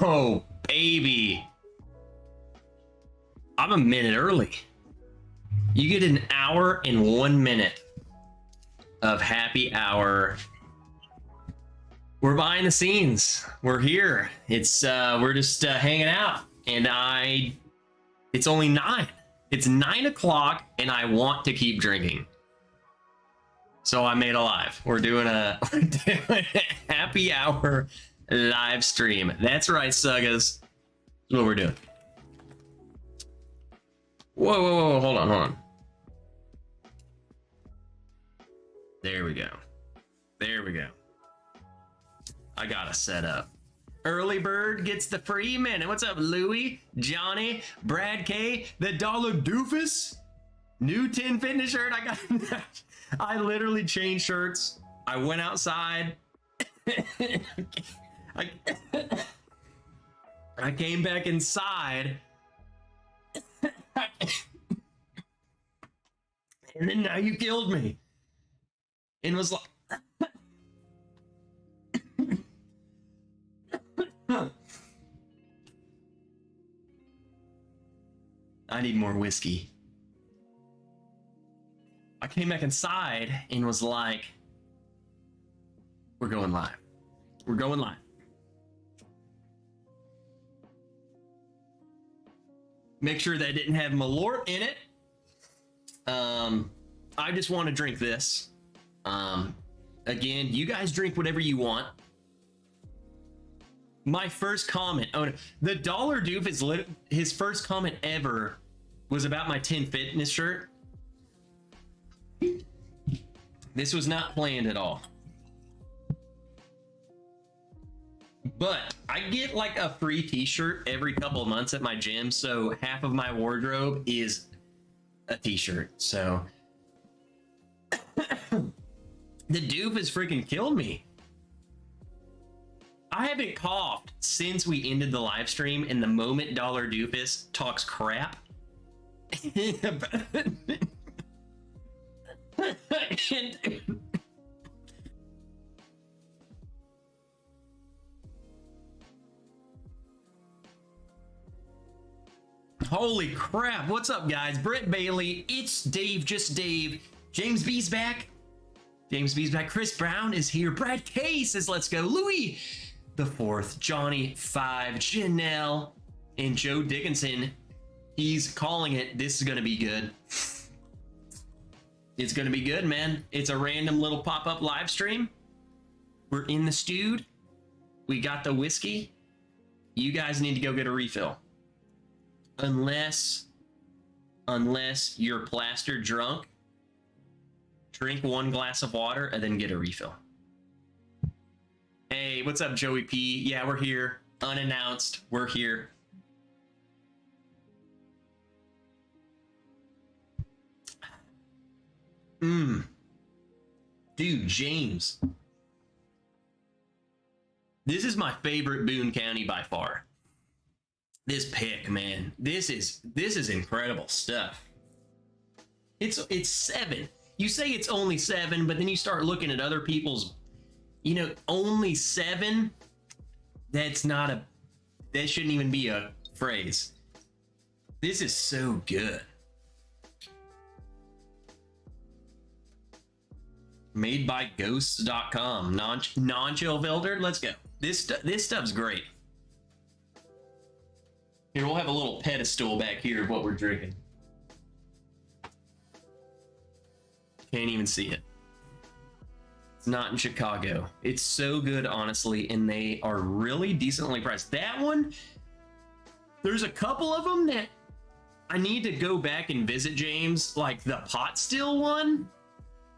Oh, baby. I'm a minute early. You get an hour and 1 minute of happy hour. We're behind the scenes. We're here. It's we're just hanging out, and it's only 9. It's 9 o'clock, and I want to keep drinking. So I made a live. We're doing a happy hour live stream. That's right, Suggas. That's what we're doing. Whoa, hold on. There we go. I got to set up. Early bird gets the free minute. What's up, Louie, Johnny, Brad K, the Dollar Doofus, new 10 Fitness shirt. I literally changed shirts. I went outside. I came back inside. And then now you killed me. And was like, I need more whiskey. I came back inside and was like, we're going live. Make sure that didn't have Malort in it. I just want to drink this. Again, you guys drink whatever you want. My first comment, the Dollar Doof is his first comment ever was about my 10 Fitness shirt. This was not planned at all. But I get like a free t-shirt every couple of months at my gym, so half of my wardrobe is a t-shirt. So the Doof has freaking killed me. I haven't coughed since we ended the live stream, and the moment Dollar Doofus talks crap holy crap, what's up, guys? Brett Bailey, it's Dave, just Dave. James B's back. Chris Brown is here. Brad K says, let's go. Louis the 4th, Johnny 5, Janelle, and Joe Dickinson. He's calling it. This is going to be good. It's going to be good, man. It's a random little pop-up live stream. We're in the stewed. We got the whiskey. You guys need to go get a refill. Unless you're plastered drunk, drink 1 glass of water and then get a refill. Hey, what's up, Joey P? Yeah, we're here. Unannounced. We're here. Dude, James. This is my favorite Boone County by far. This pick, man. This is incredible stuff. It's 7. You say it's only 7, but then you start looking at other people's, only 7. That shouldn't even be a phrase. This is so good. Made by ghosts.com. Non-chill filtered. Let's go. This stuff's great. Here, we'll have a little pedestal back here of what we're drinking. Can't even see it. It's not in Chicago. It's so good, honestly, and they are really decently priced. That one, there's a couple of them that I need to go back and visit, James. Like the pot still one,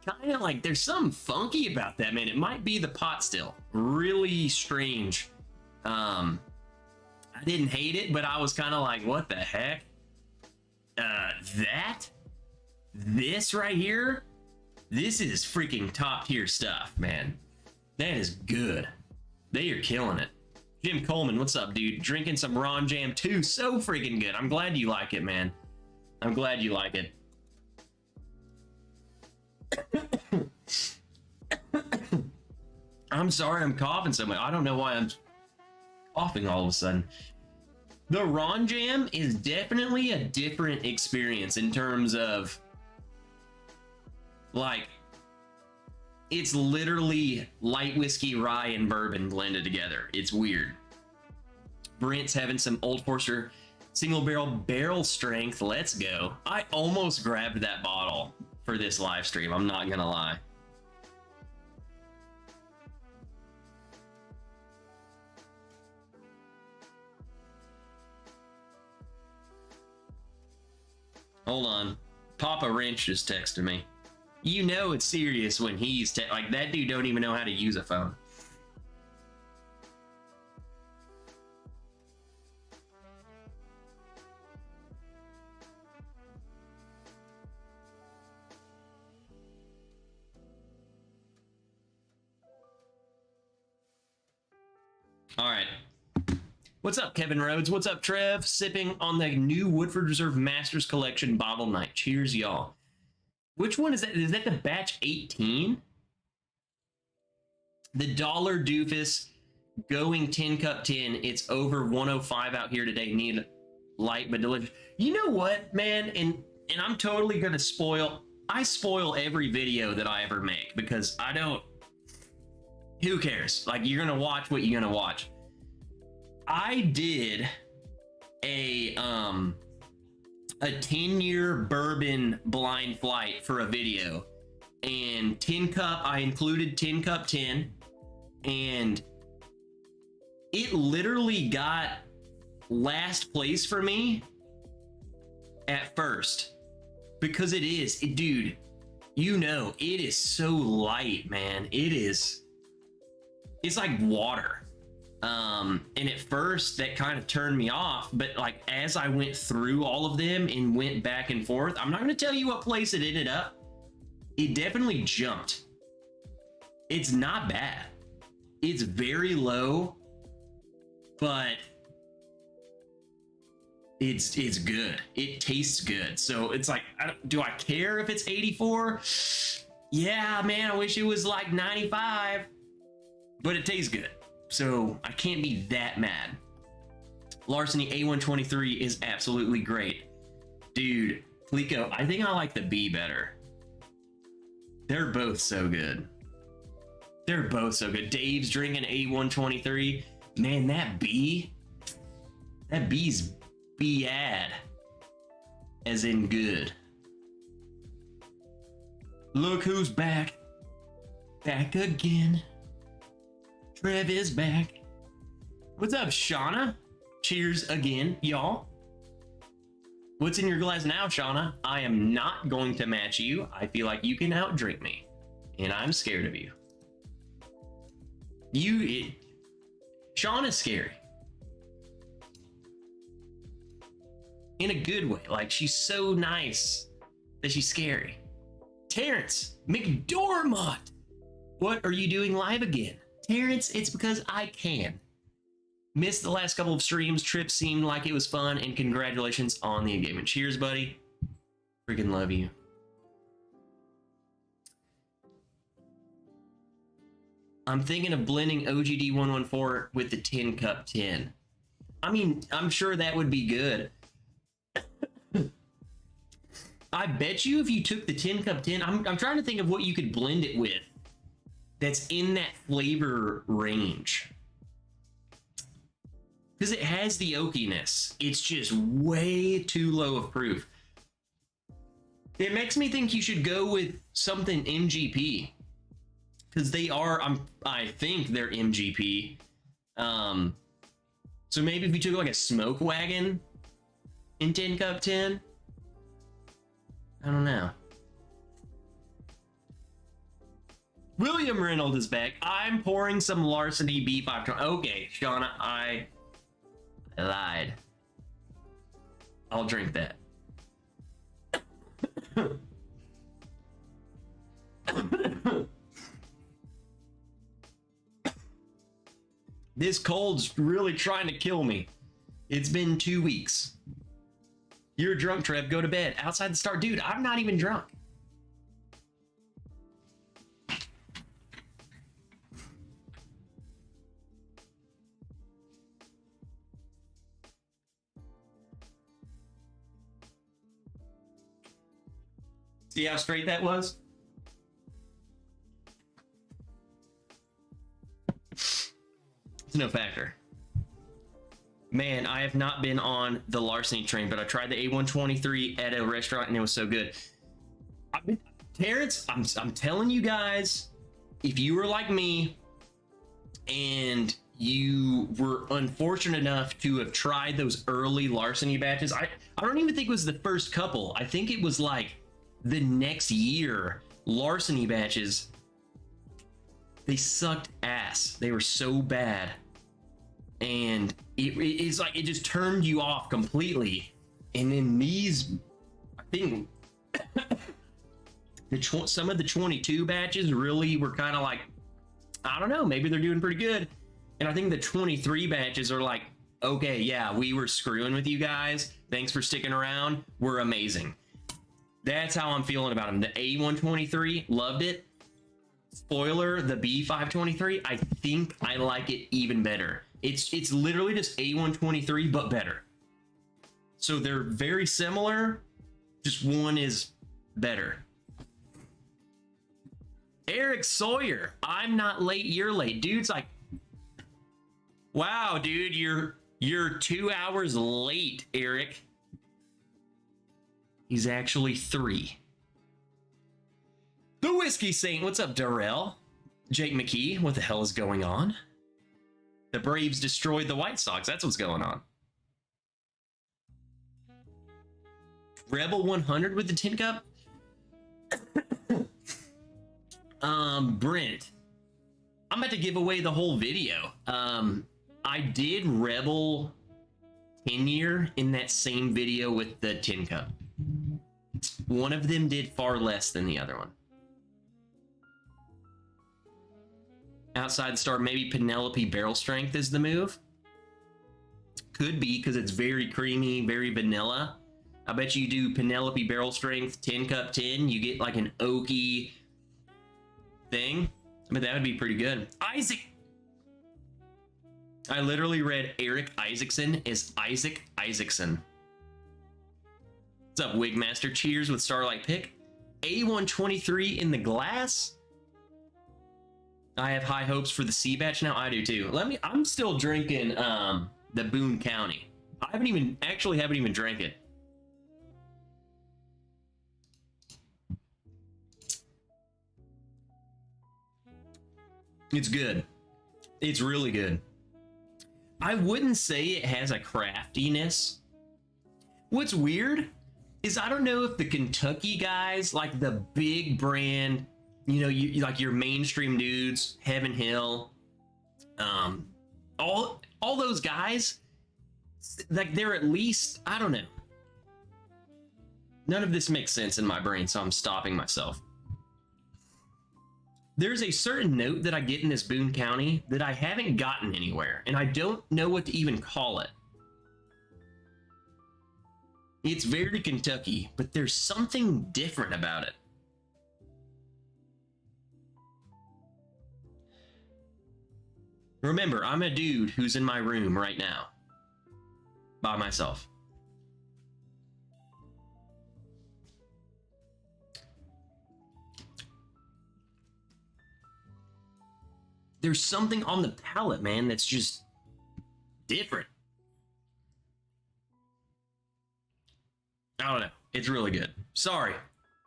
kind of like there's something funky about that, man. It might be the pot still. Really strange. I didn't hate it, but I was kind of like, what the heck? This right here, this is freaking top tier stuff, man. That is good. They are killing it. Jim Coleman, what's up, dude? Drinking some Ron Jam 2, so freaking good. I'm glad you like it, man. I'm glad you like it. I'm sorry I'm coughing so much. I don't know why I'm coughing all of a sudden. The Ron Jam is definitely a different experience in terms of, like, it's literally light whiskey, rye, and bourbon blended together. It's weird. Brent's having some Old Forester single barrel strength. Let's go. I almost grabbed that bottle for this live stream. I'm not gonna lie. Hold on. Papa Wrench just texted me. You know it's serious when he's like, that dude don't even know how to use a phone. All right. What's up, Kevin Rhodes? What's up, Trev? Sipping on the new Woodford Reserve Masters Collection Bottle Night. Cheers, y'all. Which one is that? Is that the batch 18? The Dollar Doofus going 10 cup 10. It's over 105 out here today. Need light but delicious. You know what, man? And I'm totally gonna spoil. I spoil every video that I ever make because I don't. Who cares? Like, you're gonna watch what you're gonna watch. I did a 10-year bourbon blind flight for a video, and 10 cup, I included 10 cup 10, and it literally got last place for me at first because dude, you know, it is so light, man. It's like water. And at first that kind of turned me off, but like as I went through all of them and went back and forth, I'm not going to tell you what place it ended up. It definitely jumped. It's not bad. It's very low, but it's good. It tastes good. So it's like, do I care if it's 84? Yeah, man, I wish it was like 95, but it tastes good. So I can't be that mad. Larceny A123 is absolutely great. Dude, Clico, I think I like the B better. They're both so good. They're both so good. Dave's drinking A123. Man, that B's B-ad. As in good. Look who's back. Back again. Trev is back. What's up, Shauna? Cheers again, y'all. What's in your glass now, Shauna? I am not going to match you. I feel like you can outdrink me, and I'm scared of you. Shauna's scary. In a good way. Like, she's so nice that she's scary. Terrence McDormott. What are you doing live again? Terrence, it's because I can. Missed the last couple of streams. Trip seemed like it was fun, and congratulations on the engagement. Cheers, buddy. Freaking love you. I'm thinking of blending OGD 114 with the 10 cup 10. I mean, I'm sure that would be good. I bet you if you took the 10 cup 10, I'm trying to think of what you could blend it with that's in that flavor range. Because it has the oakiness. It's just way too low of proof. It makes me think you should go with something MGP. Because they are, I think they're MGP. So maybe if you took like a smoke wagon in 10 cup 10. I don't know. William Reynolds is back. I'm pouring some Larceny B5. Okay, Shauna, I lied. I'll drink that. This cold's really trying to kill me. It's been 2 weeks. You're drunk, Trev. Go to bed. Outside the star. Dude, I'm not even drunk. See how straight that was? It's no factor. Man, I have not been on the larceny train, but I tried the A123 at a restaurant and it was so good. Terrence, I'm telling you guys, if you were like me and you were unfortunate enough to have tried those early larceny batches, I don't even think it was the first couple. I think it was like the next year larceny batches. They sucked ass. They were so bad. And it's like it just turned you off completely. And then these, I think some of the 22 batches really were kind of like, I don't know, maybe they're doing pretty good. And I think the 23 batches are like, okay, yeah, we were screwing with you guys. Thanks for sticking around. We're amazing. That's how I'm feeling about them. The A123, loved it. Spoiler, the B523, I think I like it even better. It's literally just A123, but better. So they're very similar, just one is better. Eric Sawyer, I'm not late, you're late. Dude's like, wow, dude, you're 2 hours late, Eric. He's actually 3. The Whiskey Saint, what's up, Darrell? Jake McKee, what the hell is going on? The Braves destroyed the White Sox. That's what's going on. Rebel 100 with the tin cup. Brent, I'm about to give away the whole video. I did Rebel 10 year in that same video with the tin cup. One of them did far less than the other one. Outside star, maybe Penelope barrel strength is the move. Could be because it's very creamy, very vanilla. I bet you do Penelope barrel strength, tin cup 10, you get like an oaky thing. I mean, that would be pretty good. Isaac. I literally read Eric Isaacson as Isaac Isaacson. What's up, Wigmaster? Cheers with Starlight Pick. A123 in the glass. I have high hopes for the C batch now. I do too. I'm still drinking the Boone County. I haven't even drank it. It's good. It's really good. I wouldn't say it has a craftiness. What's weird is I don't know if the Kentucky guys, like the big brand, you know, you like your mainstream dudes, Heaven Hill, all those guys, like they're at least, I don't know. None of this makes sense in my brain, so I'm stopping myself. There's a certain note that I get in this Boone County that I haven't gotten anywhere, and I don't know what to even call it. It's very Kentucky, but there's something different about it. Remember, I'm a dude who's in my room right now, by myself. There's something on the palate, man, that's just different. I don't know. It's really good. Sorry,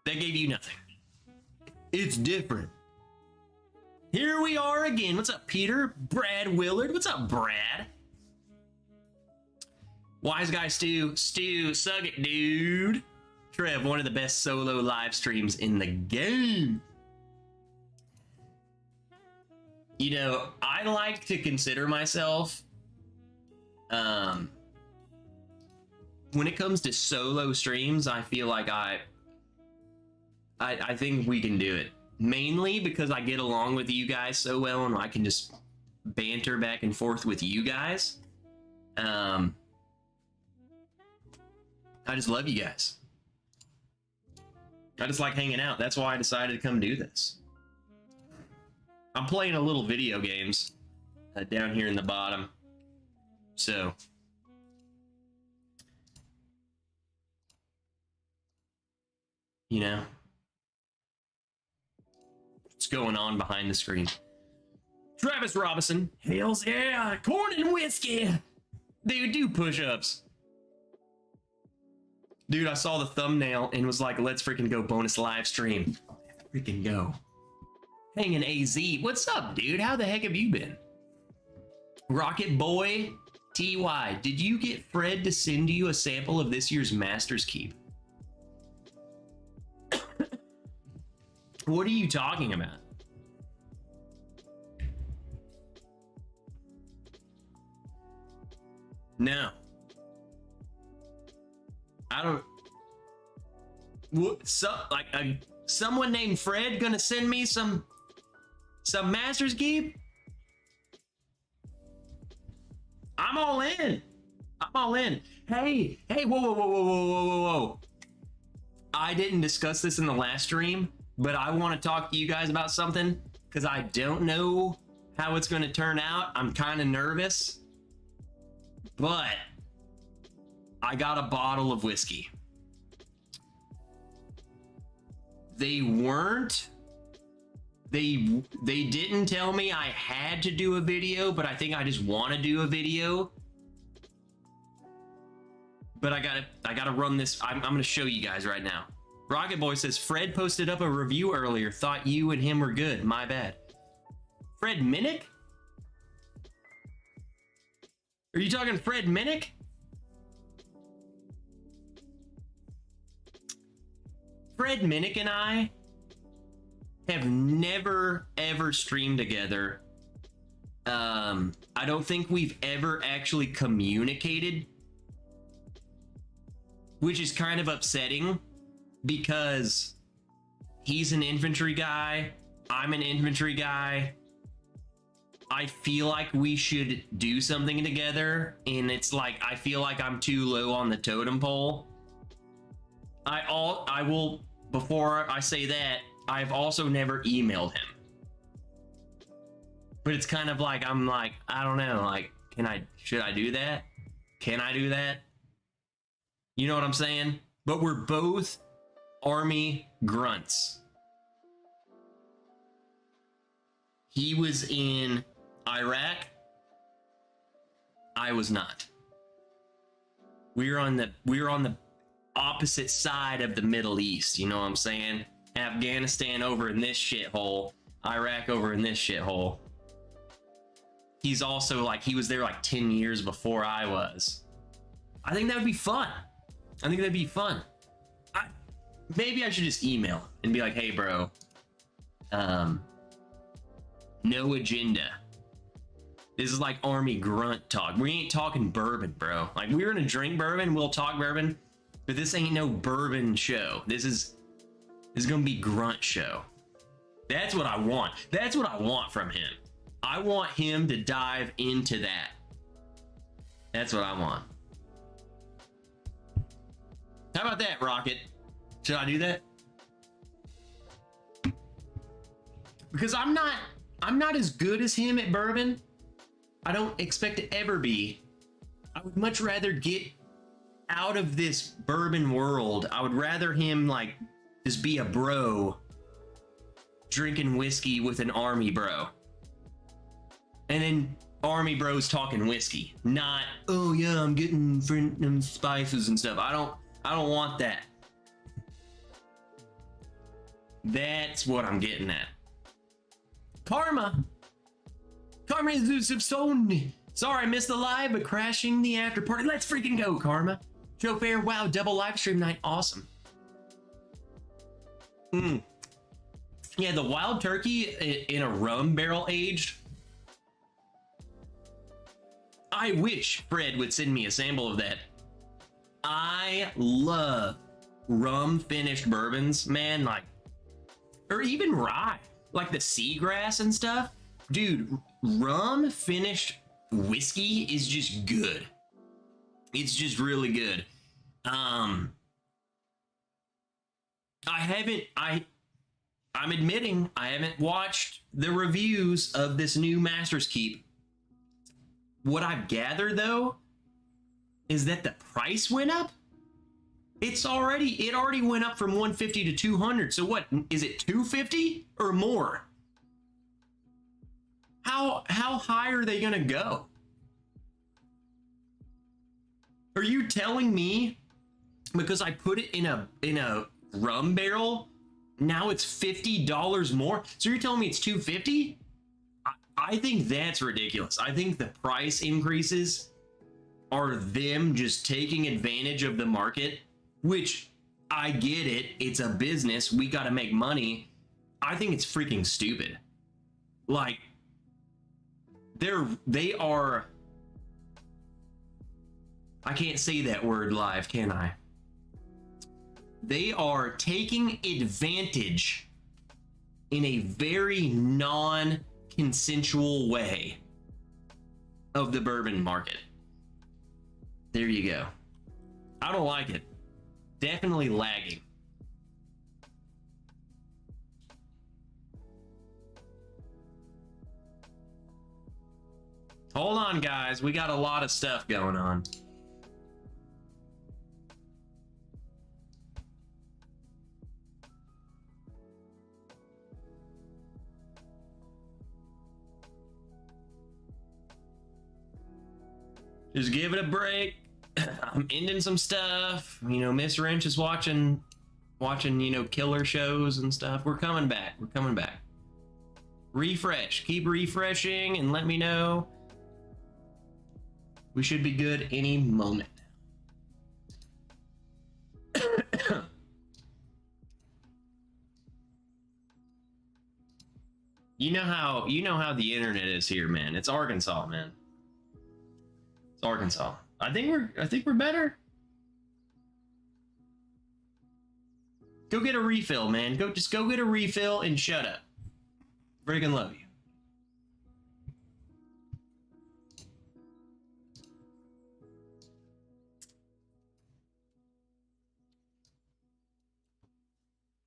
that gave you nothing. It's different. Here we are again. What's up, Peter? Brad Willard. What's up, Brad? Wise Guy Stu. Stu, suck it, dude. Trev, one of the best solo live streams in the game. You know, I like to consider myself, when it comes to solo streams, I feel like I think we can do it. Mainly because I get along with you guys so well and I can just banter back and forth with you guys. I just love you guys. I just like hanging out. That's why I decided to come do this. I'm playing a little video games down here in the bottom. So, you know, going on behind the screen. Travis Robinson, hells yeah, corn and whiskey. Dude, do push-ups. Dude, I saw the thumbnail and was like, let's freaking go bonus live stream. Freaking go. Hanging AZ, what's up, dude? How the heck have you been? Rocket Boy TY, did you get Fred to send you a sample of this year's Masters Keep? What are you talking about? No. I don't. What? Someone named Fred gonna send me some Masters Keep? I'm all in. I'm all in. Hey, whoa. I didn't discuss this in the last stream, but I want to talk to you guys about something because I don't know how it's going to turn out. I'm kind of nervous, but I got a bottle of whiskey. They didn't tell me I had to do a video, but I think I just want to do a video. But I gotta run this. I'm gonna show you guys right now. Rocket Boy says, Fred posted up a review earlier. Thought you and him were good. My bad. Fred Minnick? Are you talking Fred Minnick? Fred Minnick and I have never ever streamed together. I don't think we've ever actually communicated, which is kind of upsetting because he's an infantry guy, I'm an infantry guy. I feel like we should do something together, and it's like I feel like I'm too low on the totem pole. I will, before I say that, I've also never emailed him. But it's kind of like, I'm like, I don't know, like, should I do that? Can I do that? You know what I'm saying? But we're both Army grunts. He was in Iraq. I was not. We were on the opposite side of the Middle East, you know what I'm saying? Afghanistan over in this shithole, Iraq over in this shithole. He's also like, he was there like 10 years before I was. I think that would be fun. I think that'd be fun. Maybe I should just email him and be like, hey bro, no agenda. This is like Army grunt talk. We ain't talking bourbon, bro. Like, we're gonna drink bourbon, we'll talk bourbon, but this ain't no bourbon show. This is gonna be grunt show. That's what I want. That's what I want from him. I want him to dive into that. That's what I want. How about that, Rocket? Should I do that? Because I'm not as good as him at bourbon. I don't expect to ever be. I would much rather get out of this bourbon world. I would rather him like just be a bro drinking whiskey with an army bro. And then army bros talking whiskey. Not, oh yeah, I'm getting them spices and stuff. I don't want that. That's what I'm getting at. Karma is so. Sorry I missed the live, but crashing the after party. Let's freaking go, Karma. Show fair, wow, double live stream night, awesome. Yeah, the wild turkey in a rum barrel aged. I wish Fred would send me a sample of that. I love rum finished bourbons, man, like, or even rye, like the seagrass and stuff. Dude, rum finished whiskey is just good. It's just really good. I'm admitting I haven't watched the reviews of this new Master's Keep. What I've gathered though is that the price went up. It already went up from 150 to 200. So what is it, 250 or more? How high are they gonna go? Are you telling me because I put it in a rum barrel, now it's $50 more? So you're telling me it's $250? I think that's ridiculous. I think the price increases are them just taking advantage of the market, which I get it. It's a business. We got to make money. I think it's freaking stupid. Like, they are. I can't say that word live, can I? They are taking advantage in a very non-consensual way of the bourbon market. There you go. I don't like it. Definitely lagging. Hold on, guys. We got a lot of stuff going on. Just give it a break. I'm ending some stuff. You know, Miss Wrench is watching, you know, killer shows and stuff. We're coming back. We're coming back. Refresh. Keep refreshing and let me know. We should be good any moment. You know how the internet is here, man. It's Arkansas, man. It's Arkansas. I think we're better. Go get a refill, man. Just go get a refill and shut up. Friggin' love you.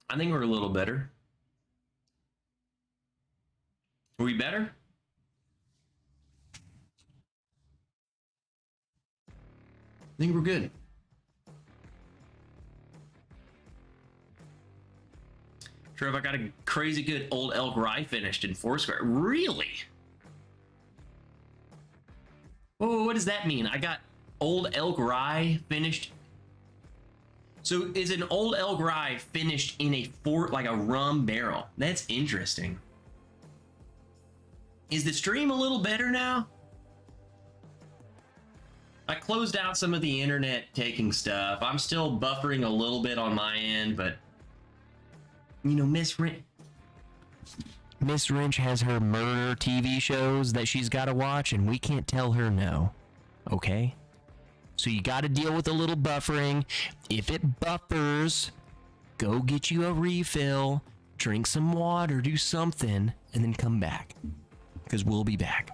I think we're a little better. Are we better? I think we're good. Trev, I got a crazy good Old Elk Rye finished in Foursquare. Really? Whoa, what does that mean? I got Old Elk Rye finished. So is an Old Elk Rye finished in a like a rum barrel? That's interesting. Is the stream a little better now? I closed out some of the internet taking stuff. I'm still buffering a little bit on my end, but you know, Miss Wrench has her murder TV shows that she's got to watch, and we can't tell her no. Okay? So you got to deal with a little buffering. If it buffers, go get you a refill, drink some water, do something, and then come back. Because we'll be back.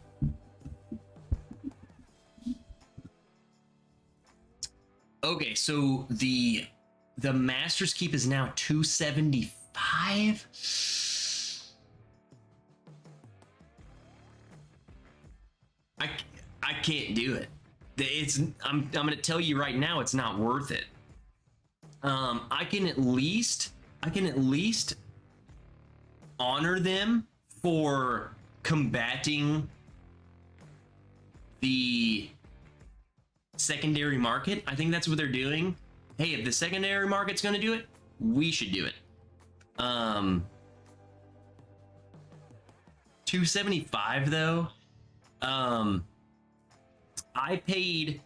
Okay, so the Master's Keep is now $275. I can't do it. I'm gonna tell you right now, it's not worth it. I can at least honor them for combating the secondary market. I think that's what they're doing. Hey, if the secondary market's going to do it, we should do it. $275 though. I paid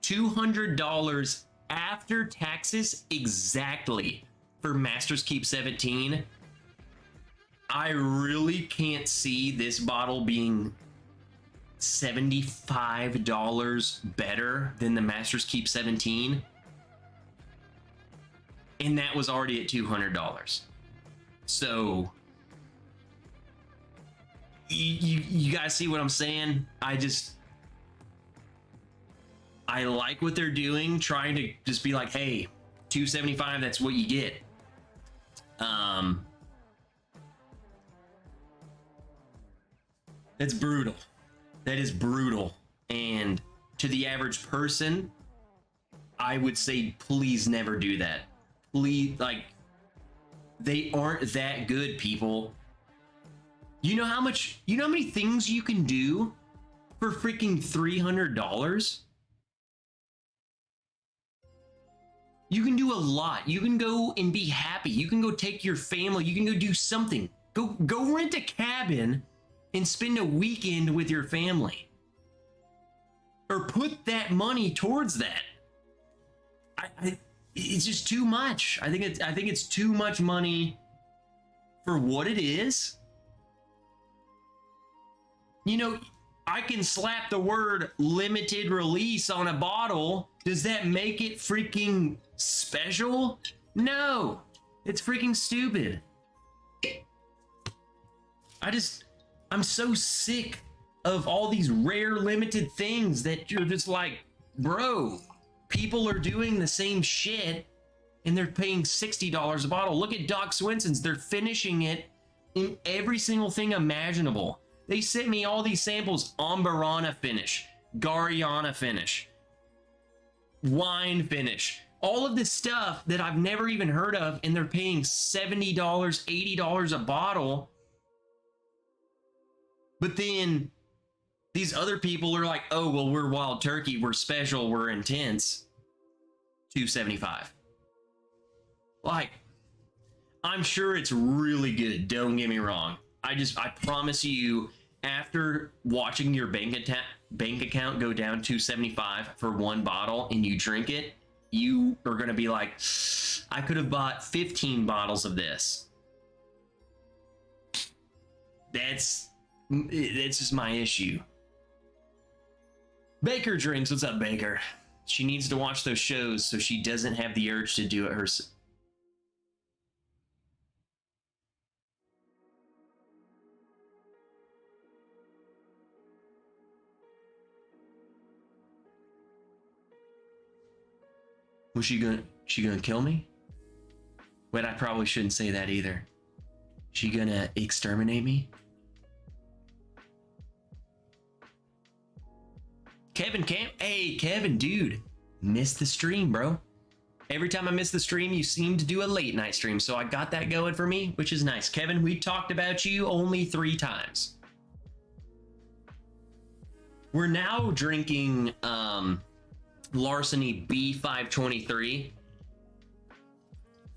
$200 after taxes exactly for Master's Keep 17. I really can't see this bottle being $75 better than the Master's Keep 17. And that was already at $200. So you guys see what I'm saying? I like what they're doing, trying to just be like, hey, $275, that's what you get. That's brutal. That is brutal. And to the average person, I would say, please never do that. Please, like, they aren't that good, people. You know how many things you can do for freaking $300? You can do a lot. You can go and be happy. You can go take your family. You can go do something. Go rent a cabin and spend a weekend with your family. Or put that money towards that. It's just too much. I think it's too much money for what it is. You know, I can slap the word limited release on a bottle. Does that make it freaking special? No, it's freaking stupid. I'm so sick of all these rare limited things that you're just like, bro, people are doing the same shit and they're paying $60 a bottle. Look at Doc Swenson's. They're finishing it in every single thing imaginable. They sent me all these samples: Ambarana finish, Gariana finish, wine finish, all of this stuff that I've never even heard of, and they're paying $70, $80 a bottle. But then these other people are like, oh, well, we're Wild Turkey, we're special, we're intense. $275. Like, I'm sure it's really good, don't get me wrong. I promise you, after watching your bank account go down $275 for one bottle and you drink it, you are going to be like, I could have bought 15 bottles of this. That's just my issue. Baker Drinks, what's up, Baker? She needs to watch those shows so she doesn't have the urge to do it herself. Was she gonna kill me? Wait, I probably shouldn't say that either. She gonna exterminate me? Kevin Camp, hey Kevin, dude, missed the stream, bro. Every time I miss the stream, you seem to do a late night stream, so I got that going for me, which is nice. Kevin, we talked about you only 3 times. We're now drinking Larceny B523.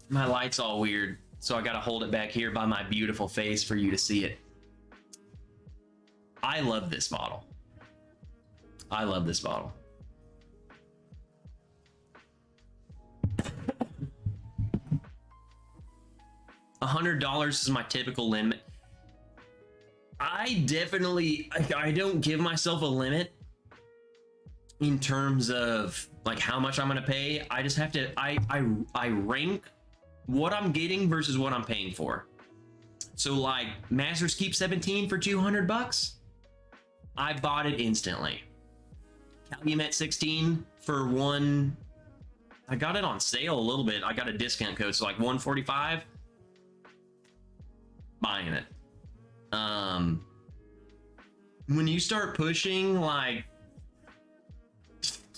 My light's all weird, so I gotta hold it back here by my beautiful face for you to see it. I love this bottle. I love this bottle. $100 is my typical limit. I don't give myself a limit in terms of like how much I'm gonna pay. I just have to, I rank what I'm getting versus what I'm paying for. So like Masters Keep 17 for $200, I bought it instantly. Calumet 16 for I got it on sale a little bit. I got a discount code, so like $145. Buying it. When you start pushing like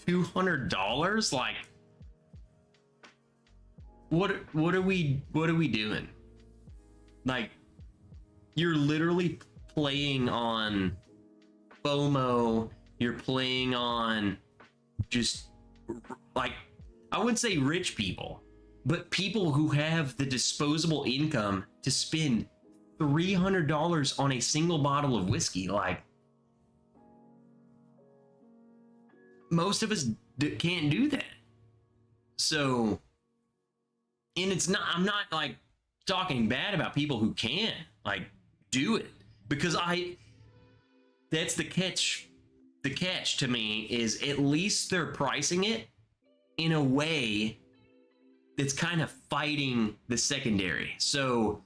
$200, like what are we doing? Like, you're literally playing on FOMO. You're playing on just like, I wouldn't say rich people, but people who have the disposable income to spend $300 on a single bottle of whiskey. Like, most of us can't do that. So, and it's not, I'm not like talking bad about people who can like do it, because that's the catch. The catch to me is at least they're pricing it in a way that's kind of fighting the secondary. So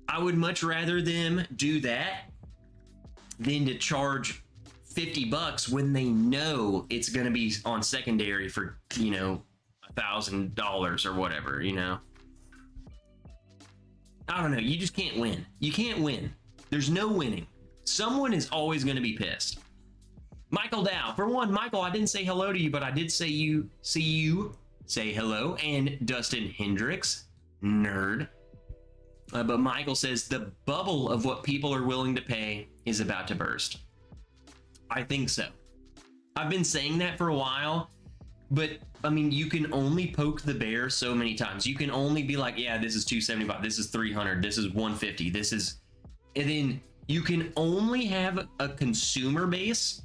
I would much rather them do that than to charge $50 when they know it's going to be on secondary for, you know, $1,000 or whatever, you know. I don't know. You just can't win. You can't win. There's no winning. Someone is always going to be pissed. Michael Dow. For one, Michael, I didn't say hello to you, but I did say see you say hello. And Dustin Hendricks, nerd. But Michael says the bubble of what people are willing to pay is about to burst. I think so. I've been saying that for a while, but I mean, you can only poke the bear so many times. You can only be like, yeah, this is 275, this is 300, this is 150, this is, and then you can only have a consumer base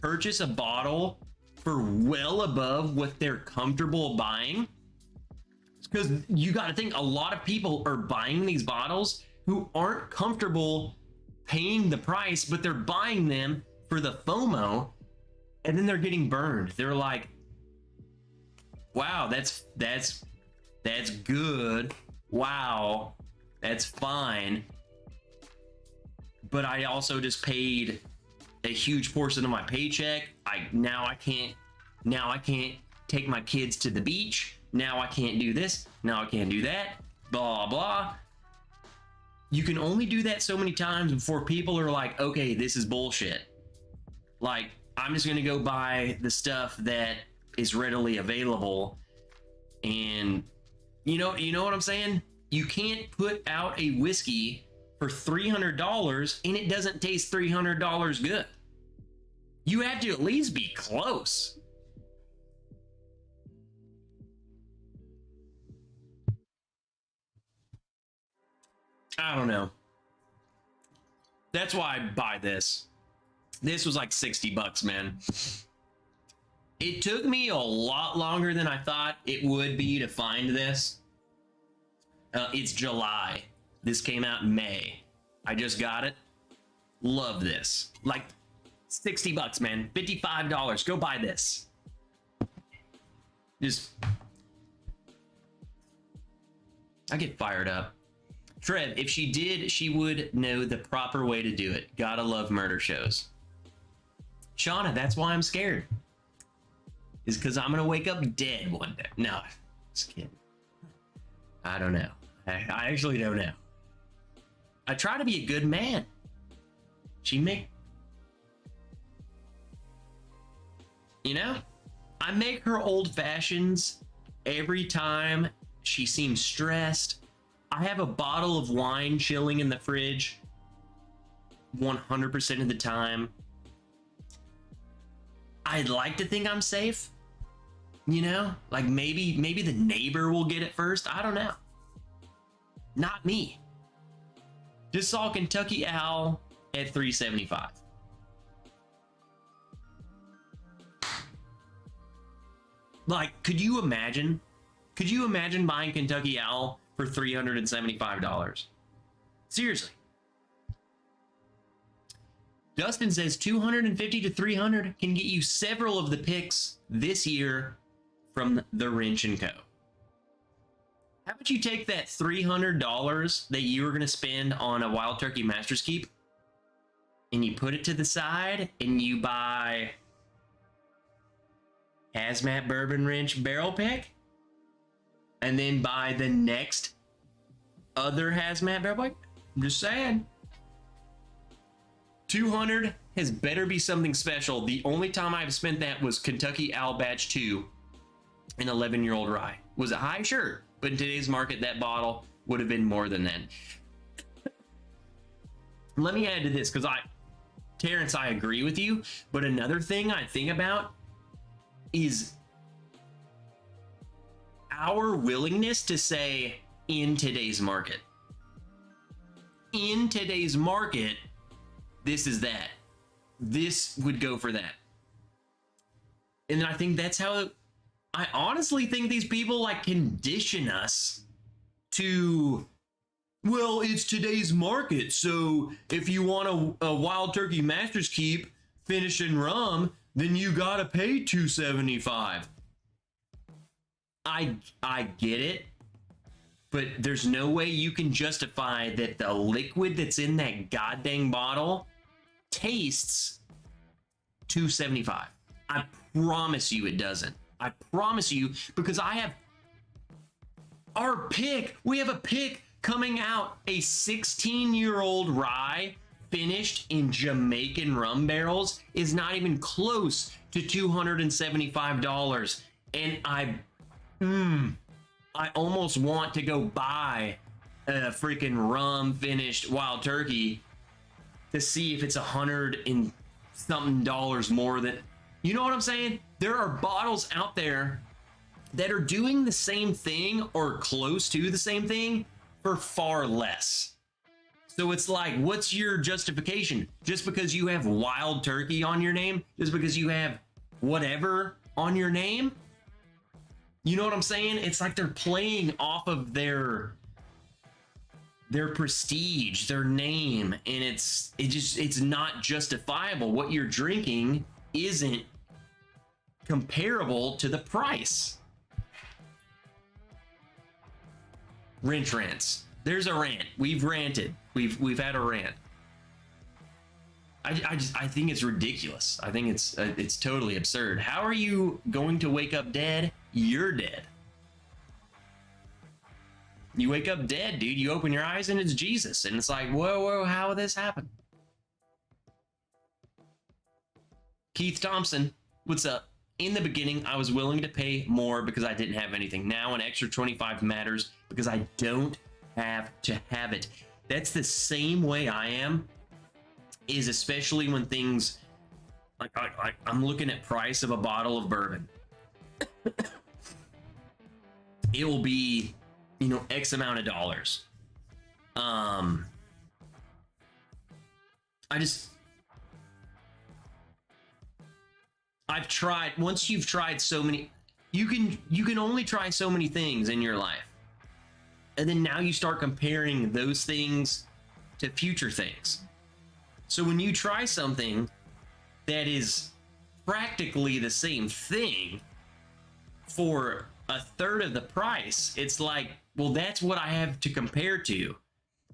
purchase a bottle for well above what they're comfortable buying. Because you got to think a lot of people are buying these bottles who aren't comfortable paying the price, but they're buying them for the FOMO, and then they're getting burned. They're like, wow, that's good. Wow, that's fine. But I also just paid a huge portion of my paycheck. Now I can't take my kids to the beach. Now I can't do this. Now I can't do that. Blah, blah. You can only do that so many times before people are like, okay, this is bullshit. Like, I'm just going to go buy the stuff that is readily available. And you know what I'm saying? You can't put out a whiskey for $300 and it doesn't taste $300 good. You have to at least be close. I don't know. That's why I buy this. This was like 60 bucks, man. It took me a lot longer than I thought it would be to find this. It's July. This came out in May. I just got it. Love this. Like 60 bucks, man. $55. Go buy this. Just, I get fired up. Trev, if she did, she would know the proper way to do it. Gotta love murder shows. Shauna, that's why I'm scared. Is because I'm gonna wake up dead one day. No, just kidding. I don't know. I actually don't know. I try to be a good man. I make her old fashions every time she seems stressed. I have a bottle of wine chilling in the fridge 100% of the time. I'd like to think I'm safe. Like maybe the neighbor will get it first. I don't know. Not me. Just saw Kentucky Owl at $3.75. Like, could you imagine buying Kentucky Owl for $375? Seriously. Dustin says 250 to 300 can get you several of the picks this year from the Wrench & Co. How about you take that $300 that you were going to spend on a Wild Turkey Master's Keep and you put it to the side and you buy Hazmat Bourbon Wrench Barrel Pick and then buy the next other Hazmat Barrel Pick? I'm just saying. 200 has better be something special. The only time I've spent that was Kentucky Owl Batch 2, an 11-year-old rye. Was it high? Sure. But in today's market, that bottle would have been more than that. Let me add to this, because Terrence, I agree with you. But another thing I think about is our willingness to say, in today's market. In today's market, this is that. This would go for that. And I think that's how, I honestly think these people like condition us to, well, it's today's market. So if you want a Wild Turkey Master's Keep finished in rum, then you gotta pay $2.75. I get it. But there's no way you can justify that the liquid that's in that goddamn bottle tastes $2.75. I promise you it doesn't. I promise you, because I have our pick. We have a pick coming out, a 16-year-old rye finished in Jamaican rum barrels is not even close to $275. And I almost want to go buy a freaking rum finished wild turkey to see if it's $100 and something more than, you know what I'm saying? There are bottles out there that are doing the same thing or close to the same thing for far less. So it's like, what's your justification? Just because you have wild turkey on your name? Just because you have whatever on your name? You know what I'm saying? It's like they're playing off of their prestige, their name, and it's not justifiable. What you're drinking isn't comparable to the price. Rants. There's a rant. We've ranted. We've had a rant. I think it's ridiculous. I think it's totally absurd. How are you going to wake up dead? You're dead. You wake up dead, dude. You open your eyes and it's Jesus. And it's like, whoa, how did this happen? Keith Thompson, what's up? In the beginning, I was willing to pay more because I didn't have anything. Now an extra 25 matters because I don't have to have it. That's the same way I am, is especially when things, like I'm looking at price of a bottle of bourbon. It will be, X amount of dollars. I've tried, once you've tried so many, you can only try so many things in your life. And then now you start comparing those things to future things. So when you try something that is practically the same thing for a third of the price, it's like, well, that's what I have to compare to.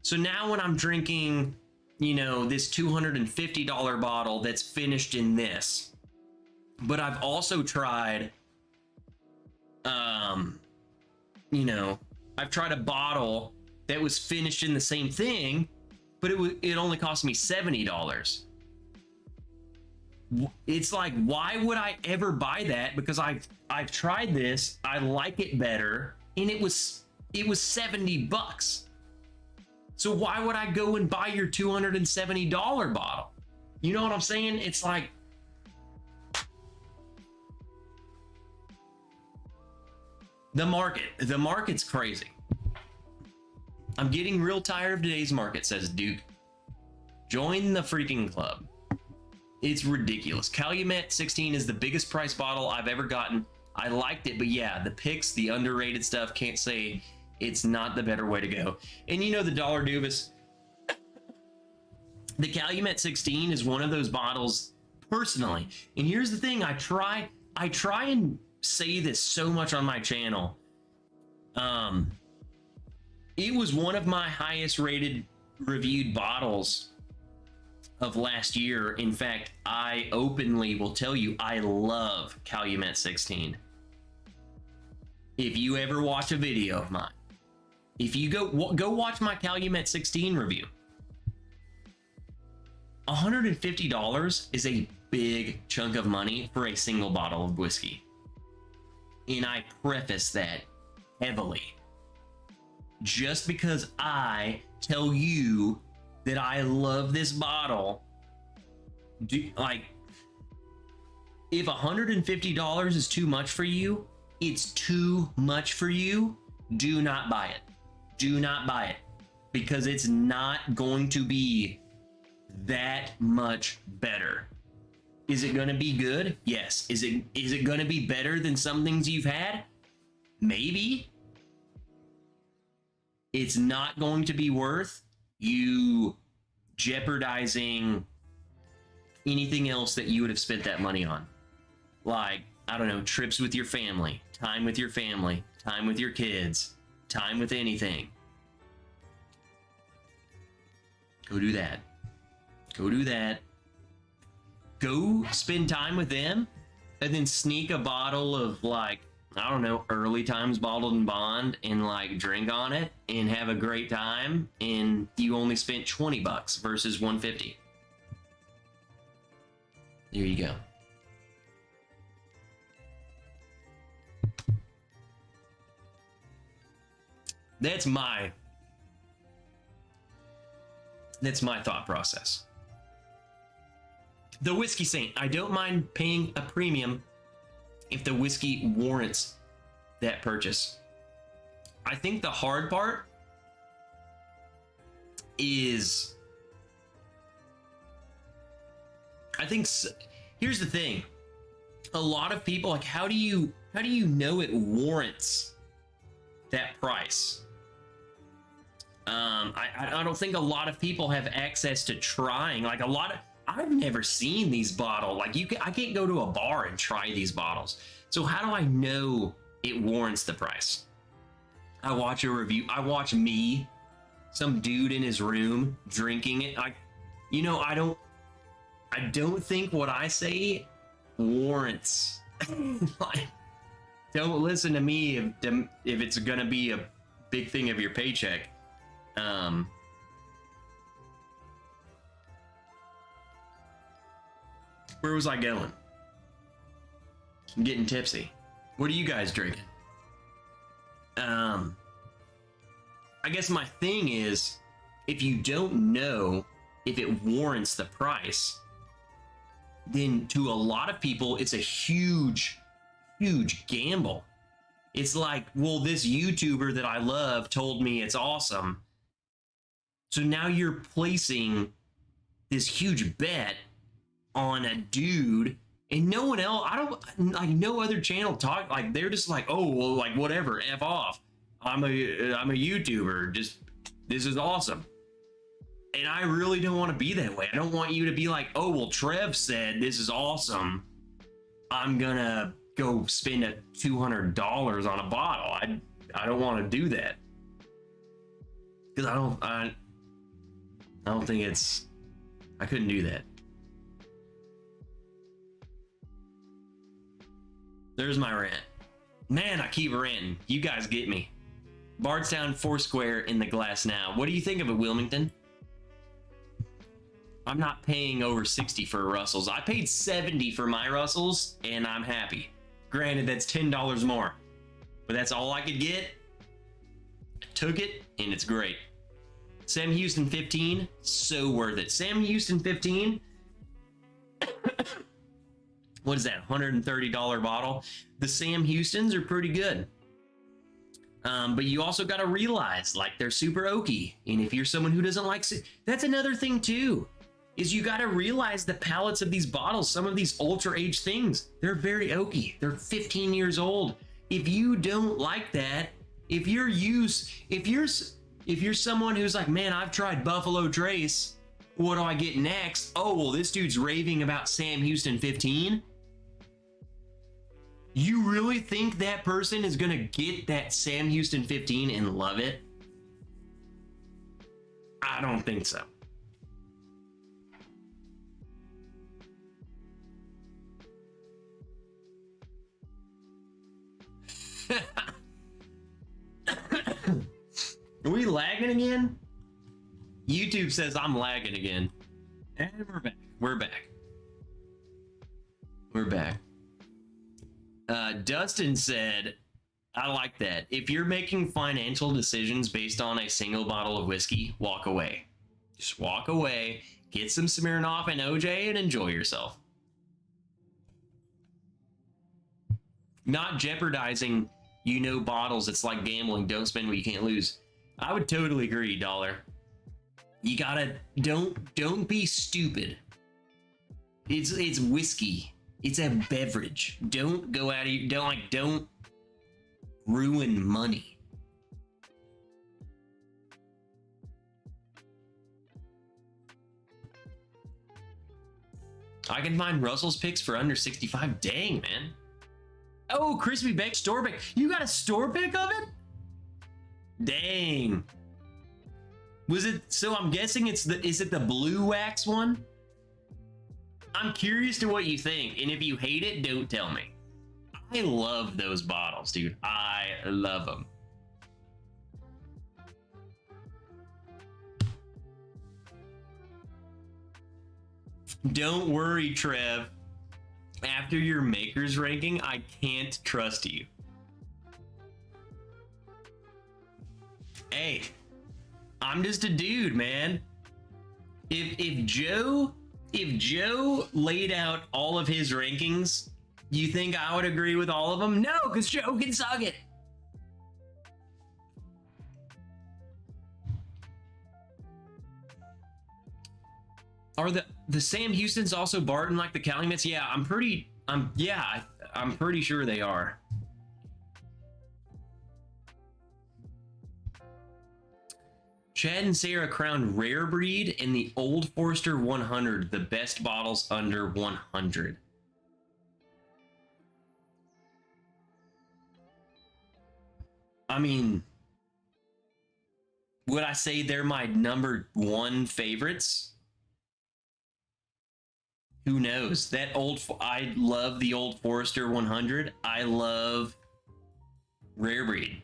So now when I'm drinking, this $250 bottle that's finished in this, but I've also tried, I've tried a bottle that was finished in the same thing, but it only cost me $70. It's like, why would I ever buy that? Because I've tried this, I like it better, and it was $70. So why would I go and buy your $270 bottle? You know what I'm saying? It's like, the market's crazy. I'm getting real tired of today's market, says Duke. Join the freaking club. It's ridiculous. Calumet 16 is the biggest price bottle I've ever gotten. I liked it, but yeah, the picks, the underrated stuff, can't say it's not the better way to go. And the Dollar Dubas, the Calumet 16 is one of those bottles personally. And here's the thing, I try and say this so much on my channel. It was one of my highest rated reviewed bottles of last year. In fact, I openly will tell you I love Calumet 16. If you ever watch a video of mine, if you go watch my Calumet 16 review, $150 is a big chunk of money for a single bottle of whiskey. And I preface that heavily. Just because I tell you that I love this bottle, if $150 is too much for you, it's too much for you. Do not buy it. Do not buy it, because it's not going to be that much better. Is it going to be good? Yes. Is it going to be better than some things you've had? Maybe. It's not going to be worth you jeopardizing anything else that you would have spent that money on. Like, I don't know, trips with your family, time with your family, time with your kids, time with anything. Go do that. Go do that. Go spend time with them, and then sneak a bottle of, like, I don't know, Early Times Bottled and Bond, and like drink on it and have a great time, and you only spent $20 versus $150. There you go. That's my That's my thought process. The Whiskey Saint, I don't mind paying a premium if the whiskey warrants that purchase. I think the hard part is, here's the thing. A lot of people, like, how do you know it warrants that price? I don't think a lot of people have access to trying. Like, I've never seen these bottles. Like, I can't go to a bar and try these bottles. So how do I know it warrants the price? I watch a review. I watch me, some dude in his room drinking it. I don't think what I say warrants. Like, don't listen to me if it's gonna be a big thing of your paycheck. Where was I going? I'm getting tipsy. What are you guys drinking? I guess my thing is, if you don't know if it warrants the price, then to a lot of people, it's a huge, huge gamble. It's like, well, this YouTuber that I love told me it's awesome. So now you're placing this huge bet on a dude, and no one else, no other channel talk, like, they're just like, oh, well, like, whatever, F off. I'm a YouTuber, just, this is awesome. And I really don't want to be that way. I don't want you to be like, oh, well, Trev said this is awesome, I'm gonna go spend $200 on a bottle. I don't want to do that, because I don't think I couldn't do that. There's my rant. Man, I keep ranting. You guys get me. Bardstown Foursquare in the glass now. What do you think of it, Wilmington? I'm not paying over 60 for Russells. I paid 70 for my Russells, and I'm happy. Granted, that's $10 more, but that's all I could get. I took it, and it's great. Sam Houston 15, so worth it. Sam Houston 15. What is that, $130 bottle? The Sam Houstons are pretty good. But you also got to realize, like, they're super oaky. And if you're someone who doesn't like, that's another thing too, is you got to realize the palates of these bottles. Some of these ultra aged things, they're very oaky. They're 15 years old. If you don't like that, if you're someone who's like, man, I've tried Buffalo Trace, what do I get next? Oh, well, this dude's raving about Sam Houston 15. You really think that person is gonna get that Sam Houston 15 and love it? I don't think so. Are we lagging again? YouTube says I'm lagging again. And we're back. We're back. We're back. Dustin said, I like that. If you're making financial decisions based on a single bottle of whiskey, walk away. Just walk away, get some Smirnoff and OJ, and enjoy yourself. Not jeopardizing, bottles. It's like gambling. Don't spend what you can't lose. I would totally agree, Dollar. You gotta, don't be stupid. It's whiskey. It's a beverage. Don't go out of your, don't ruin money. I can find Russell's picks for under 65. Dang, man. Oh, crispy baked store pick. You got a store pick of it? Dang. Was it, so I'm guessing is it the blue wax one? I'm curious to what you think, and if you hate it, don't tell me. I love those bottles, dude. I love them. Don't worry, Trev. After your maker's ranking, I can't trust you. Hey, I'm just a dude, man. If Joe laid out all of his rankings, you think I would agree with all of them? No, because Joe can suck it. Are the Sam Houston's also Barton like the Calumets? Yeah, I'm pretty sure they are. Chad and Sarah crowned Rare Breed in the Old Forester 100, the best bottles under 100. I mean, would I say they're my number one favorites? Who knows? I love the Old Forester 100. I love Rare Breed.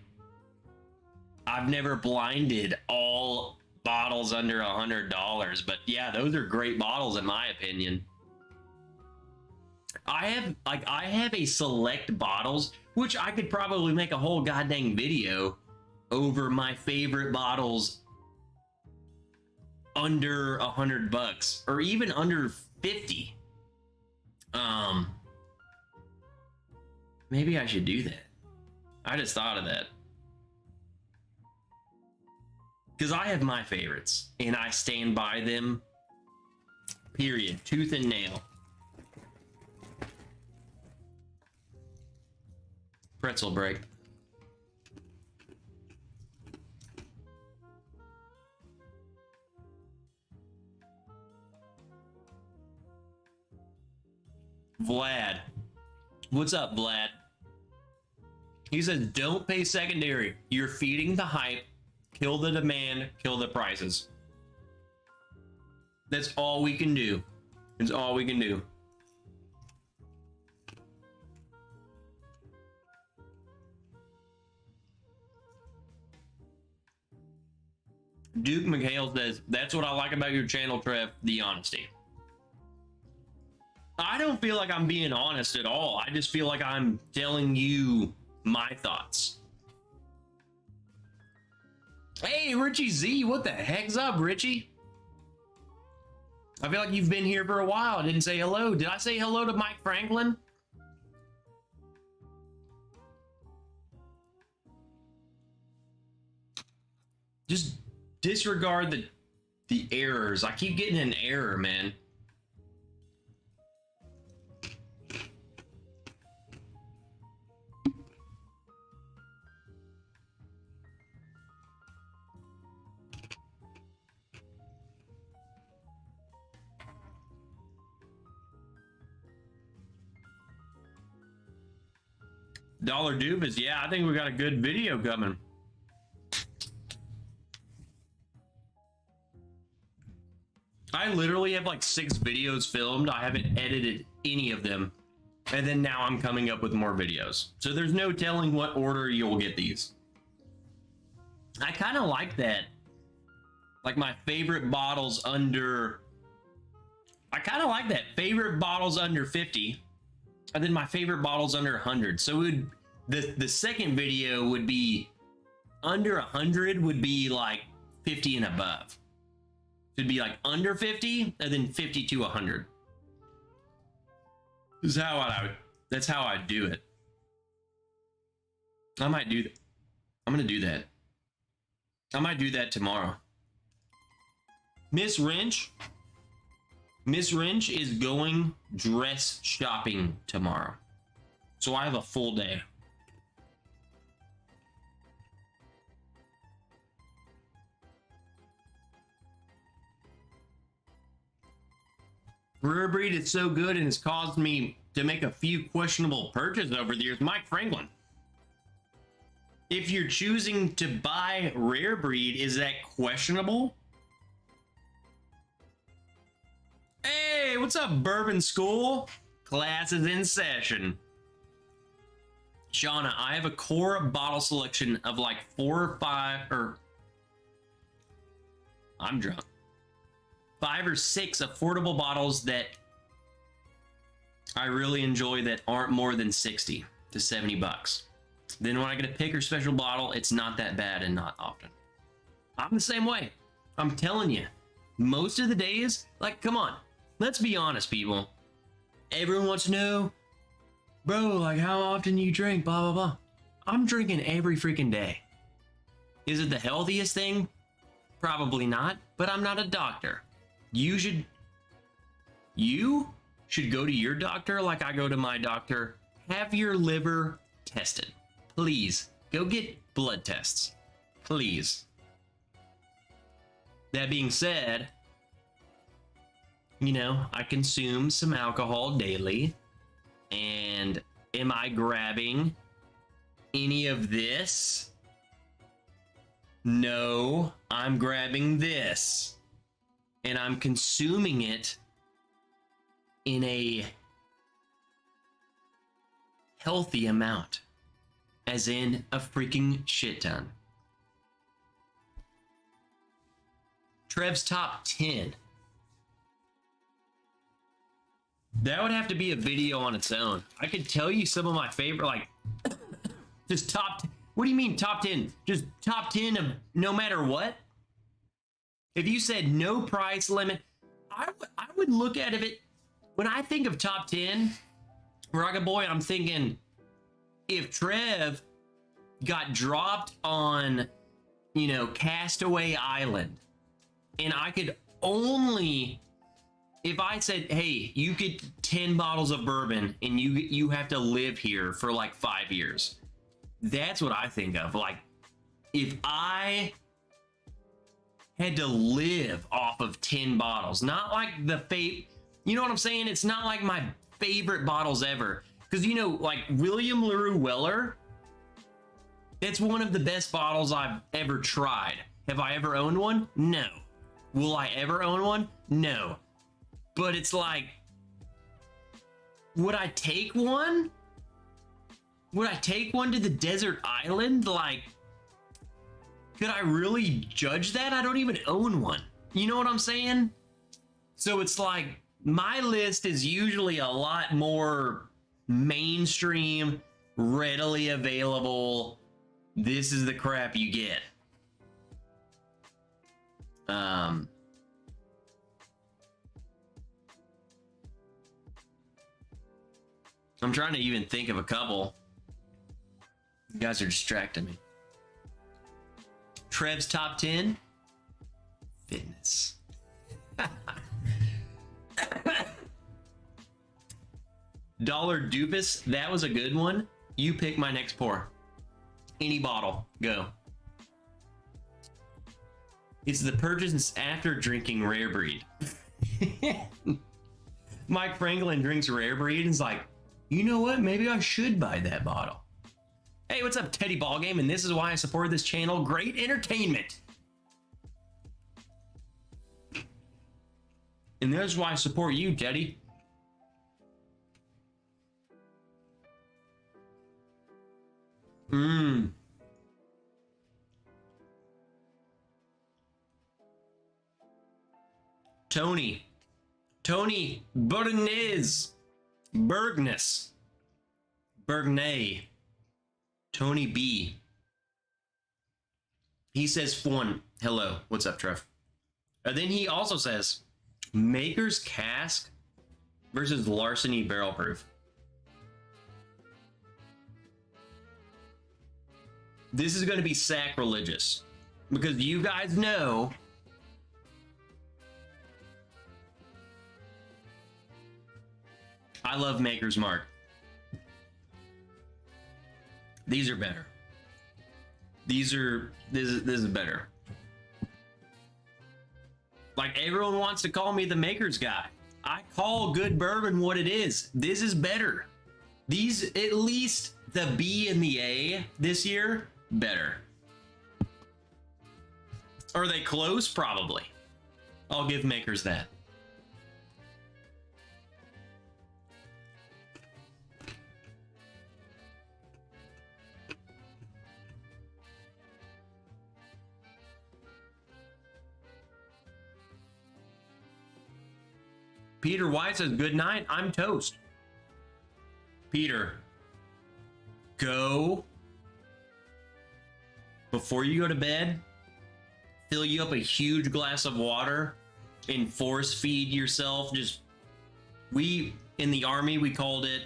I've never blinded all bottles under $100, but yeah, those are great bottles in my opinion. I have a select bottles, which I could probably make a whole goddamn video over my favorite bottles under $100 or even under 50. Maybe I should do that. I just thought of that. Because I have my favorites, and I stand by them, period, tooth and nail. Pretzel break. Vlad. What's up, Vlad? He says, don't pay secondary. You're feeding the hype. Kill the demand, kill the prices. That's all we can do. That's all we can do. Duke McHale says, that's what I like about your channel, Trev, the honesty. I don't feel like I'm being honest at all. I just feel like I'm telling you my thoughts. Hey, Richie Z, what the heck's up, Richie? I feel like you've been here for a while. I didn't say hello. Did I say hello to Mike Franklin? Just disregard the errors. I keep getting an error, man. Dollar Doofus, yeah, I think we got a good video coming. I literally have like 6 videos filmed. I haven't edited any of them. And then now I'm coming up with more videos. So there's no telling what order you'll get these. I kind of like that. Like my favorite bottles under... I kind of like that. Favorite bottles under 50. And then my favorite bottles under 100. So it would, the second video would be under 100 would be like 50 and above. It'd be like under 50 and then 50 to 100. This is how that's how I do it. I might do that. I'm gonna do that. I might do that tomorrow. Miss Wrench is going dress shopping tomorrow. So I have a full day. Rare Breed is so good and has caused me to make a few questionable purchases over the years. Mike Franklin. If you're choosing to buy Rare Breed, is that questionable? Hey, what's up, Bourbon School? Class is in session. Shauna, I have a core bottle selection of like 4 or 5, or I'm drunk. 5 or 6 affordable bottles that I really enjoy that aren't more than 60 to 70 bucks. Then when I get a pick or special bottle, it's not that bad and not often. I'm the same way. I'm telling you, most of the days, like, come on, let's be honest, people. Everyone wants to know, bro, like, how often you drink, blah, blah, blah. I'm drinking every freaking day. Is it the healthiest thing? Probably not, but I'm not a doctor. You should go to your doctor like I go to my doctor. Have your liver tested. Please, go get blood tests. Please. That being said, you know, I consume some alcohol daily. And am I grabbing any of this? No, I'm grabbing this. And I'm consuming it in a healthy amount. As in a freaking shit ton. Trev's top 10. That would have to be a video on its own. I could tell you some of my favorite, like, just top. What do you mean top 10? Just top 10 of no matter what? If you said no price limit, I would look at it. When I think of top 10, Rocket Boy, I'm thinking if Trev got dropped on, you know, Castaway Island, and I could only, if I said, hey, you get 10 bottles of bourbon and you have to live here for like 5 years. That's what I think of. Like, if I had to live off of 10 bottles, not like you know what I'm saying? It's not like my favorite bottles ever. Because, you know, like William LaRue Weller, that's one of the best bottles I've ever tried. Have I ever owned one? No. Will I ever own one? No. But it's like, would I take one? Would I take one to the desert island? Like, could I really judge that? I don't even own one. You know what I'm saying? So it's like, my list is usually a lot more mainstream, readily available. This is the crap you get. I'm trying to even think of a couple. You guys are distracting me. Trev's top 10. Fitness. Dollar Doofus, that was a good one. You pick my next pour. Any bottle, go. It's the purchase after drinking Rare Breed. Mike Franklin drinks Rare Breed and is like, you know what? Maybe I should buy that bottle. Hey, what's up, Teddy Ballgame? And this is why I support this channel. Great entertainment. And this is why I support you, Teddy. Tony Bergnay. Tony B. He says, one, hello. What's up, Trev? And then he also says, Maker's Cask versus Larceny Barrel Proof. This is going to be sacrilegious because you guys know I love Maker's Mark. These are better. This is better. Like, everyone wants to call me the Maker's guy. I call good bourbon what it is. This is better. These, at least the B and the A this year, better. Are they close? Probably. I'll give Maker's that. Peter White says, good night, I'm toast. Peter, go. Before you go to bed, fill you up a huge glass of water and force feed yourself. Just we in the army we called it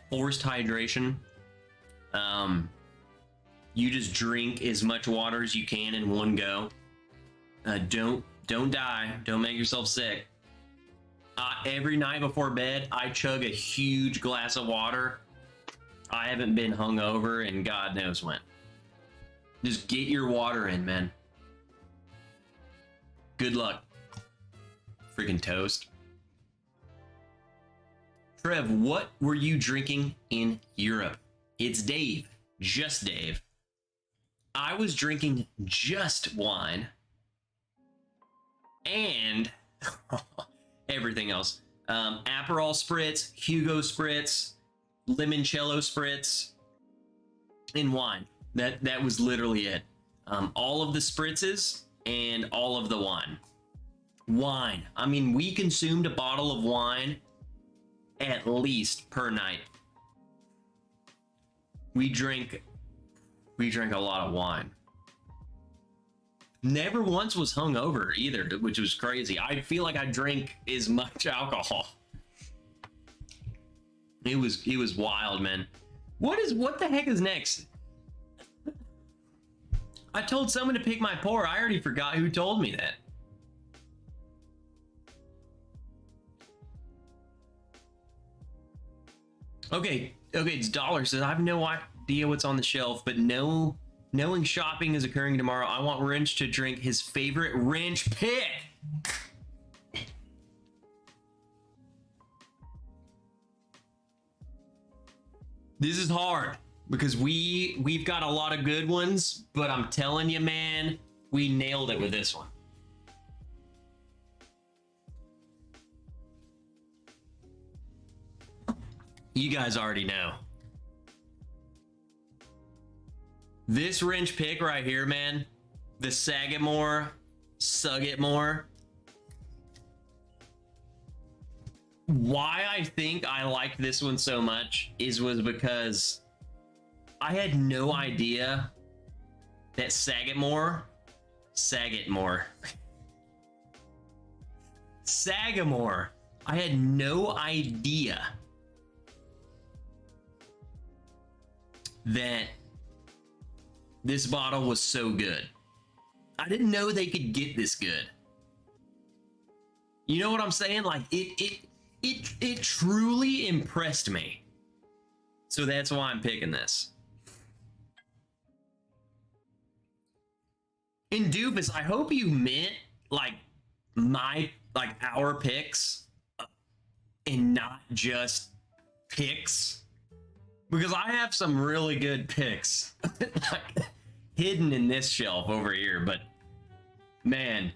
forced hydration. You just drink as much water as you can in one go. Don't die. Don't make yourself sick. Every night before bed, I chug a huge glass of water. I haven't been hungover in God knows when. Just get your water in, man. Good luck. Freaking toast. Trev, what were you drinking in Europe? It's Dave. Just Dave. I was drinking just wine. And everything else. Aperol Spritz, Hugo Spritz, Limoncello Spritz, and wine. That was literally it. All of the spritzes and all of the wine. Wine. I mean, we consumed a bottle of wine at least per night. We drank a lot of wine. Never once was hungover either, which was crazy. I feel like I drank as much alcohol. It was wild, man. What the heck is next? I told someone to pick my pour. I already forgot who told me that. Okay, it's Dollar says I have no idea what's on the shelf, but knowing shopping is occurring tomorrow, I want Wrench to drink his favorite Wrench pick. This is hard because we've got a lot of good ones, but I'm telling you, man, we nailed it with this one. You guys already know. This Wrench pick right here, man, the Sagamore, Sug It More. Why I think I liked this one so much was because I had no idea that Sagamore, I had no idea that this bottle was so good. I didn't know they could get this good. You know what I'm saying? Like it truly impressed me. So that's why I'm picking this. And Doofus, I hope you meant like our picks and not just picks. Because I have some really good picks like, hidden in this shelf over here, but man,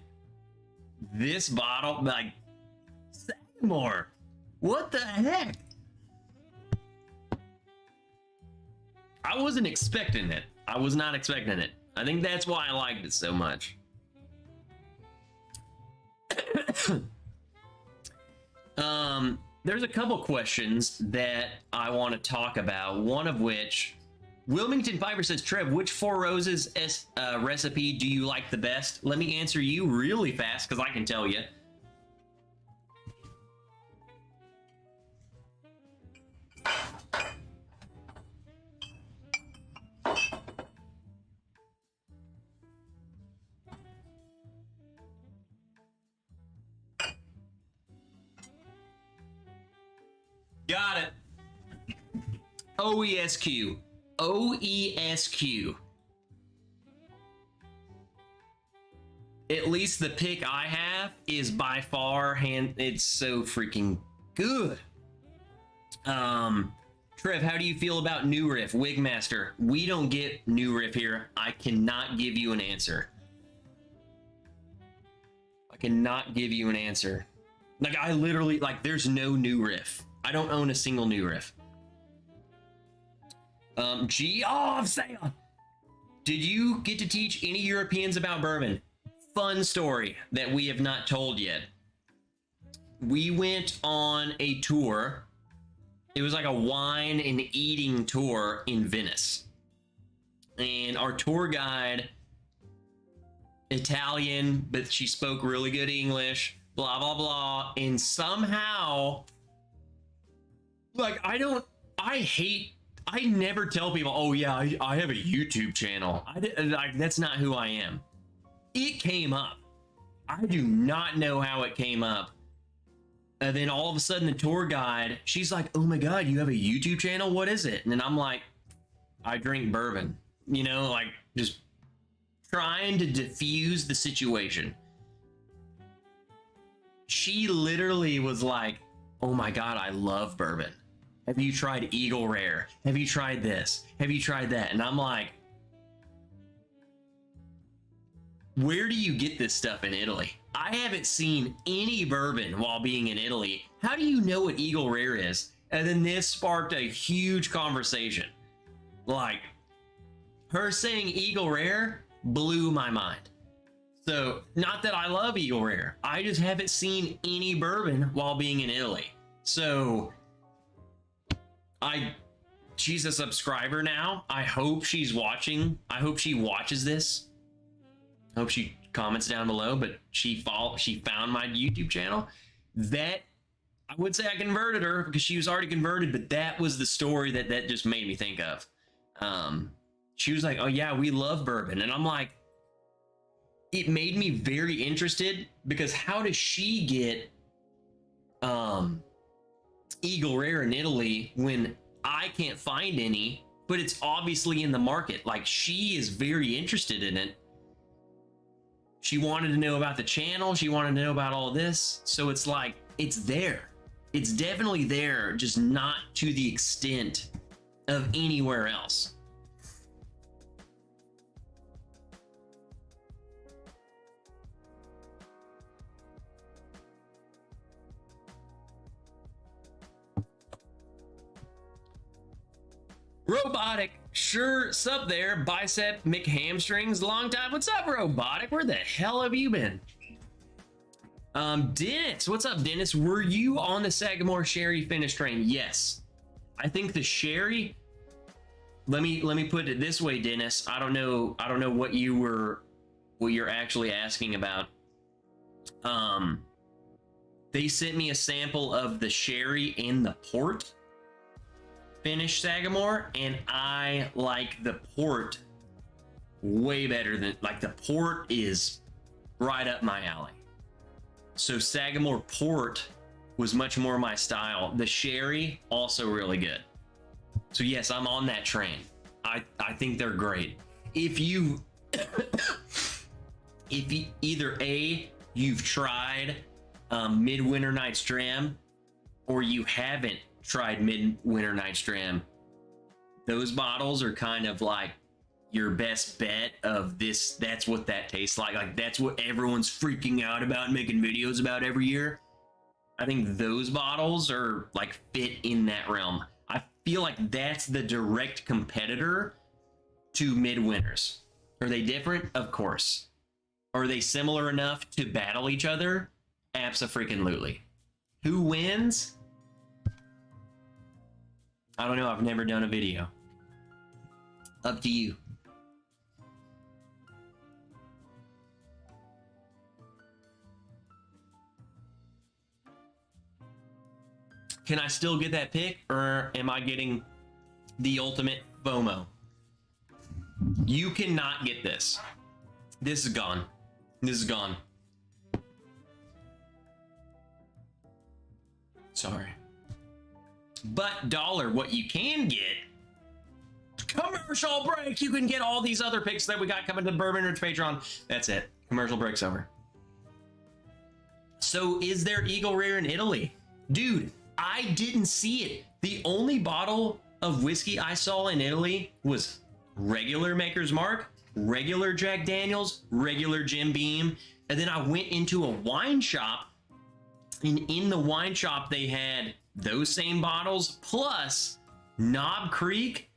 this bottle, like, Sagamore, what the heck? I wasn't expecting it. I was not expecting it. I think that's why I liked it so much. There's a couple questions that I want to talk about. One of which, Wilmington Fiber says, Trev, which Four Roses recipe do you like the best? Let me answer you really fast because I can tell you. Got it. OESQ. OESQ. At least the pick I have is by far it's so freaking good. Trev, how do you feel about New Riff? Wigmaster, we don't get New Riff here. I cannot give you an answer. I cannot give you an answer. Like, I literally, like, there's no New Riff. I don't own a single New Riff. Sam, did you get to teach any Europeans about bourbon? Fun story that we have not told yet. We went on a tour. It was like a wine and eating tour in Venice. And our tour guide Italian, but she spoke really good English, blah, blah, blah. And somehow, like, I never tell people, oh, yeah, I have a YouTube channel. That's not who I am. It came up. I do not know how it came up. And then all of a sudden, the tour guide, she's like, oh my God, you have a YouTube channel? What is it? And then I'm like, I drink bourbon, you know, like just trying to diffuse the situation. She literally was like, oh my God, I love bourbon. Have you tried Eagle Rare? Have you tried this? Have you tried that? And I'm like, where do you get this stuff in Italy? I haven't seen any bourbon while being in Italy. How do you know what Eagle Rare is? And then this sparked a huge conversation. Like, her saying Eagle Rare blew my mind. So, not that I love Eagle Rare. I just haven't seen any bourbon while being in Italy. So, she's a subscriber now. I hope she's watching. I hope she watches this. I hope she comments down below, but she found my YouTube channel. That, I would say I converted her because she was already converted, but that was the story that just made me think of. She was like, oh yeah, we love bourbon. And I'm like, it made me very interested because how does she get Eagle Rare in Italy when I can't find any, but it's obviously in the market? Like, she is very interested in it. She wanted to know about the channel. She wanted to know about all this. So it's like, it's there. It's definitely there, just not to the extent of anywhere else. Robotic, sure, sup there, bicep McHamstrings, long time. What's up, Robotic? Where the hell have you been? Dennis, what's up, Dennis? Were you on the Sagamore Sherry finish train? Yes. I think the Sherry, let me put it this way, Dennis. I don't know what you're actually asking about. They sent me a sample of the Sherry and the port finish Sagamore, and I like the port way better than, like, the port is right up my alley. So Sagamore port was much more my style. The Sherry, also really good. So yes, I'm on that train. I think they're great. If you either A, you've tried Midwinter Night's Dram, or you haven't tried Midwinter Night's Dram, those bottles are kind of like your best bet of this. That's what that tastes like. Like, that's what everyone's freaking out about and making videos about every year. I think those bottles are like fit in that realm. I feel like that's the direct competitor to Midwinters. Are they different? Of course. Are they similar enough to battle each other? Abso-freaking-lutely. Who wins? I don't know. I've never done a video. Up to you. Can I still get that pick, or am I getting the ultimate FOMO? You cannot get this. This is gone. This is gone. Sorry. But dollar, what you can get, commercial break. You can get all these other picks that we got coming to the Bourbon Rich Patreon. That's it. Commercial break's over. So is there Eagle Rare in Italy? Dude, I didn't see it. The only bottle of whiskey I saw in Italy was regular Maker's Mark, regular Jack Daniels, regular Jim Beam. And then I went into a wine shop, and in the wine shop they had those same bottles plus Knob Creek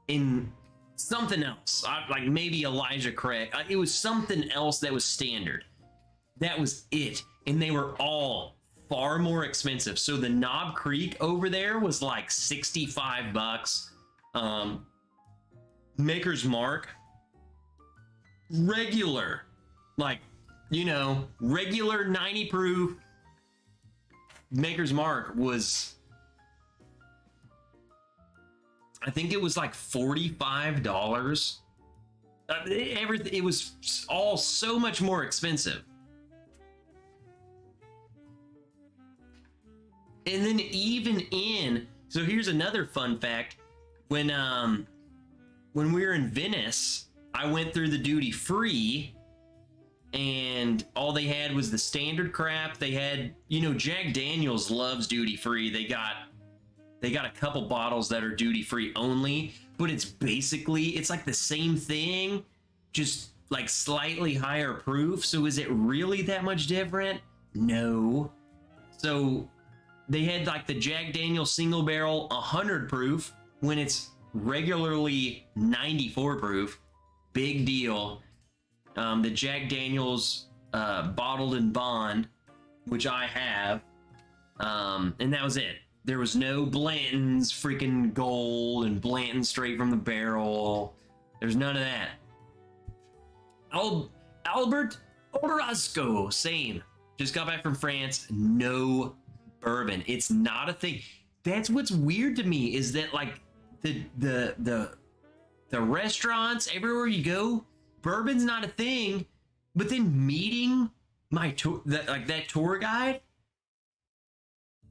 and something else. Like maybe Elijah Craig. It was something else that was standard. That was it. And they were all far more expensive. So the Knob Creek over there was like 65 bucks. Maker's Mark, regular Like, you know, regular 90 proof Maker's Mark was, I think it was like $45. Everything, it was all so much more expensive. And then even in, so here's another fun fact. When we were in Venice, I went through the duty free and all they had was the standard crap. They had, you know, Jack Daniels loves duty free. They got a couple bottles that are duty free only, but it's basically, it's like the same thing, just like slightly higher proof. So is it really that much different? No. So they had like the Jack Daniels single barrel 100 proof when it's regularly 94 proof. Big deal. The Jack Daniels bottled in bond, which I have, and that was it. There was no Blanton's freaking gold and Blanton straight from the barrel. There's none of that. Albert Orozco, same. Just got back from France. No bourbon. It's not a thing. That's what's weird to me, is that like the restaurants everywhere you go, bourbon's not a thing. But then meeting my that tour guide,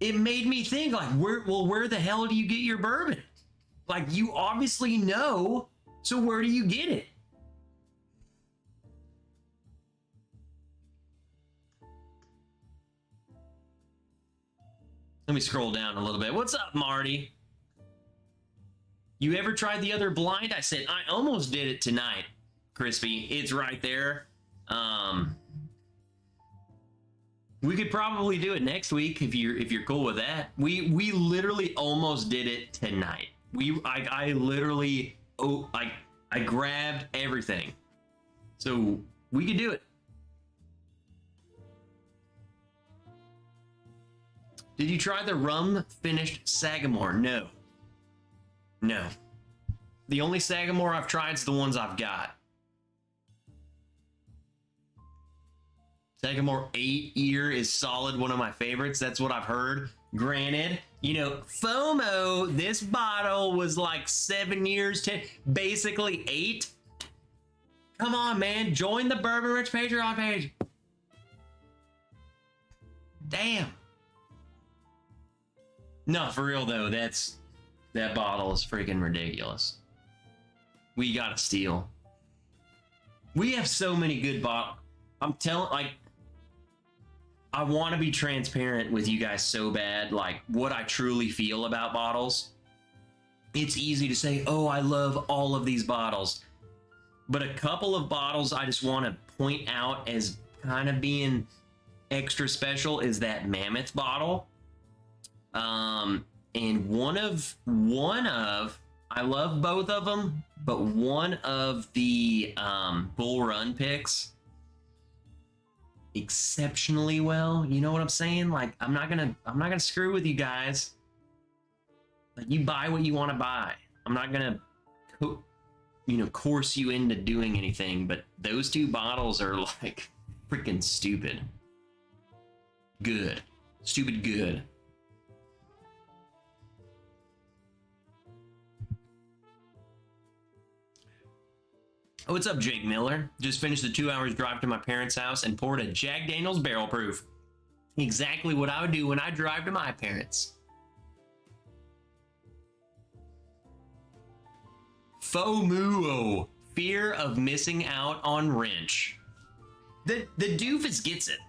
it made me think like, where the hell do you get your bourbon? Like, you obviously know, so where do you get it? Let me scroll down a little bit. What's up, Marty? You ever tried the other blind? I said, I almost did it tonight, Crispy. It's right there. We could probably do it next week if you're cool with that. We literally almost did it tonight. I literally, I grabbed everything. So we could do it. Did you try the rum finished Sagamore? No. No. The only Sagamore I've tried is the ones I've got. Sagamore 8-year is solid, one of my favorites. That's what I've heard. Granted, you know, FOMO, this bottle was like 7 years, 10, basically 8. Come on, man. Join the Bourbon Rich Patreon page. Damn. No, for real though, that bottle is freaking ridiculous. We gotta steal. We have so many good bottles. I'm telling, like, I want to be transparent with you guys so bad, like what I truly feel about bottles. It's easy to say, oh, I love all of these bottles, but a couple of bottles I just want to point out as kind of being extra special is that Mammoth bottle. And one of, I love both of them, but one of the Bull Run picks exceptionally well. You know what I'm saying? Like, I'm not gonna screw with you guys. Like, you buy what you want to buy. I'm not gonna, coerce you into doing anything. But those two bottles are like freaking stupid good, stupid good. Oh, what's up, Jake Miller? Just finished the 2 hours drive to my parents' house and poured a Jack Daniels barrel proof. Exactly what I would do when I drive to my parents. FOMO, fear of missing out on wrench. The doofus gets it.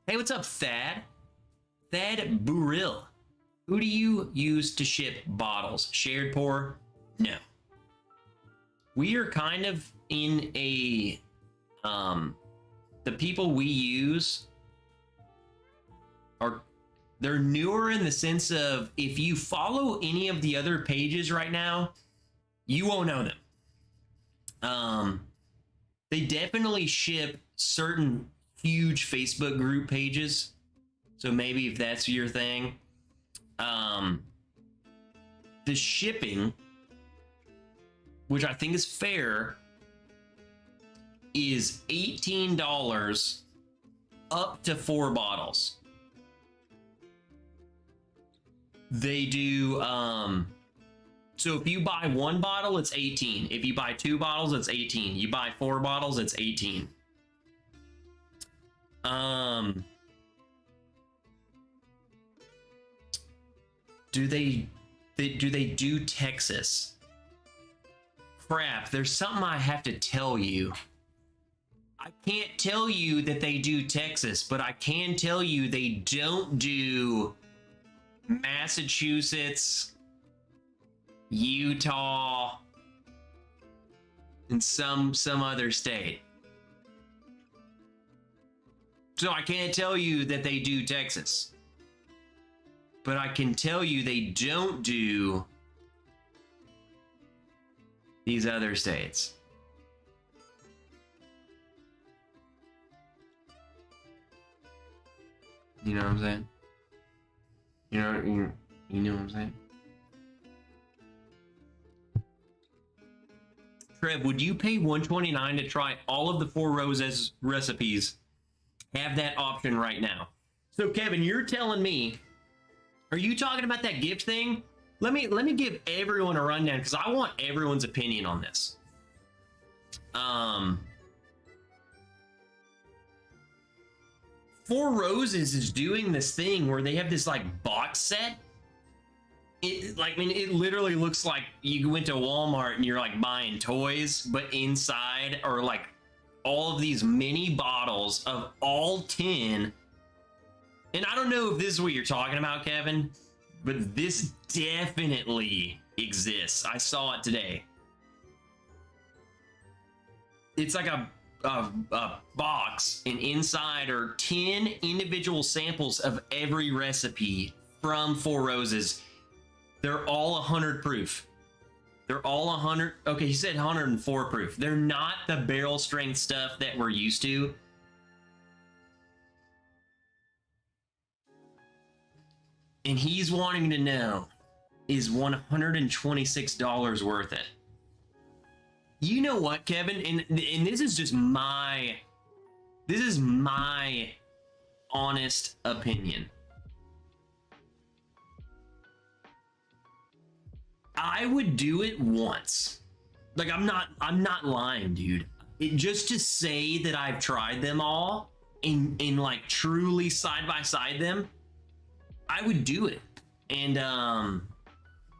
Hey, what's up, Thad? Thad Burrill. Who do you use to ship bottles? Shared pour? No. We are kind of in a, the people we use are, they're newer in the sense of, if you follow any of the other pages right now, you won't know them. They definitely ship certain huge Facebook group pages. So maybe if that's your thing, the shipping which I think is fair, is $18 up to 4 bottles. They do, so if you buy 1 bottle, it's 18. If you buy 2 bottles, it's 18. You buy 4 bottles, it's 18. Do they do Texas? Crap, there's something I have to tell you. I can't tell you that they do Texas, but I can tell you they don't do Massachusetts, Utah, and some other state. So I can't tell you that they do Texas, but I can tell you they don't do these other states. You know what I'm saying? You know what I'm saying? Trev, would you pay $129 to try all of the Four Roses recipes? Have that option right now. So Kevin, you're telling me, are you talking about that gift thing? Let me give everyone a rundown because I want everyone's opinion on this. Four Roses is doing this thing where they have this like box set. It literally looks like you went to Walmart and you're like buying toys, but inside are like all of these mini bottles of all 10. And I don't know if this is what you're talking about, Kevin, but this definitely exists. I saw it today. It's like a box, and inside are 10 individual samples of every recipe from Four Roses. They're all 100 proof. They're all 100. Okay, he said 104 proof. They're not the barrel strength stuff that we're used to. And he's wanting to know, is $126 worth it? You know what, Kevin? And this is just my honest opinion. I would do it once. Like, I'm not lying, dude. Just to say that I've tried them all and like truly side by side them, I would do it. And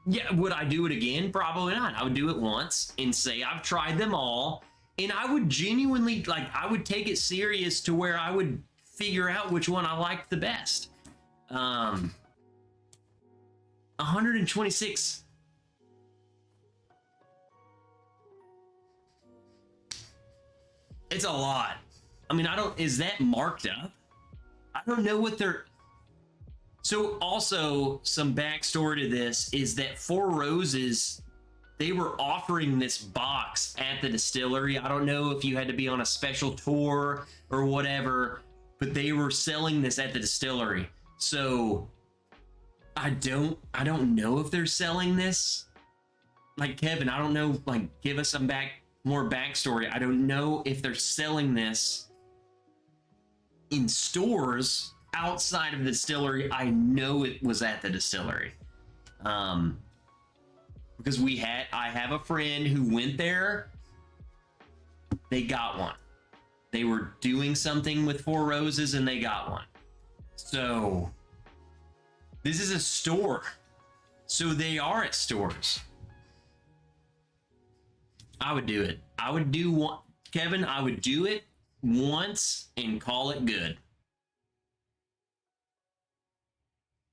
yeah, would I do it again? Probably not. I would do it once and say I've tried them all, and I would genuinely, like, I would take it serious to where I would figure out which one I liked the best. 126. It's a lot. I mean, is that marked up? I don't know what they're... So also, some backstory to this is that Four Roses, they were offering this box at the distillery. I don't know if you had to be on a special tour or whatever, but they were selling this at the distillery. So I don't know if they're selling this. Like, Kevin, I don't know, like, give us some more backstory. I don't know if they're selling this in stores outside of the distillery. I know it was at the distillery, because I have a friend who went there. They got one. They were doing something with Four Roses and they got one. So this is a store, so they are at stores. I would do it. I would do one, Kevin. I would do it once and call it good.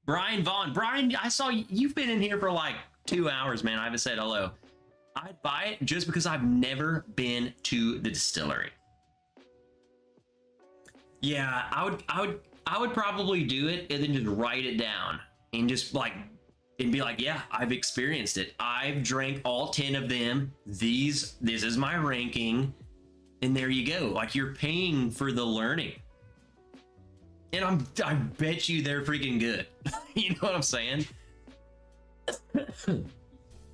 Brian Vaughn. Brian, I saw you've been in here for like 2 hours, man. I haven't said hello. I'd buy it just because I've never been to the distillery. Yeah, I would probably do it and then just write it down and just like, and be like, yeah, I've experienced it. I've drank all 10 of them. This is my ranking. And there you go. Like, you're paying for the learning. And I bet you they're freaking good. You know what I'm saying?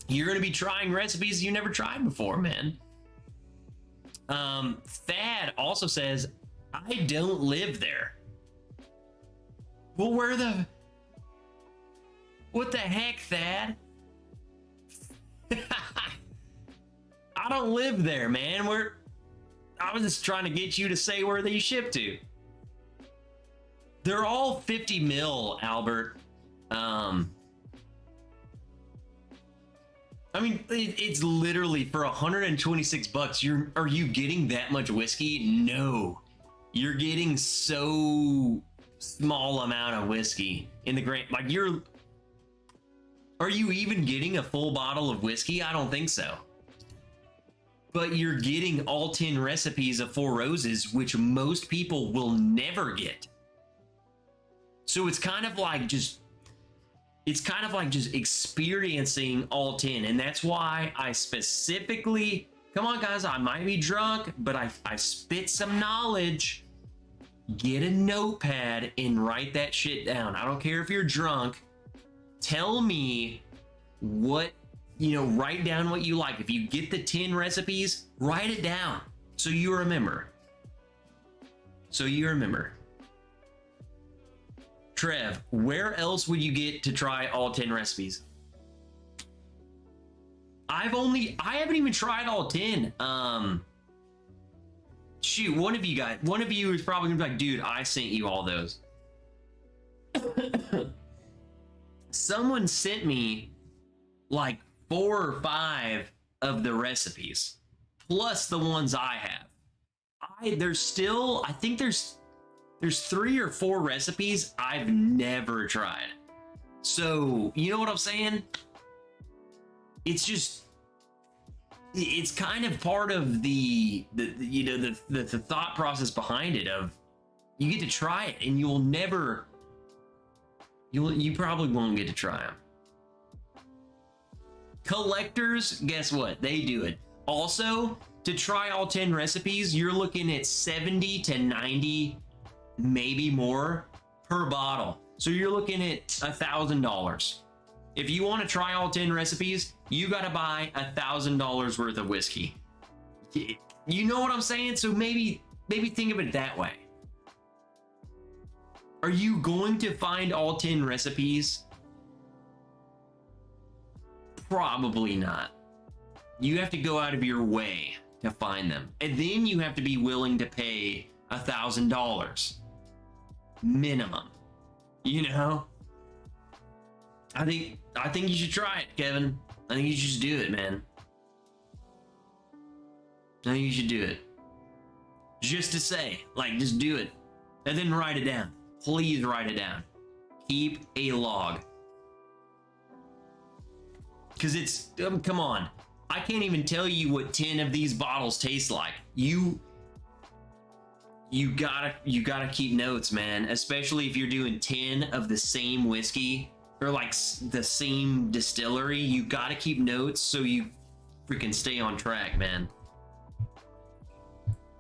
You're going to be trying recipes you never tried before, man. Thad also says, I don't live there. Well, what the heck, Thad? I don't live there, man. I was just trying to get you to say where they ship to. They're all 50 mil, Albert. I mean, it's literally for 126 bucks. Are you getting that much whiskey? No, you're getting so small amount of whiskey in the grand. Like are you even getting a full bottle of whiskey? I don't think so. But you're getting all 10 recipes of Four Roses, which most people will never get. So it's kind of like just experiencing all 10. And that's why I specifically, come on guys, I might be drunk, but I spit some knowledge. Get a notepad and write that shit down. I don't care if you're drunk. Tell me what, write down what you like. If you get the 10 recipes, write it down so you remember. Trev, where else would you get to try all 10 recipes? I haven't even tried all 10. Shoot, one of you is probably gonna be like, dude, I sent you all those. Someone sent me like 4 or 5 of the recipes, plus the ones I have. I think there's 3 or 4 recipes I've never tried. So, you know what I'm saying? It's kind of part of the thought process behind it of you get to try it and you probably won't get to try them. Collectors, guess what? They do it. Also, to try all 10 recipes, you're looking at 70 to 90, maybe more per bottle. So you're looking at $1,000. If you want to try all 10 recipes, you got to buy $1,000 worth of whiskey. You know what I'm saying? So maybe think of it that way. Are you going to find all 10 recipes? Probably not. You have to go out of your way to find them. And then you have to be willing to pay $1,000 minimum. I think you should try it, Kevin. I think you should just do it, man. I think you should do it. Just to say, just do it. And then write it down. Please write it down. Keep a log. Because come on. I can't even tell you what 10 of these bottles taste like. You gotta keep notes, man. Especially if you're doing 10 of the same whiskey or the same distillery. You gotta keep notes so you freaking stay on track, man.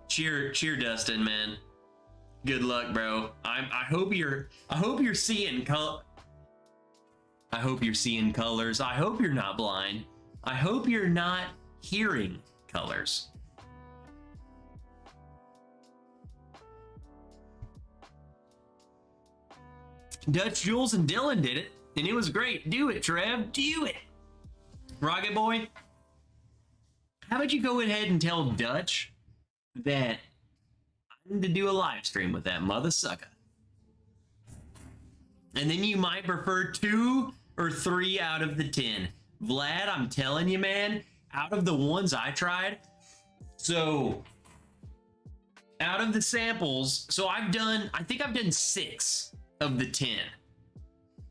Cheer, Dustin, man. Good luck, bro. I hope you're seeing I hope you're seeing colors. I hope you're not blind. I hope you're not hearing colors. Dutch, Jules, and Dylan did it, and it was great. Do it, Trev. Do it. Rocket Boy, how about you go ahead and tell Dutch that I need to do a live stream with that mother sucker. And then you might prefer 2 or 3 out of the 10. Vlad, I'm telling you, man, out of the ones I tried, so out of the samples, so I think I've done 6 of the 10.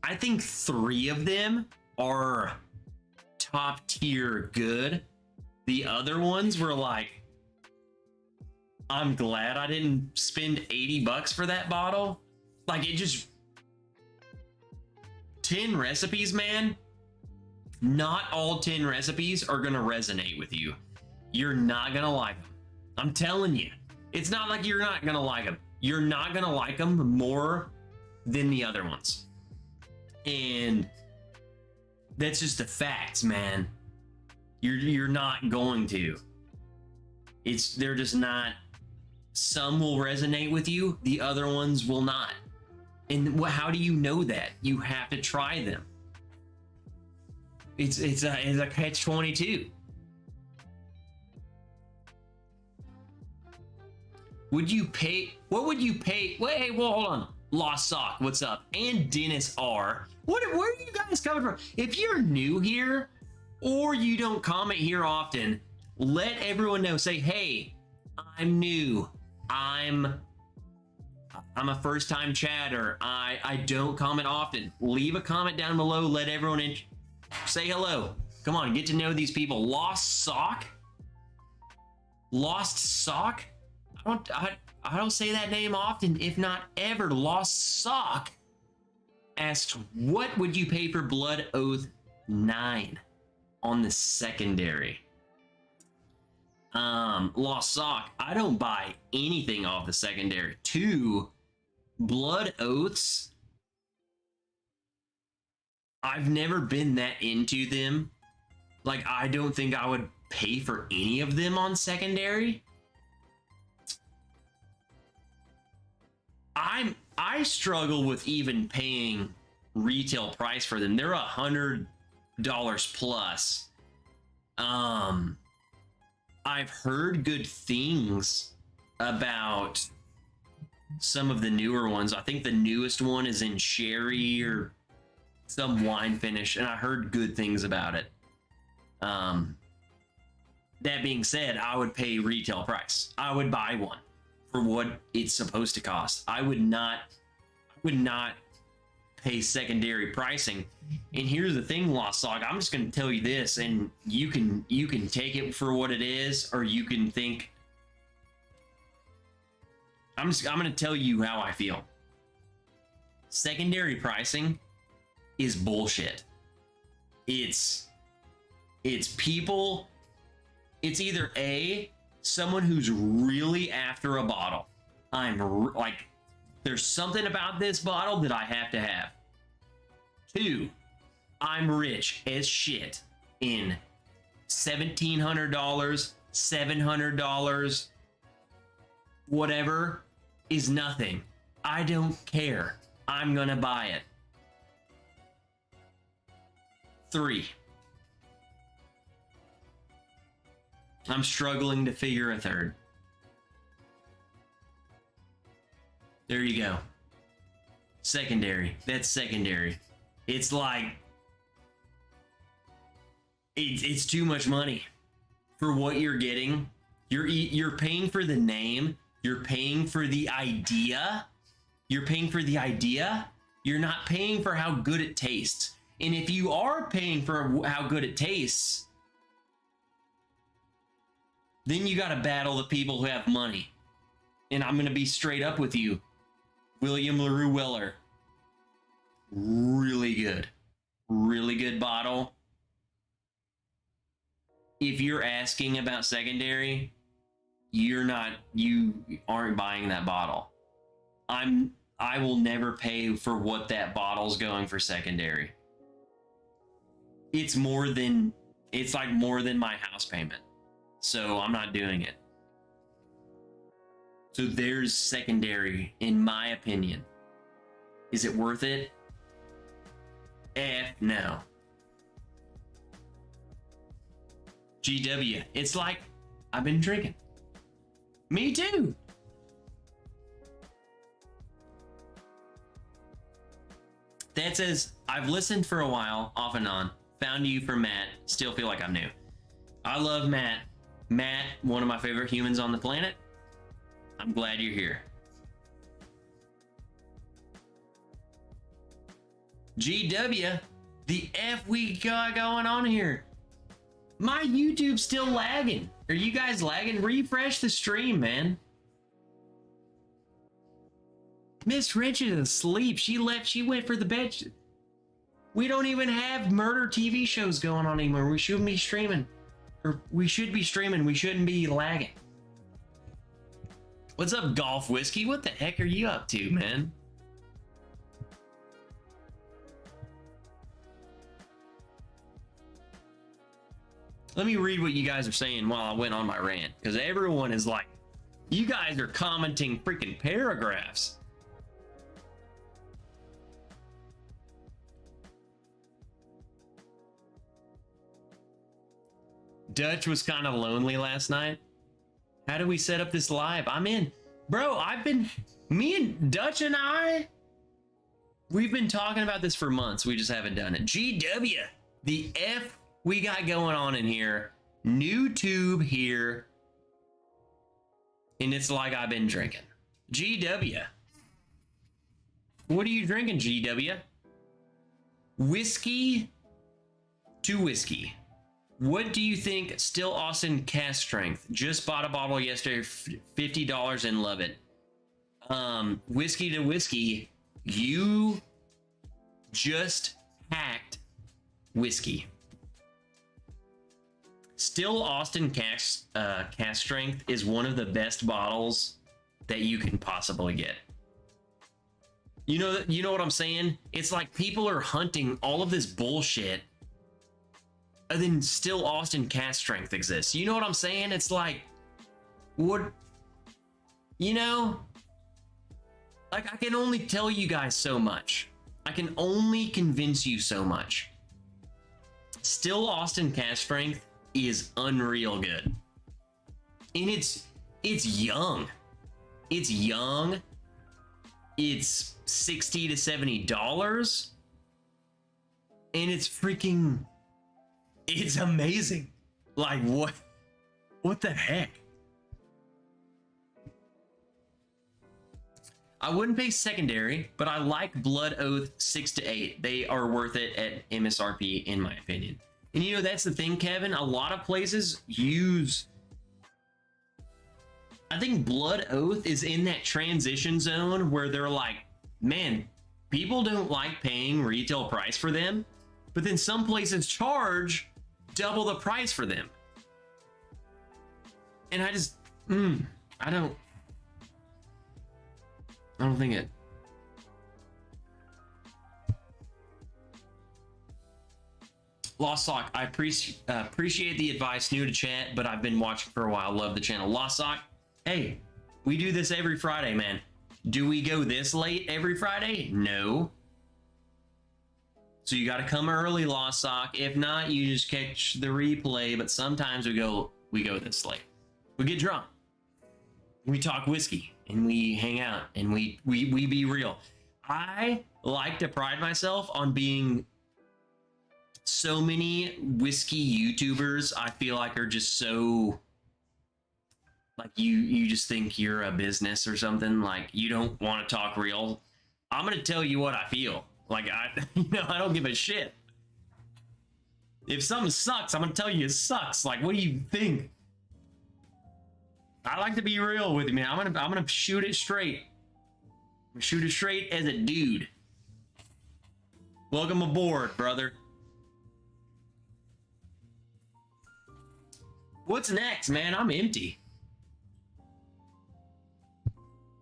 I think 3 of them are top tier good. The other ones were I'm glad I didn't spend 80 bucks for that bottle. 10 recipes, man. Not all 10 recipes are gonna resonate with you. You're not gonna like them. I'm telling you. It's not like you're not gonna like them. You're not gonna like them more than the other ones. And that's just the facts, man. You're not going to. They're just not. Some will resonate with you, the other ones will not. And how do you know that? You have to try them. It's a catch-22. Would you pay? What would you pay? Wait, hey, well, hold on. Lost Sock, what's up? And Dennis R. Where are you guys coming from? If you're new here or you don't comment here often, let everyone know. Say, hey, I'm new. I'm a first-time chatter. I don't comment often. Leave a comment down below. Let everyone in. Say hello. Come on, get to know these people. Lost Sock? Lost Sock? I don't say that name often, if not ever. Lost Sock asked, what would you pay for Blood Oath 9 on the secondary? Lost Sock, I don't buy anything off the secondary. 2 Blood Oaths, I've never been that into them. Like, I don't think I would pay for any of them on secondary. I struggle with even paying retail price for them. They're $100 plus. I've heard good things about some of the newer ones. I think the newest one is in sherry or some wine finish, and I heard good things about it. That being said, I would pay retail price. I would buy one for what it's supposed to cost. I would not pay secondary pricing. And here's the thing, Lost Sock, I'm just going to tell you this, and you can take it for what it is, or you can think. I'm going to tell you how I feel. Secondary pricing is bullshit. It's people. It's either A, someone who's really after a bottle. Like, there's something about this bottle that I have to have. 2, I'm rich as shit in $1,700, $700, whatever is nothing. I don't care. I'm gonna buy it. 3, I'm struggling to figure a third. There you go. Secondary. That's secondary. It's like, it's too much money for what you're getting. You're paying for the name. You're paying for the idea. You're paying for the idea. You're not paying for how good it tastes. And if you are paying for how good it tastes, then you got to battle the people who have money. And I'm going to be straight up with you. William LaRue Weller. Really good. Really good bottle. If you're asking about secondary, you aren't buying that bottle. I will never pay for what that bottle's going for secondary. It's like more than my house payment. So I'm not doing it. So there's secondary, in my opinion. Is it worth it? No. GW, it's like, I've been drinking. Me too. That says, I've listened for a while, off and on. Found you for Matt. Still feel like I'm new. I love Matt. Matt, one of my favorite humans on the planet. I'm glad you're here. GW, the F we got going on here. My YouTube's still lagging. Are you guys lagging? Refresh the stream, man. Miss Rich is asleep. She went for the bed. We don't even have murder TV shows going on anymore. We shouldn't be streaming. Or we should be streaming. We shouldn't be lagging. What's up, Golf Whiskey? What the heck are you up to, man? Let me read what you guys are saying while I went on my rant, because everyone is like, you guys are commenting freaking paragraphs. Dutch was kind of lonely last night. How do we set up this live? I'm in. Bro, me and Dutch and we've been talking about this for months. We just haven't done it. GW, the F we got going on in here. New tube here. And it's like I've been drinking. GW. What are you drinking, GW? Whiskey to whiskey. What do you think? Still Austin cast strength. Just bought a bottle yesterday, $50 and love it. Whiskey to whiskey. You just hacked whiskey. Still Austin cast strength is one of the best bottles that you can possibly get. You know what I'm saying? It's like people are hunting all of this bullshit, and then still Austin cast strength exists. You know what I'm saying? It's like, what? You know, like I can only tell you guys so much. I can only convince you so much. Still Austin cast strength is unreal good. And it's young. It's young. It's $60 to $70. And it's amazing. Like what the heck? I wouldn't pay secondary, but I like Blood Oath 6 to 8. They are worth it at MSRP in my opinion. And you know, that's the thing, Kevin. A lot of places use, I think Blood Oath is in that transition zone where they're like, man, people don't like paying retail price for them, but then some places charge double the price for them. And I just, I don't think it. Lost Sock, I appreciate the advice. New to chat, but I've been watching for a while. Love the channel. Lost Sock, hey, we do this every Friday, man. Do we go this late every Friday? No. So you got to come early, Lost Sock. If not, you just catch the replay. But sometimes we go this late. We get drunk. We talk whiskey and we hang out and we be real. I like to pride myself on being. So many whiskey YouTubers, I feel like, are just so like you just think you're a business or something. Like you don't want to talk real. I'm gonna tell you what I feel. Like I don't give a shit. If something sucks, I'm gonna tell you it sucks. Like, what do you think? I like to be real with you, man. I'm gonna shoot it straight. I'm gonna shoot it straight as a dude. Welcome aboard, brother. What's next, man? I'm empty.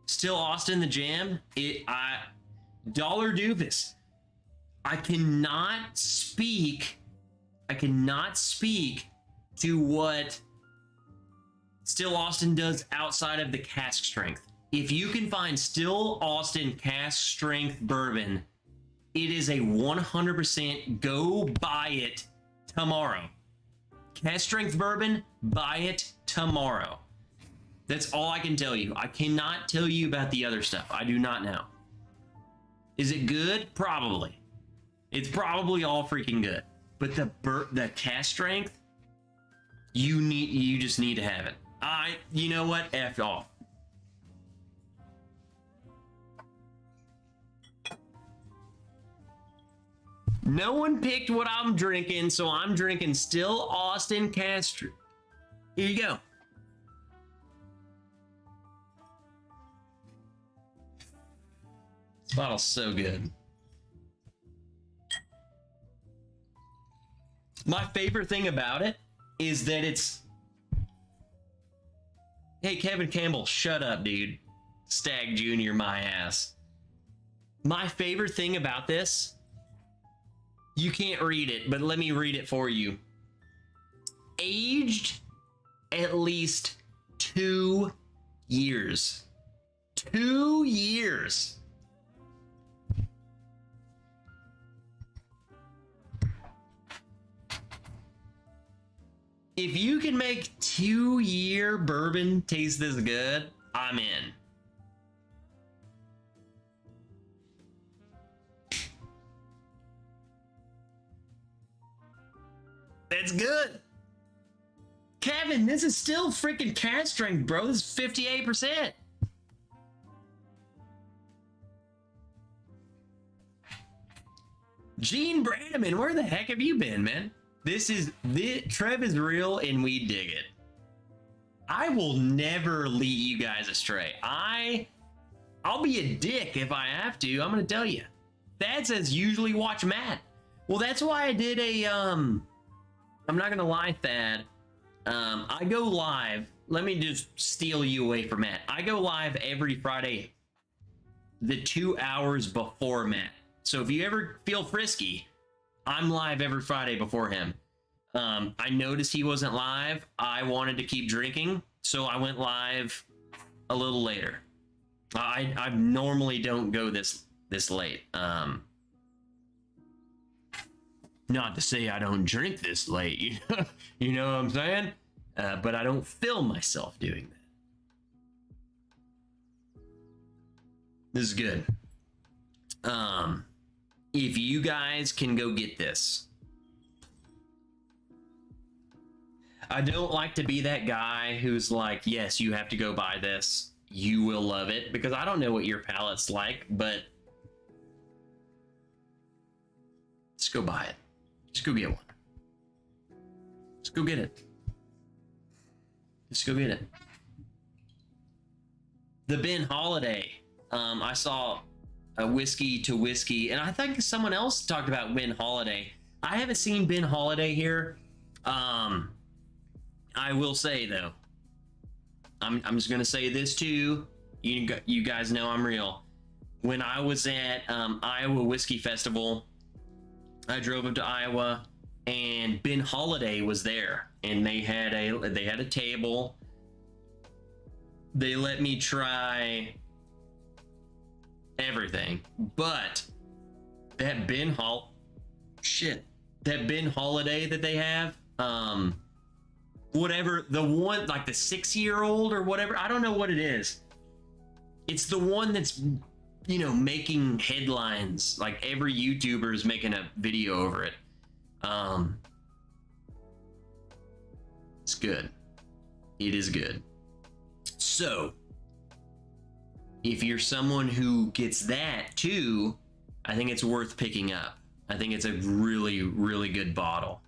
Still Austin the Jam. Dollar Doofus. I cannot speak to what Still Austin does outside of the cask strength. If you can find Still Austin cask strength bourbon, it is a 100% go buy it tomorrow. Cask strength bourbon, buy it tomorrow. That's all I can tell you. I cannot tell you about the other stuff. I do not know. Is it good? Probably. It's probably all freaking good. But the cask strength, you just need to have it. You know what? F off. No one picked what I'm drinking, so I'm drinking Still Austin Castro. Here you go. This bottle's so good. My favorite thing about it is that it's... Hey, Kevin Campbell, shut up, dude. Stag Jr., my ass. My favorite thing about this... You can't read it, but let me read it for you. aged at least 2 years. 2 years. If you can make 2-year bourbon taste this good, I'm in. That's good. Kevin, this is still freaking cask strength, bro. This is 58%. Gene Brannaman, where the heck have you been, man? Trev is real and we dig it. I will never lead you guys astray. I'll be a dick if I have to. I'm gonna tell you. Thad says usually watch Matt. Well, that's why I did a I'm not gonna lie, Thad. I go live. Let me just steal you away from Matt. I go live every Friday, the 2 hours before Matt. So if you ever feel frisky, I'm live every Friday before him. I noticed he wasn't live. I wanted to keep drinking, so I went live a little later. I normally don't go this late. Not to say I don't drink this late, you know what I'm saying? But I don't film myself doing that. This is good. If you guys can go get this. I don't like to be that guy who's like, yes, you have to go buy this. You will love it, because I don't know what your palate's like, but just go buy it. Just go get one. Just go get it. Just go get it. The Ben Holiday. I saw a whiskey to whiskey, and I think someone else talked about Ben Holiday. I haven't seen Ben Holiday here. I will say though, I'm just gonna say this too. You guys know I'm real. When I was at Iowa Whiskey Festival, I drove up to Iowa, and Ben Holiday was there, and they had a table. They let me try everything, but that Ben Holiday that they have, whatever, the one like the 6-year-old or whatever, I don't know what it is. It's the one that's, you know, making headlines. Like every YouTuber is making a video over it. It's good. It is good. So if you're someone who gets that too, I think it's worth picking up. I think it's a really, really good bottle.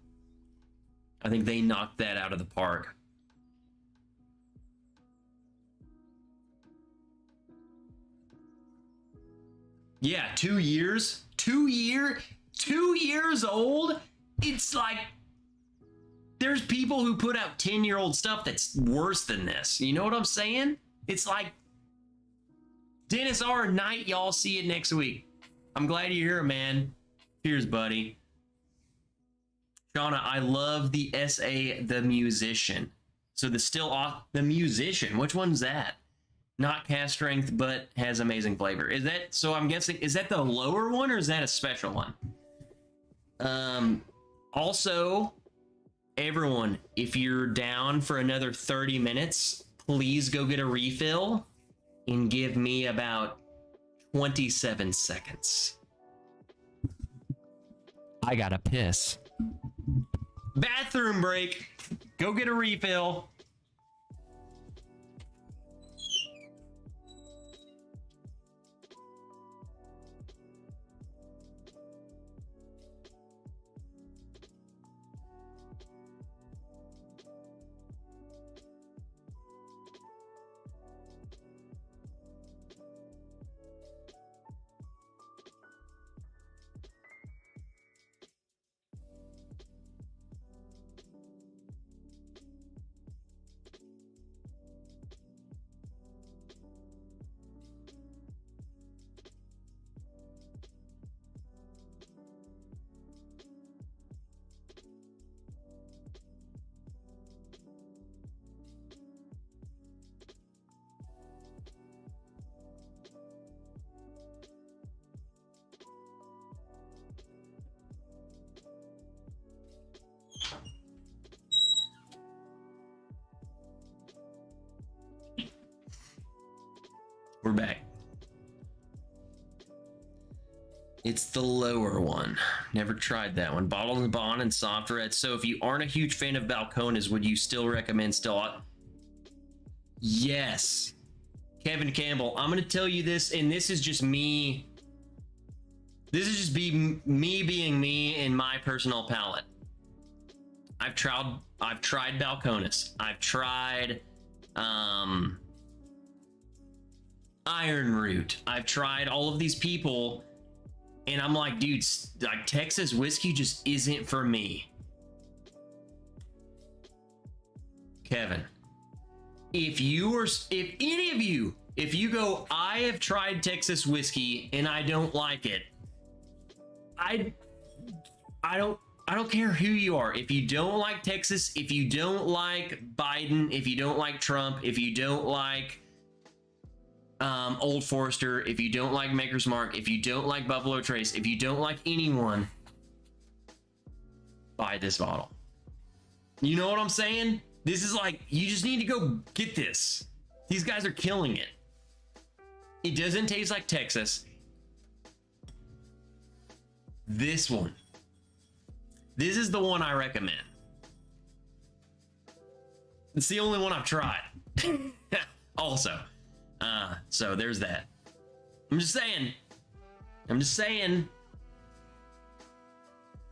I think they knocked that out of the park. Yeah, 2 years. 2 years old? It's like there's people who put out 10-year-old stuff that's worse than this. You know what I'm saying? It's like Dennis R. Night, y'all see it next week. I'm glad you're here, man. Cheers, buddy. Shauna, I love the SA The Musician. So the Musician, which one's that? Not cast strength, but has amazing flavor. Is that, so I'm guessing, is that the lower one or is that a special one? Also, everyone, if you're down for another 30 minutes, please go get a refill and give me about 27 seconds. I gotta piss. Bathroom break. Go get a refill. back. It's the lower one. Never tried that one. Bottled and Bond and soft red. So if you aren't a huge fan of Balcones, would you still recommend Stella? Yes. Kevin Campbell, I'm going to tell you this, and this is just me. This is just me being me in my personal palate. I've tried Balcones. I've tried Iron Root. I've tried all of these people, and I'm like, dude, like Texas whiskey just isn't for me. Kevin, if any of you, if you go, I have tried Texas whiskey and I don't like it, I don't care who you are. If you don't like Texas, if you don't like Biden, if you don't like Trump, if you don't like Old Forester, if you don't like Maker's Mark, if you don't like Buffalo Trace, if you don't like anyone, buy this bottle. You know what I'm saying? This is like, you just need to go get this. These guys are killing it. It doesn't taste like Texas. This one. This is the one I recommend. It's the only one I've tried. Also. So there's that. I'm just saying.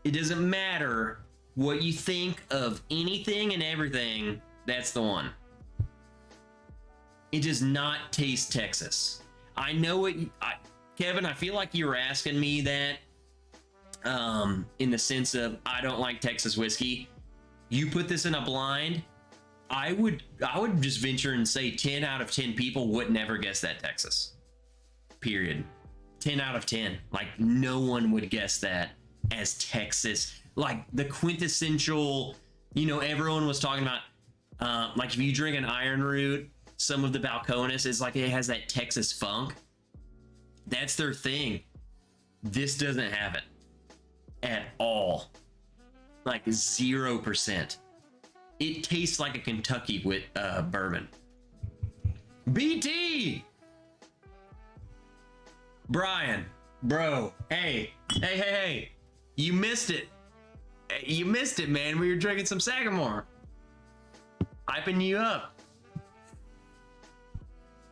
It doesn't matter what you think of anything and everything. That's the one. It does not taste Texas. I know it. Kevin, I feel like you were asking me that in the sense of I don't like Texas whiskey. You put this in a blind, I would just venture and say 10 out of 10 people would never guess that Texas. Period. 10 out of 10. Like no one would guess that as Texas. Like the quintessential, you know, everyone was talking about like if you drink an Iron Root, some of the Balcones is like it has that Texas funk. That's their thing. This doesn't have it at all. Like 0%. It tastes like a Kentucky with bourbon. BT! Brian, bro, hey. You missed it. You missed it, man. We were drinking some Sagamore. Hyping you up.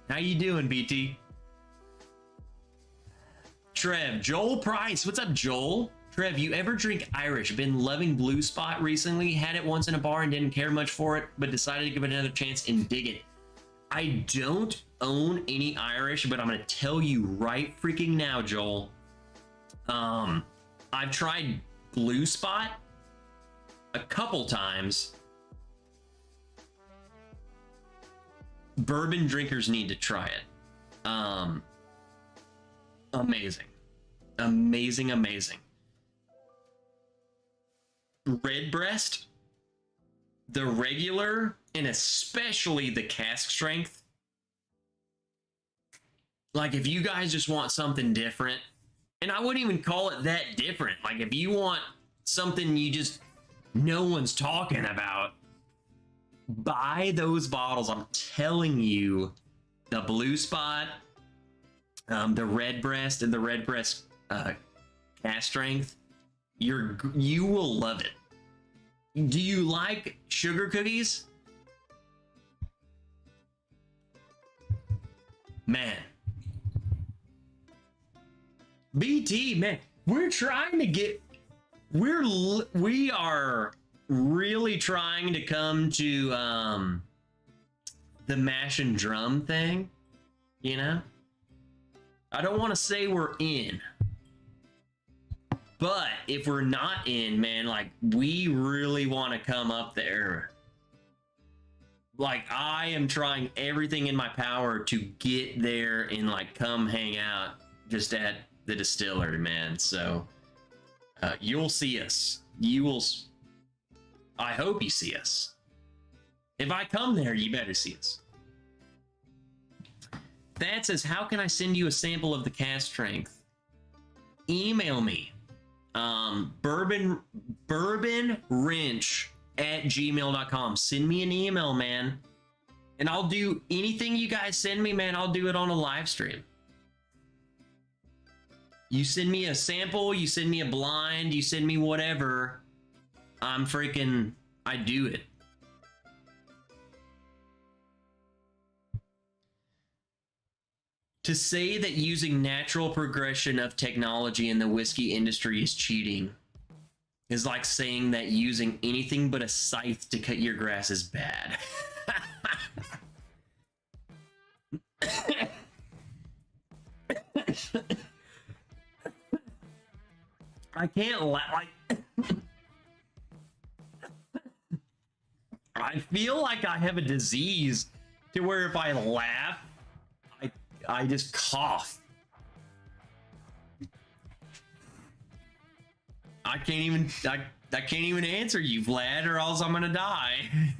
How you doing, BT? Trev, Joel Price. What's up, Joel? Trev, you ever drink Irish? Been loving Blue Spot recently. Had it once in a bar and didn't care much for it, but decided to give it another chance and dig it. I don't own any Irish, but I'm going to tell you right freaking now, Joel. I've tried Blue Spot a couple times. Bourbon drinkers need to try it. Amazing. Redbreast, the regular, and especially the cask strength. Like if you guys just want something different, and I wouldn't even call it that different. Like if you want something you just no one's talking about, buy those bottles. I'm telling you, the Blue Spot, the Redbreast, and the Redbreast cask strength. You will love it. Do you like sugar cookies? Man. BT, man, we are really trying to come to the mash and drum thing, you know? I don't want to say we're in. But if we're not in, man, like we really want to come up there. Like I am trying everything in my power to get there and like come hang out just at the distillery, man. So you'll see us. I hope you see us. If I come there, you better see us. That says, how can I send you a sample of the cask strength? Email me. bourbonwrench@gmail.com. Send me an email, man. And I'll do anything you guys send me, man. I'll do it on a live stream. You send me a sample, you send me a blind, you send me whatever. I do it. To say that using natural progression of technology in the whiskey industry is cheating is like saying that using anything but a scythe to cut your grass is bad. I can't laugh. I feel like I have a disease to where if I laugh, I just cough. I can't even answer you, Vlad, or else I'm gonna die.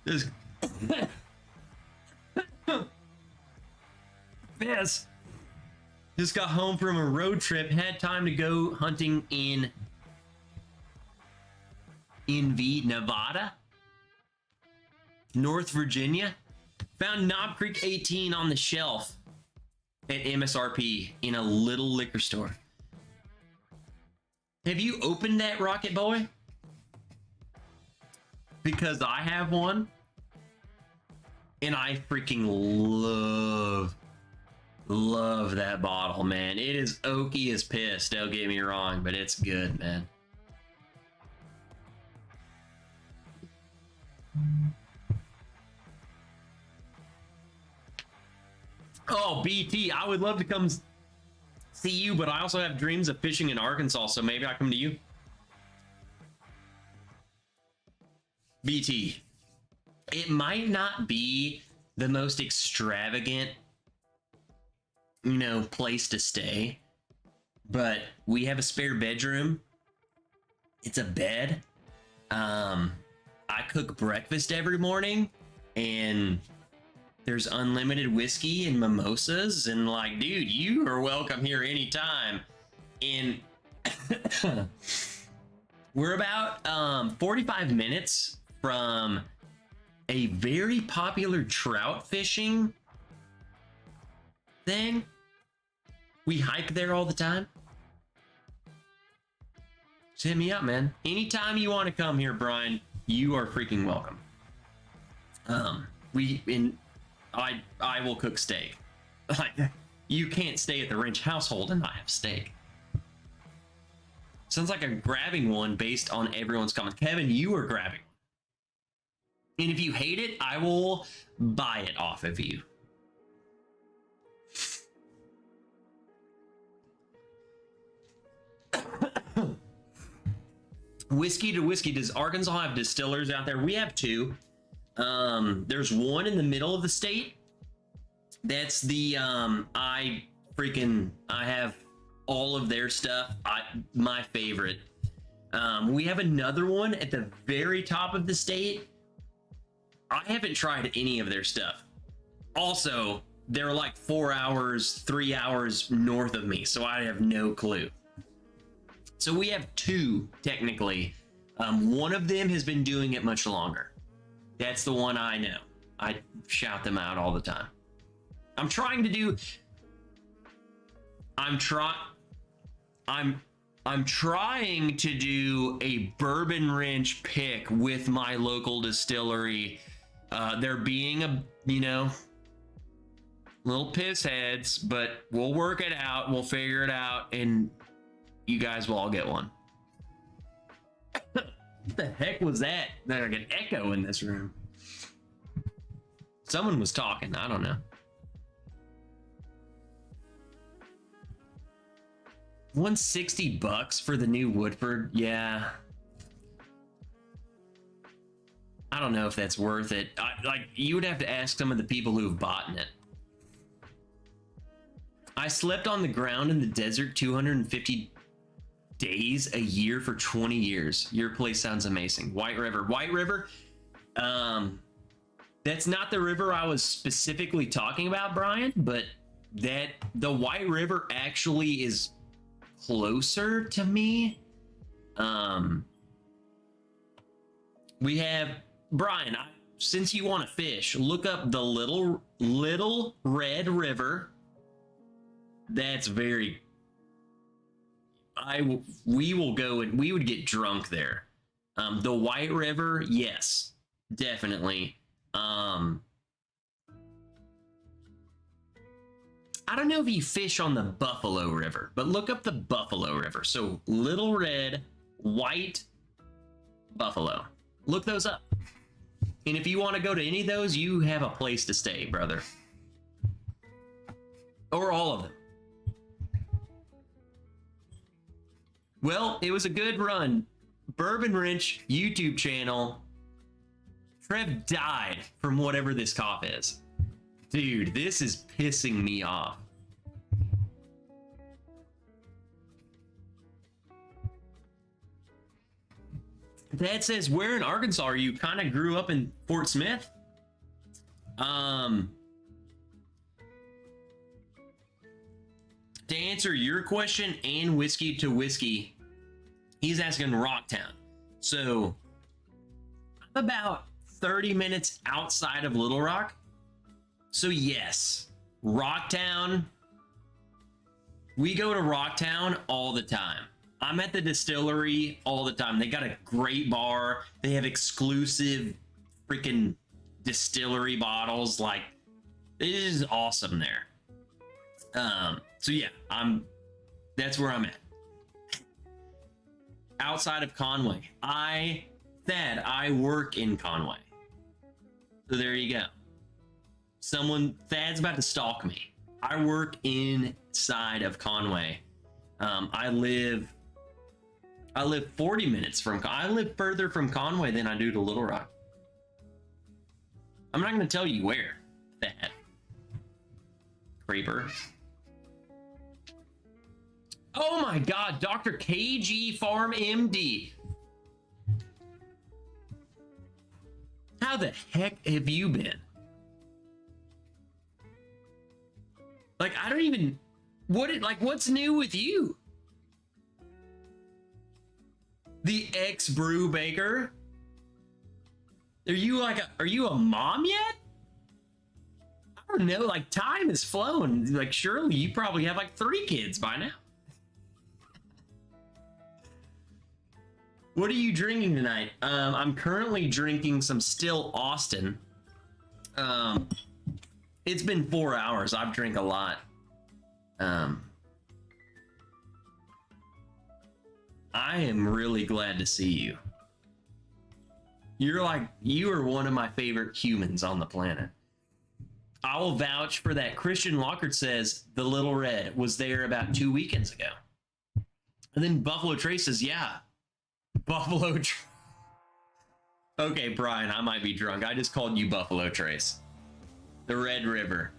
Just yes. Just got home from a road trip, had time to go hunting in Nevada, North Virginia. Found Knob Creek 18 on the shelf at MSRP in a little liquor store. Have you opened that, Rocket Boy? Because I have one, and I freaking love that bottle, man. It is oaky as piss, don't get me wrong, but it's good, man. Oh, BT, I would love to come see you, but I also have dreams of fishing in Arkansas, so maybe I come to you. BT, it might not be the most extravagant, place to stay, but we have a spare bedroom. It's a bed. I cook breakfast every morning, and there's unlimited whiskey and mimosas, and like, dude, you are welcome here anytime. And we're about 45 minutes from a very popular trout fishing thing. We hike there all the time. Just hit me up, man. Anytime you want to come here, Brian, you are freaking welcome. I will cook steak. Like, you can't stay at the Wrench household and not have steak. Sounds like I'm grabbing one based on everyone's comments. Kevin, you are grabbing one. And if you hate it, I will buy it off of you. Whiskey to whiskey. Does Arkansas have distillers out there? We have two. There's one in the middle of the state. That's the I have all of their stuff. My favorite. We have another one at the very top of the state. I haven't tried any of their stuff. Also, they're like 4 hours, 3 hours north of me, so I have no clue. So we have two technically. One of them has been doing it much longer. That's the one I know. I shout them out all the time. I'm trying to do a bourbon wrench pick with my local distillery. They're being a, little piss heads, but we'll work it out. We'll figure it out, and you guys will all get one. What the heck was that? There's like an echo in this room. Someone was talking. I don't know. $160 for the new Woodford. Yeah. I don't know if that's worth it. You would have to ask some of the people who've bought it. I slept on the ground in the desert 250 days a year for 20 years. Your place sounds amazing. White River. That's not the river I was specifically talking about, Brian, but the White River actually is closer to me. We have Brian. since you want to fish, look up the Little Red River. That's very. We will go and we would get drunk there. The White River, yes, definitely. I don't know if you fish on the Buffalo River, but look up the Buffalo River. So Little Red, White, Buffalo. Look those up. And if you want to go to any of those, you have a place to stay, brother. Or all of them. Well, it was a good run. Bourbon Wrench YouTube channel. Trev died from whatever this cough is. Dude, this is pissing me off. Dad says, where in Arkansas are you? Kind of grew up in Fort Smith. To answer your question and whiskey to whiskey, he's asking Rocktown. So I'm about 30 minutes outside of Little Rock. So yes, Rocktown. We go to Rocktown all the time. I'm at the distillery all the time. They got a great bar. They have exclusive freaking distillery bottles. Like, it is awesome there. So yeah, that's where I'm at. Outside of Conway. I work in Conway. So there you go. Thad's about to stalk me. I work inside of Conway. I live 40 minutes from, I live further from Conway than I do to Little Rock. I'm not going to tell you where, Thad. Creeper. Oh my God, Dr. KG Farm MD. How the heck have you been? Like, I don't even, what's new with you? The ex-brew baker? Are you a mom yet? I don't know, like, time has flown. Like, surely you probably have like 3 kids by now. What are you drinking tonight? I'm currently drinking some Still Austin. It's been 4 hours. I've drank a lot. I am really glad to see you. You are one of my favorite humans on the planet. I will vouch for that. Christian Lockhart says the Little Red was there about 2 weekends ago. And then Buffalo Trace says, yeah. Buffalo Trace. Okay, Brian, I might be drunk. I just called you Buffalo Trace. The Red River.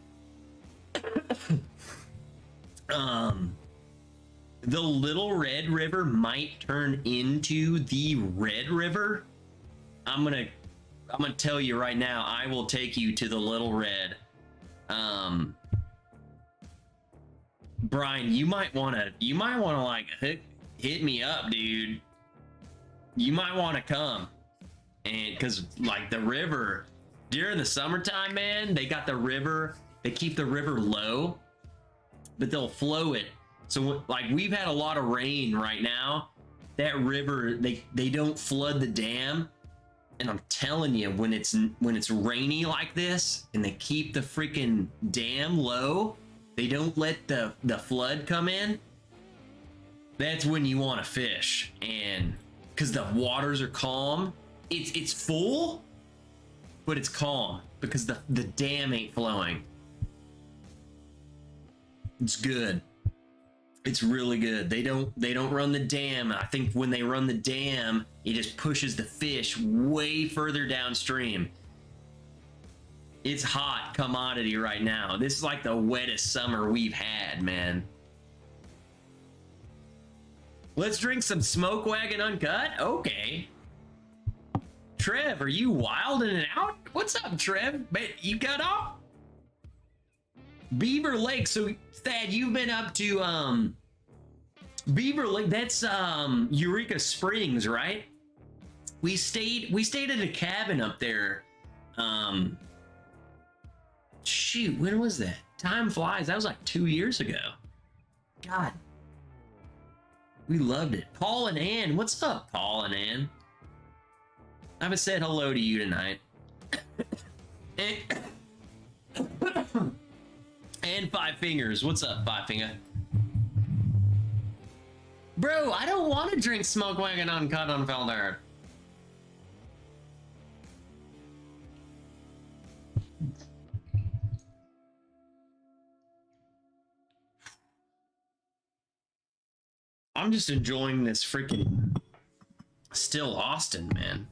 The Little Red River might turn into the Red River. I'm gonna tell you right now, I will take you to the Little Red. Brian, you might wanna like hit me up, dude. You might want to come. And because like the river during the summertime, man, they got the river, they keep the river low, but they'll flow it. So like we've had a lot of rain right now. That river, they don't flood the dam. And I'm telling you, when it's rainy like this and they keep the freaking dam low, they don't let the flood come in. That's when you want to fish. And because the waters are calm, it's full, but it's calm because the dam ain't flowing. It's good. It's really good. They don't run the dam. I think when they run the dam, it just pushes the fish way further downstream. It's hot commodity right now. This is like the wettest summer we've had, man. Let's drink some Smoke Wagon Uncut? Okay. Trev, are you wilding it out? What's up, Trev? You got off? Beaver Lake. So, Thad, you've been up to Beaver Lake. That's Eureka Springs, right? We stayed at a cabin up there Shoot, when was that? Time flies. That was like 2 years ago. God. We loved it. Paul and Ann. What's up, Paul and Ann? I haven't said hello to you tonight. And Five Fingers. What's up, Five Finger? Bro, I don't want to drink Smoke Wagon Uncut Unfiltered. I'm just enjoying this freaking Still Austin, man.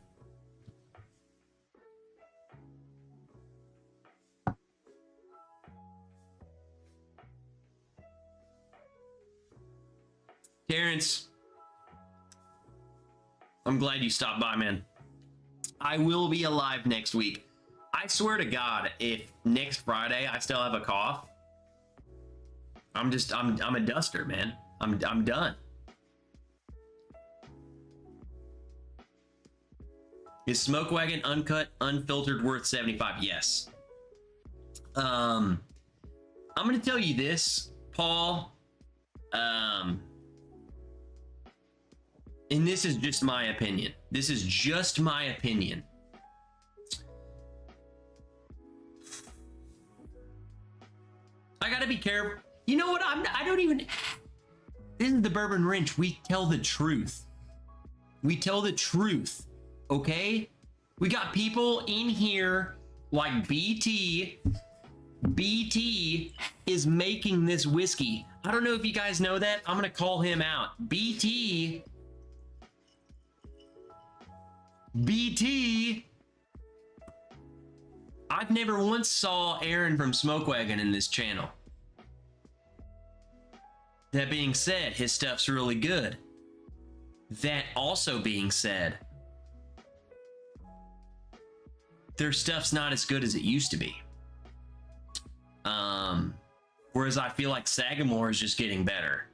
Terrence, I'm glad you stopped by, man. I will be alive next week. I swear to God, if next Friday I still have a cough, I'm a duster, man. I'm done. Is Smoke Wagon Uncut Unfiltered worth 75? Yes. I'm gonna tell you this, Paul. And this is just my opinion. This is just my opinion. I gotta be careful. You know what? I don't even. This is the Bourbon Wrench. We tell the truth. We tell the truth. Okay? We got people in here like BT. BT is making this whiskey. I don't know if you guys know that. I'm gonna call him out. BT. I've never once saw Aaron from Smoke Wagon in this channel. That being said, his stuff's really good. That also being said, their stuff's not as good as it used to be. Whereas I feel like Sagamore is just getting better.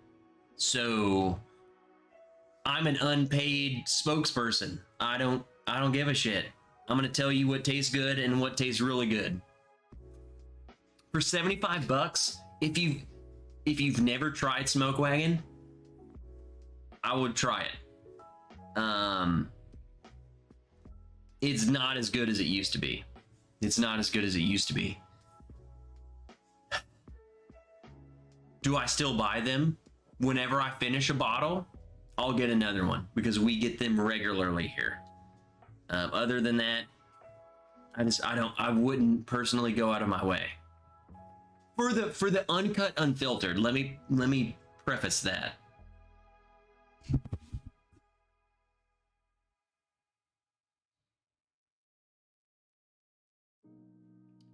So I'm an unpaid spokesperson. I don't give a shit. I'm gonna tell you what tastes good and what tastes really good. For 75 bucks, if you've never tried Smoke Wagon, I would try it. It's not as good as it used to be. It's not as good as it used to be. Do I still buy them? Whenever I finish a bottle, I'll get another one because we get them regularly here. Other than that, I wouldn't personally go out of my way. For the uncut, unfiltered, let me preface that.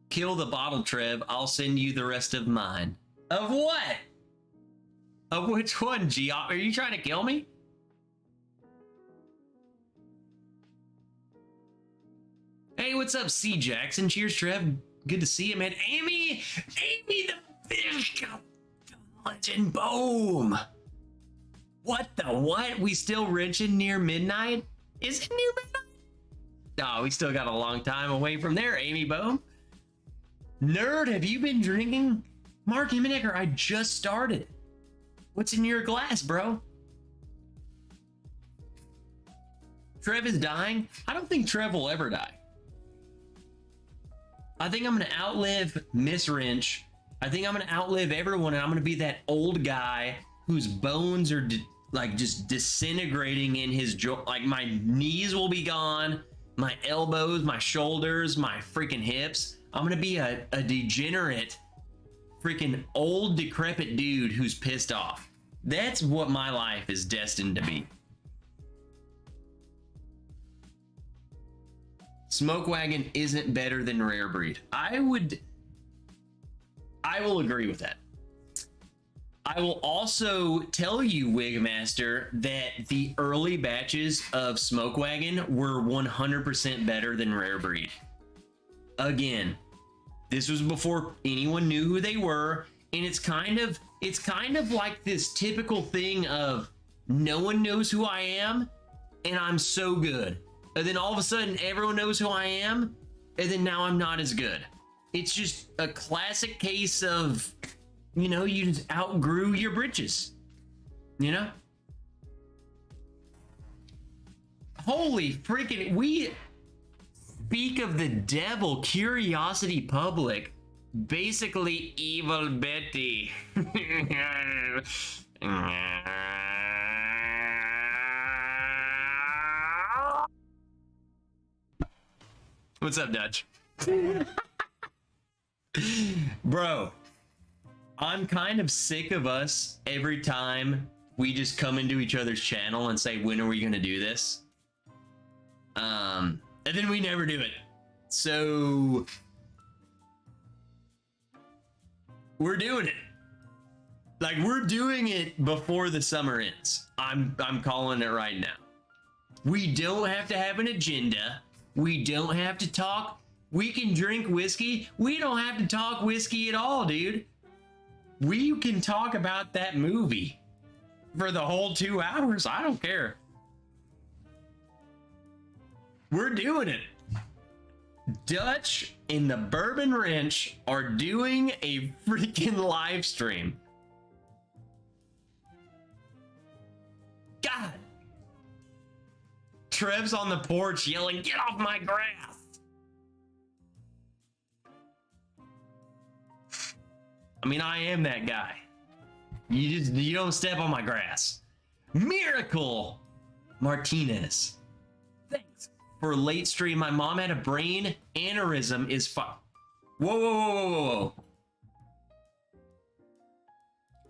Kill the bottle, Trev. I'll send you the rest of mine. Of what? Of which one, G? Are you trying to kill me? Hey, what's up, C. Jackson? Cheers, Trev. Good to see you, man. Amy the fish legend. Boom. What the what? We still wrenching near midnight? Is it near midnight? Oh, we still got a long time away from there, Amy Boom. Nerd, have you been drinking? Mark Immenecker, I just started. What's in your glass, bro? Trev is dying? I don't think Trev will ever die. I think I'm gonna outlive Miss Wrench. I think I'm gonna outlive everyone, and I'm gonna be that old guy whose bones are like just disintegrating in his joint. Like my knees will be gone, my elbows, my shoulders, my freaking hips. I'm gonna be a degenerate, freaking old, decrepit dude who's pissed off. That's what my life is destined to be. Smoke Wagon isn't better than Rare Breed. I will agree with that. I will also tell you, Wigmaster, that the early batches of Smoke Wagon were 100% better than Rare Breed. Again, this was before anyone knew who they were, and it's kind of like this typical thing of no one knows who I am, and I'm so good. And then all of a sudden, everyone knows who I am, and then now I'm not as good. It's just a classic case of, you know, you just outgrew your britches, you know? Holy freaking, we speak of the devil, Curiosity Public, basically Evil Betty. What's up, Dutch? Bro, I'm kind of sick of us every time we just come into each other's channel and say, when are we gonna do this? And then we never do it. So we're doing it. Like, we're doing it before the summer ends. I'm calling it right now. We don't have to have an agenda. We don't have to talk. We can drink whiskey. We don't have to talk whiskey at all, dude. We can talk about that movie for the whole 2 hours. I don't care. We're doing it. Dutch and the Bourbon Wrench are doing a freaking live stream. God. Trev's on the porch yelling, "Get off my grass." I mean, I am that guy. You don't step on my grass. Miracle Martinez. Thanks for late stream. My mom had a brain aneurysm. Is fine. Whoa, whoa, whoa, whoa, whoa, whoa.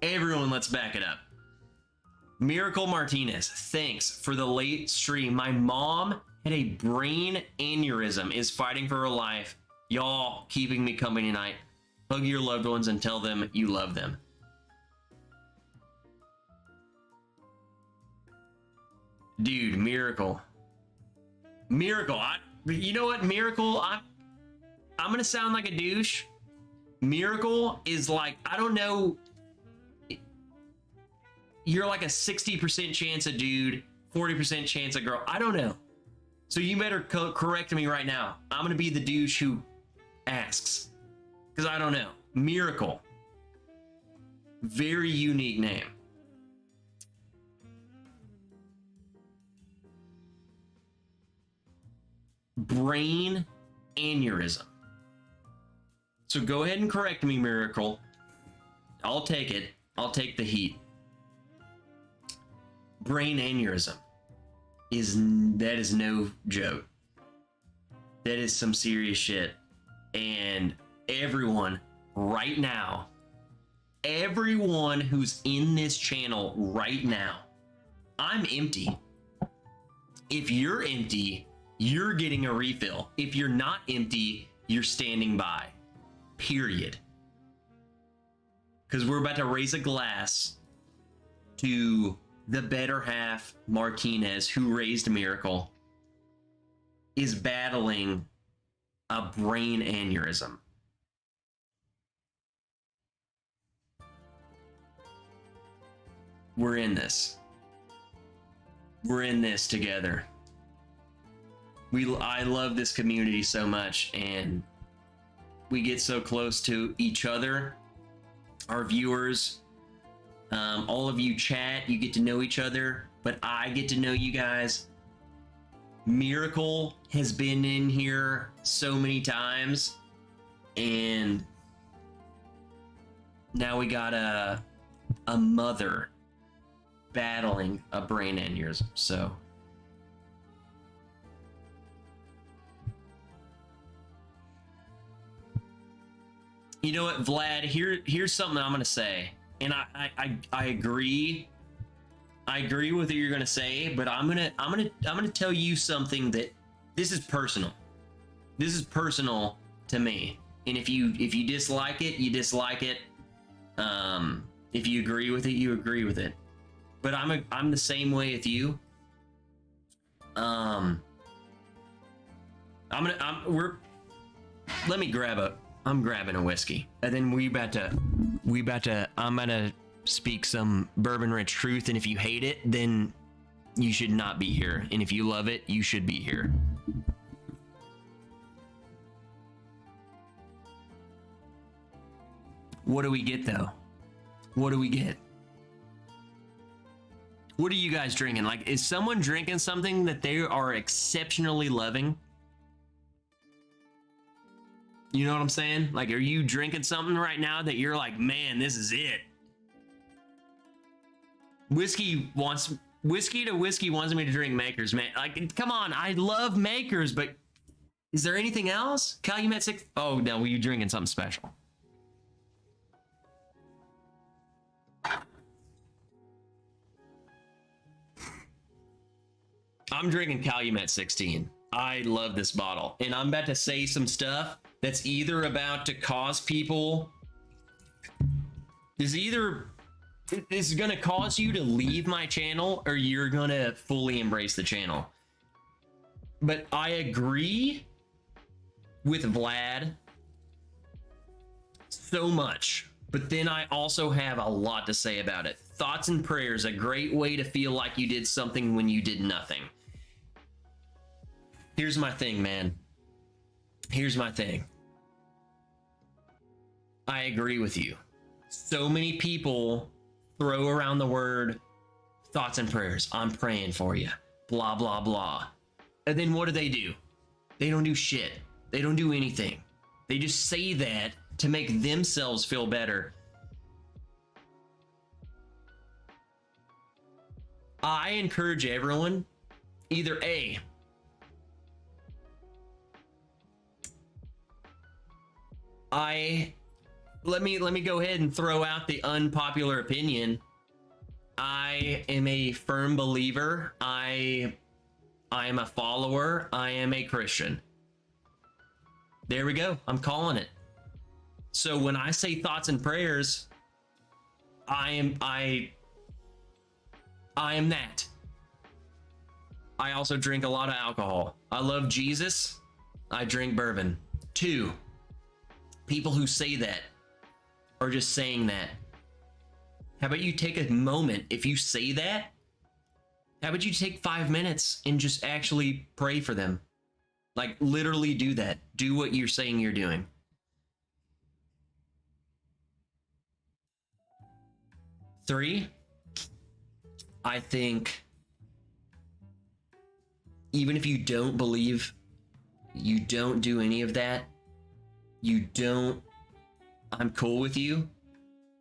Everyone, let's back it up. Miracle Martinez, thanks for the late stream. My mom had a brain aneurysm, is fighting for her life. Y'all keeping me company tonight. Hug your loved ones and tell them you love them. Dude, Miracle. Miracle, you know what, Miracle, I'm gonna sound like a douche. Miracle is like, I don't know, you're like a 60% chance a dude, 40% chance a girl. I don't know. So you better correct me right now. I'm gonna be the douche who asks, because I don't know. Miracle. Very unique name. Brain aneurysm. So go ahead and correct me, Miracle. I'll take it. I'll take the heat. Brain aneurysm is no joke. That is some serious shit. And everyone right now, everyone who's in this channel right now, I'm empty. If you're empty, you're getting a refill. If you're not empty, you're standing by. Period. Because we're about to raise a glass to the better half, Martinez, who raised Miracle, is battling a brain aneurysm. We're in this. We're in this together. I love this community so much, and we get so close to each other, our viewers, all of you chat, you get to know each other, but I get to know you guys. Miracle has been in here so many times, and now we got a mother battling a brain aneurysm. So you know what, Vlad, here's something I'm gonna say, and I agree with what you're gonna say, but I'm gonna tell you something that this is personal. This is personal to me, and if you dislike it, you dislike it. If you agree with it, you agree with it. But I'm the same way with you. I'm grabbing a whiskey, and then I'm gonna speak some bourbon rich truth, and if you hate it, then you should not be here, and if you love it, you should be here. What do we get though? What do we get? What are you guys drinking? Like, is someone drinking something that they are exceptionally loving? You know what I'm saying? Like, are you drinking something right now that you're like, man, this is it? Whiskey wants me to drink Makers, man. Like, come on, I love Makers, but is there anything else? Calumet 6. Oh no, you drinking something special? I'm drinking Calumet 16. I love this bottle, and I'm about to say some stuff that's either about to cause people. This is gonna cause you to leave my channel, or you're gonna fully embrace the channel. But I agree with Vlad so much, but then I also have a lot to say about it. Thoughts and prayers, a great way to feel like you did something when you did nothing. Here's my thing, man. Here's my thing. I agree with you. So many people throw around the word thoughts and prayers. I'm praying for you. Blah, blah, blah. And then what do? They don't do shit. They don't do anything. They just say that to make themselves feel better. I encourage everyone, either A, let me go ahead and throw out the unpopular opinion. I am a firm believer. I am a follower. I am a Christian. There we go. I'm calling it. So when I say thoughts and prayers, I am that. I also drink a lot of alcohol. I love Jesus. I drink bourbon. 2, people who say that are just saying that. How about you take a moment? If you say that, how about you take 5 minutes and just actually pray for them? Like, literally do that. Do what you're saying you're doing. Three, I think even if you don't believe, you don't do any of that, I'm cool with you.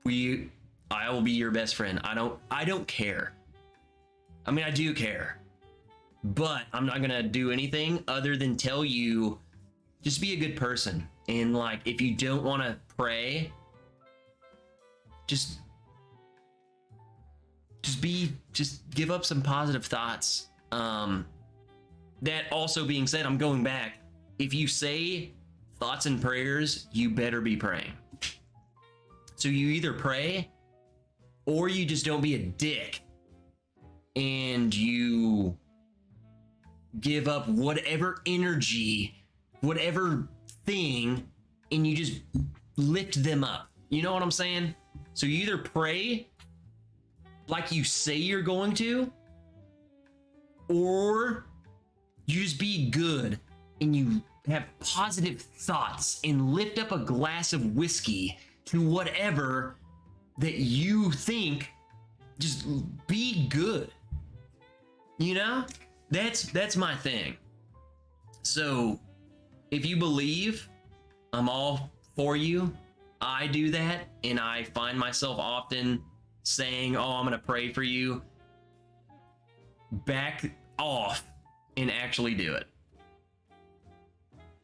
I will be your best friend. I don't care. I mean, I do care, but I'm not gonna do anything other than tell you, just be a good person. And like, if you don't want to pray, just give up some positive thoughts. That also being said, I'm going back. If you say thoughts and prayers, you better be praying. So you either pray or you just don't be a dick and you give up whatever energy, whatever thing, and you just lift them up. You know what I'm saying? So you either pray like you say you're going to, or you just be good and you have positive thoughts and lift up a glass of whiskey to whatever that you think. Just be good. You know? That's my thing. So if you believe, I'm all for you. I do that, and I find myself often saying, oh, I'm gonna pray for you. Back off and actually do it.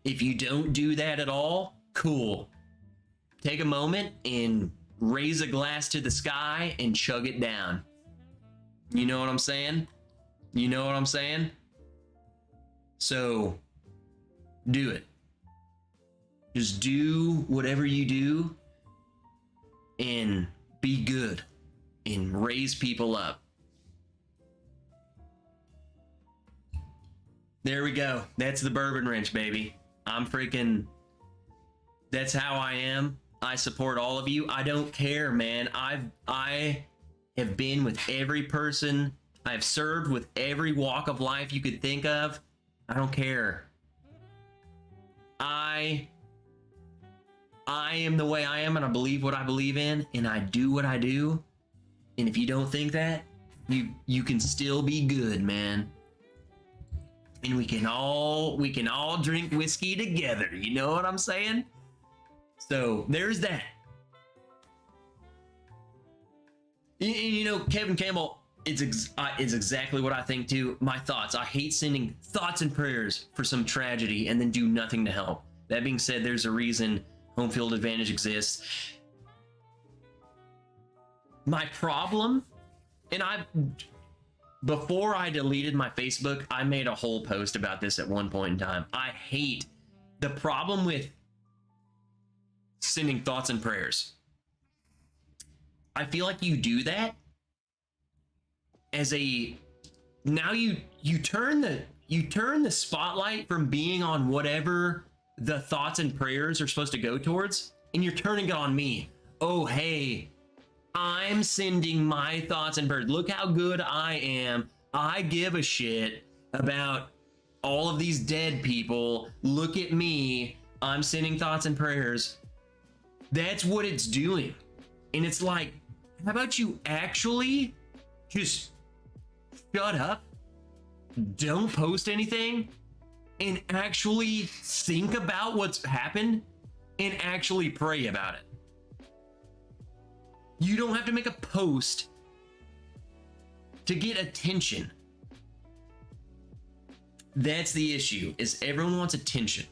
If you don't do that at all, cool. Take a moment and raise a glass to the sky and chug it down. You know what I'm saying? You know what I'm saying? So do it. Just do whatever you do and be good and raise people up. There we go. That's the bourbon wrench, baby. That's how I am. I support all of you. I don't care, man. I have been with every person. I've served with every walk of life you could think of. I don't care. I I am the way I am, and I believe what I believe in, and I do what I do. And if you don't think that, you can still be good, man. And we can all drink whiskey together. You know what I'm saying? So there's that. You know, Kevin Campbell, it's exactly what I think too. My thoughts. I hate sending thoughts and prayers for some tragedy and then do nothing to help. That being said, there's a reason home field advantage exists. My problem, and before I deleted my Facebook, I made a whole post about this at one point in time. I hate the problem with sending thoughts and prayers. I feel like you do that as now you turn the spotlight from being on whatever the thoughts and prayers are supposed to go towards, and you're turning it on me. Oh, hey, I'm sending my thoughts and prayers. Look how good I am. I give a shit about all of these dead people. Look at me. I'm sending thoughts and prayers. That's what it's doing. And it's like, how about you actually just shut up, don't post anything, and actually think about what's happened and actually pray about it. You don't have to make a post to get attention. That's the issue, is everyone wants attention.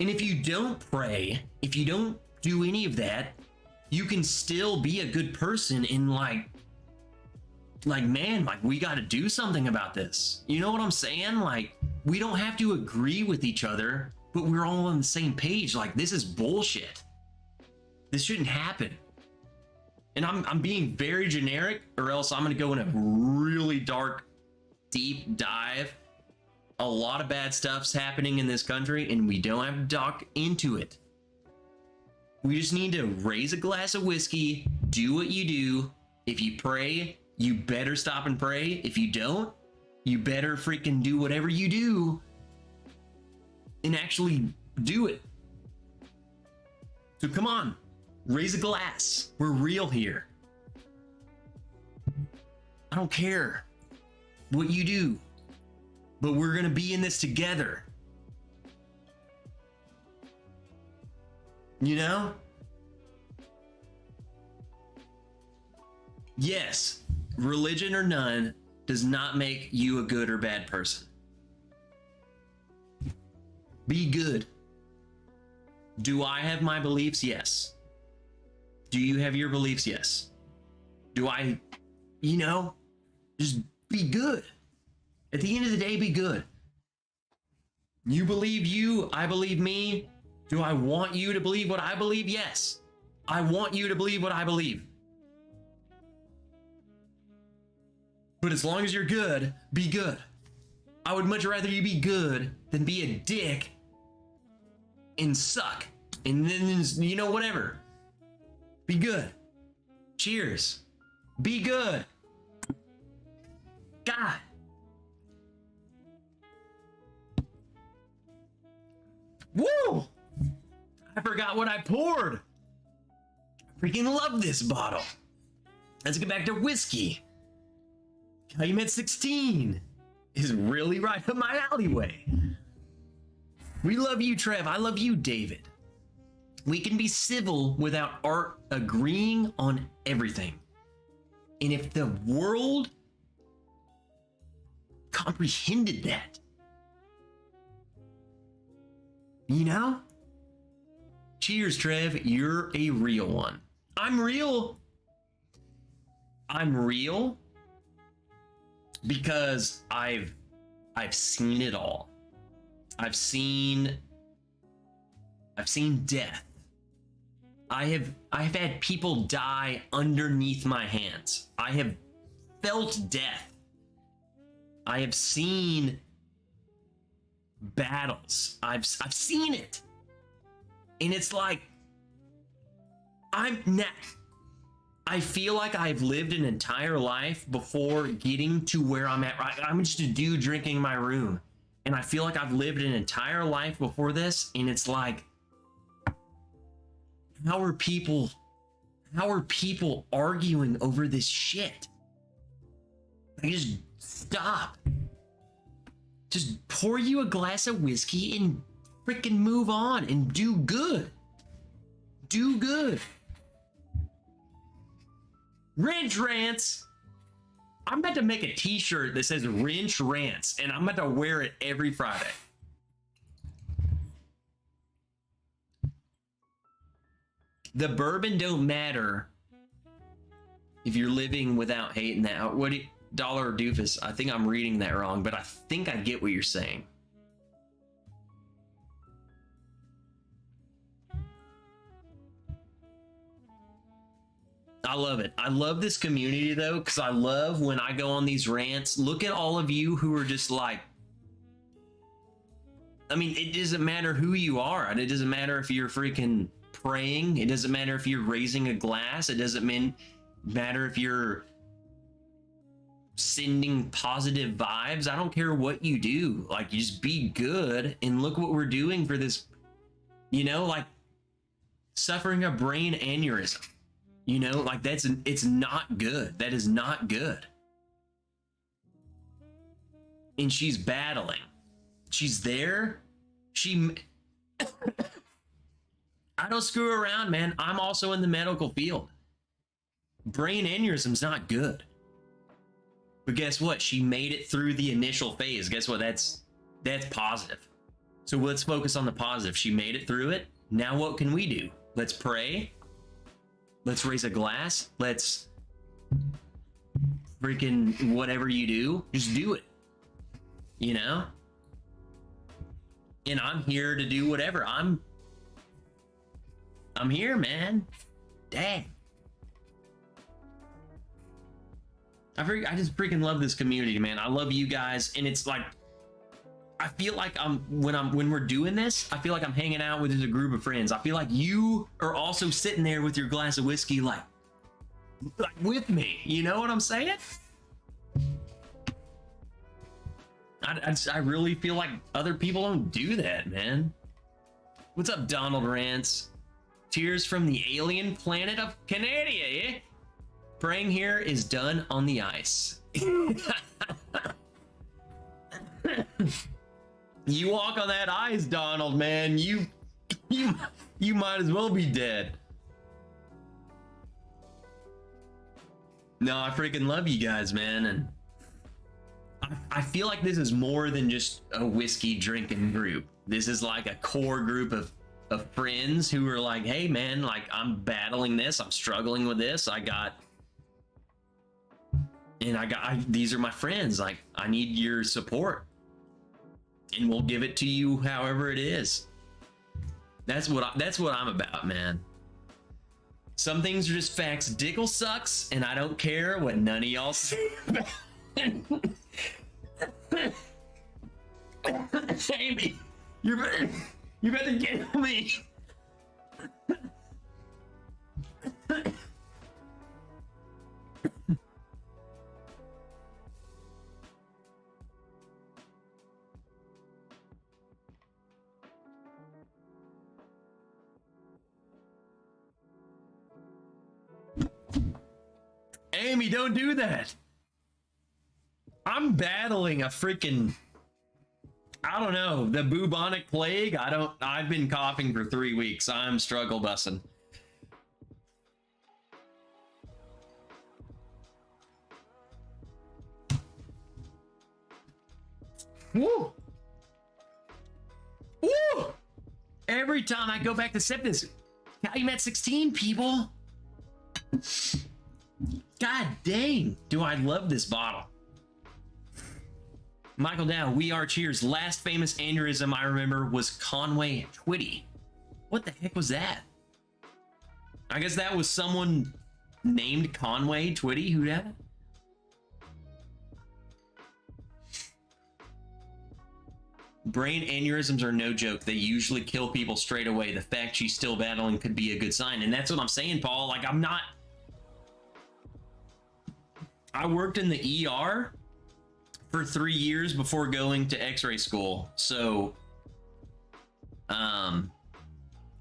And if you don't pray, if you don't do any of that, you can still be a good person in like, man, like, we got to do something about this. You know what I'm saying? Like, we don't have to agree with each other, but we're all on the same page. Like, this is bullshit. This shouldn't happen. And I'm being very generic, or else I'm going to go in a really dark, deep dive. A lot of bad stuff's happening in this country, and we don't have to talk into it. We just need to raise a glass of whiskey, do what you do. If you pray, you better stop and pray. If you don't, you better freaking do whatever you do and actually do it. So come on, raise a glass. We're real here. I don't care what you do, but we're going to be in this together. You know? Yes, religion or none does not make you a good or bad person. Be good. Do I have my beliefs? Yes. Do you have your beliefs? Yes. Do I, just be good. At the end of the day, be good. You believe you, I believe me. Do I want you to believe what I believe? Yes. I want you to believe what I believe. But as long as you're good, be good. I would much rather you be good than be a dick and suck. And then, whatever. Be good. Cheers. Be good. God. Woo! I forgot what I poured. I freaking love this bottle. Let's get back to whiskey. Calumet 16 is really right up my alleyway. We love you, Trev. I love you, David. We can be civil without art agreeing on everything. And if the world comprehended that, cheers, Trev. You're a real one. I'm real. I'm real because I've seen it all. I've seen death. I've had people die underneath my hands. I have felt death. I have seen battles. I've seen it. And it's like, I feel like I've lived an entire life before getting to where I'm at. I'm just a dude drinking in my room. And I feel like I've lived an entire life before this. And it's like, How are people arguing over this shit? Like, just stop. Just pour you a glass of whiskey and freaking move on and do good. Do good. Wrench Rants. I'm about to make a t-shirt that says Wrench Rants, and I'm about to wear it every Friday. The bourbon don't matter if you're living without hating that. What do you, Dollar Doofus? I think I'm reading that wrong, but I think I get what you're saying. I love it. I love this community though, because I love when I go on these rants. Look at all of you who are just like, I mean, it doesn't matter who you are. It doesn't matter if you're freaking praying. It doesn't matter if you're raising a glass. It doesn't matter if you're sending positive vibes. I don't care what you do. Like, you just be good. And look what we're doing for this, you know, like suffering a brain aneurysm. You know, like it's not good. That is not good. And she's battling. She's there. I don't screw around, man. I'm also in the medical field. Brain aneurysm's not good. But guess what? She made it through the initial phase. Guess what? That's positive. So let's focus on the positive. She made it through it. Now what can we do? Let's pray. Let's raise a glass. Let's freaking whatever you do, just do it. You know? And I'm here to do whatever. I'm here, man. Dang. I just freaking love this community, man. I love you guys, and it's like I feel like when we're doing this, I feel like I'm hanging out with a group of friends. I feel like you are also sitting there with your glass of whiskey, like with me. You know what I'm saying? I really feel like other people don't do that, man. What's up, Donald Rants? Tears from the alien planet of Canada, eh? Praying here is done on the ice. You walk on that ice, Donald, man. You might as well be dead. No, I freaking love you guys, man, and I feel like this is more than just a whiskey drinking group. This is like a core group of friends who are like, hey, man, like I'm battling this, I'm struggling with this. These are my friends. Like, I need your support. And we'll give it to you however it is. That's what I'm about, man. Some things are just facts. Dickle sucks, and I don't care what none of y'all say. Amy, you better get me. Amy, don't do that. I'm battling a freaking, I don't know, the bubonic plague. I've been coughing for 3 weeks. I'm struggle bussing. Woo! Woo! Every time I go back to sip this, I'm at 16, people. God dang, do I love this bottle. Michael Dow, we are cheers. Last famous aneurysm I remember was Conway Twitty. What the heck was that? I guess that was someone named Conway Twitty who had it. Brain aneurysms are no joke. They usually kill people straight away. The fact she's still battling could be a good sign. And that's what I'm saying, Paul. Like, I worked in the ER for 3 years before going to x-ray school. So,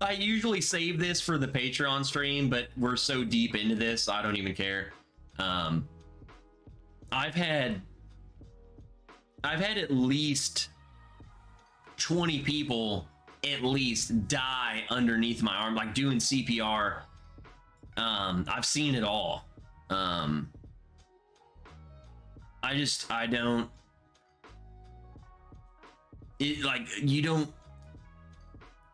I usually save this for the Patreon stream, but we're so deep into this, I don't even care. I've had at least 20 people at least die underneath my arm, like doing CPR. I've seen it all. I don't, it, like, you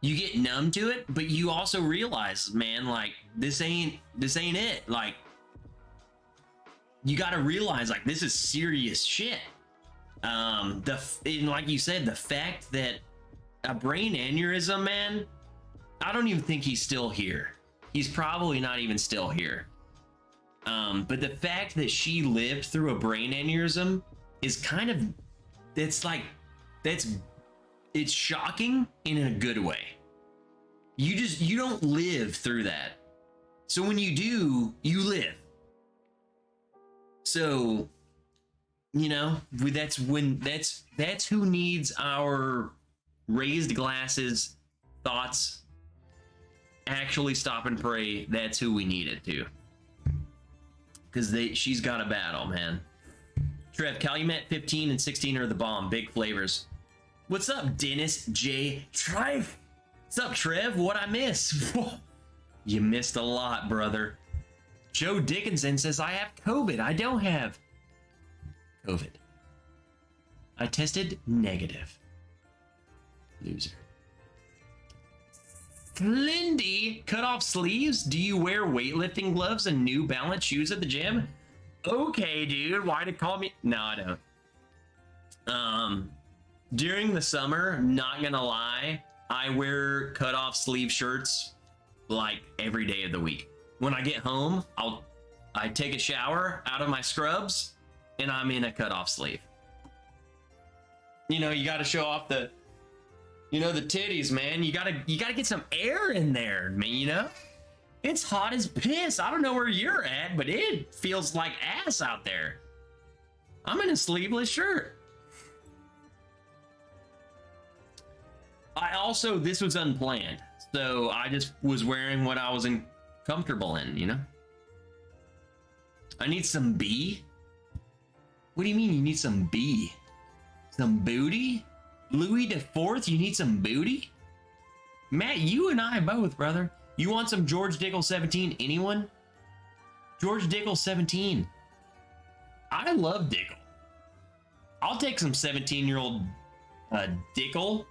get numb to it, but you also realize, man, like, this ain't it. Like, you got to realize, like, this is serious shit. And like you said, the fact that a brain aneurysm, man, I don't even think he's still here. He's probably not even still here. But the fact that she lived through a brain aneurysm is kind of, it's shocking in a good way. You don't live through that. So when you do, you live. So, you know, that's who needs our raised glasses, thoughts, actually stop and pray. That's who we need it to. Because she's got a battle, man. Trev, Calumet 15 and 16 are the bomb. Big flavors. What's up, Dennis J. Trev? What's up, Trev? What I miss? You missed a lot, brother. Joe Dickinson says, I have COVID. I don't have COVID. I tested negative. Loser. Lindy, cut off sleeves? Do you wear weightlifting gloves and New Balance shoes at the gym? Okay, dude. Why to call me? No, I don't. During the summer, not gonna lie, I wear cut off sleeve shirts like every day of the week. When I get home, I take a shower out of my scrubs and I'm in a cut off sleeve. You know, you got to show off the titties, man. You gotta get some air in there, man. You know, it's hot as piss. I don't know where you're at, but it feels like ass out there. I'm in a sleeveless shirt. This was unplanned, so I just was wearing what I was comfortable in, you know? I need some B? What do you mean you need some B? Some booty? Louis the Fourth, you need some booty? Matt, you and I both, brother. You want some George Dickel 17? Anyone? George Dickel 17. I love Dickel. I'll take some 17-year-old Dickel.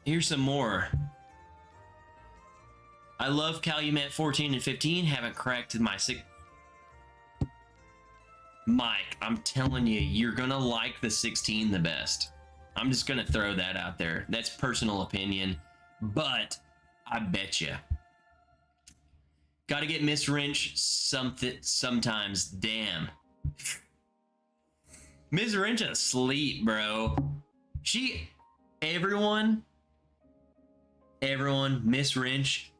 Here's some more. I love Calumet 14 and 15. Haven't cracked my Mike, I'm telling you, you're gonna like the 16 the best. I'm just gonna throw that out there. That's personal opinion, but I bet you. Gotta get Miss Wrench sometimes. Damn. Miss Wrench asleep, bro. Everyone, Miss Wrench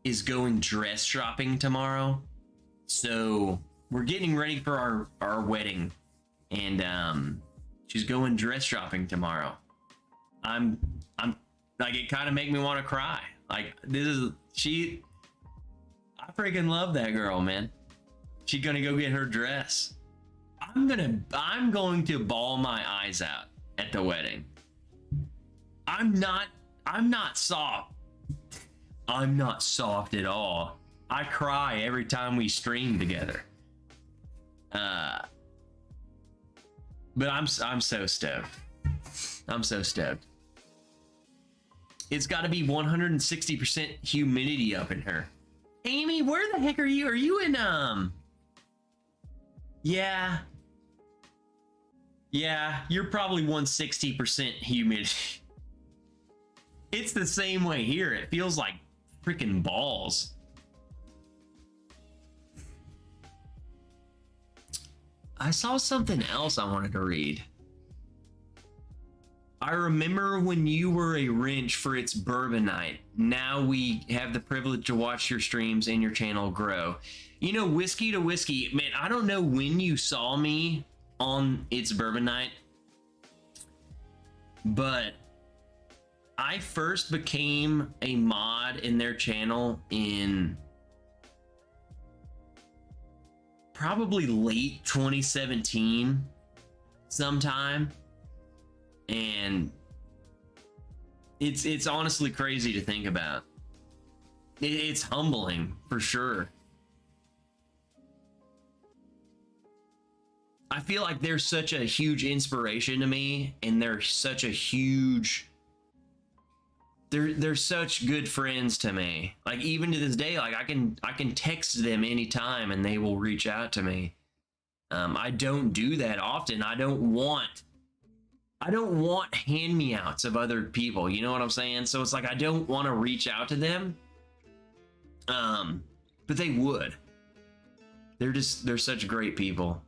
is going dress shopping tomorrow. So we're getting ready for our wedding, and she's going dress shopping tomorrow. I'm like, it kind of make me want to cry. Like, I freaking love that girl, man. She's gonna go get her dress. I'm going to bawl my eyes out at the wedding. I'm not soft. I'm not soft at all. I cry every time we stream together. But I'm so stoked. I'm so stoked. It's got to be 160% humidity up in here. Amy, where the heck are you? Are you in Yeah, you're probably 160% humidity. It's the same way here. It feels like freaking balls. I saw something else I wanted to read. I remember when you were a wrench for its bourbon night. Now we have the privilege to watch your streams and your channel grow. You know, Whiskey to Whiskey, man, I don't know when you saw me on It's Bourbon Night, but I first became a mod in their channel in probably late 2017 sometime, and it's honestly crazy to think about. It's humbling for sure. I feel like they're such a huge inspiration to me, and they're such a huge, they're such good friends to me. Like, even to this day, like I can text them anytime and they will reach out to me. I don't do that often. I don't want hand-me-outs of other people, you know what I'm saying? So it's like I don't want to reach out to them. But they would. They're such great people.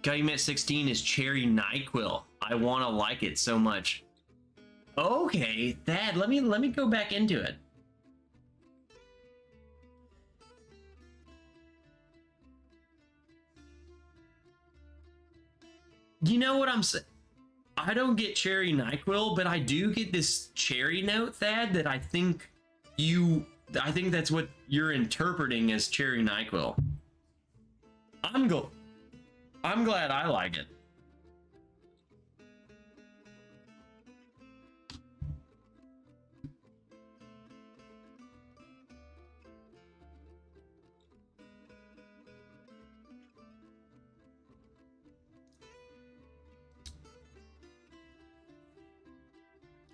Calumet 16 is Cherry NyQuil. I want to like it so much. Okay, Thad, let me go back into it. You know what I'm saying? I don't get Cherry NyQuil, but I do get this cherry note, Thad, that I think that's what you're interpreting as Cherry NyQuil. I'm glad I like it.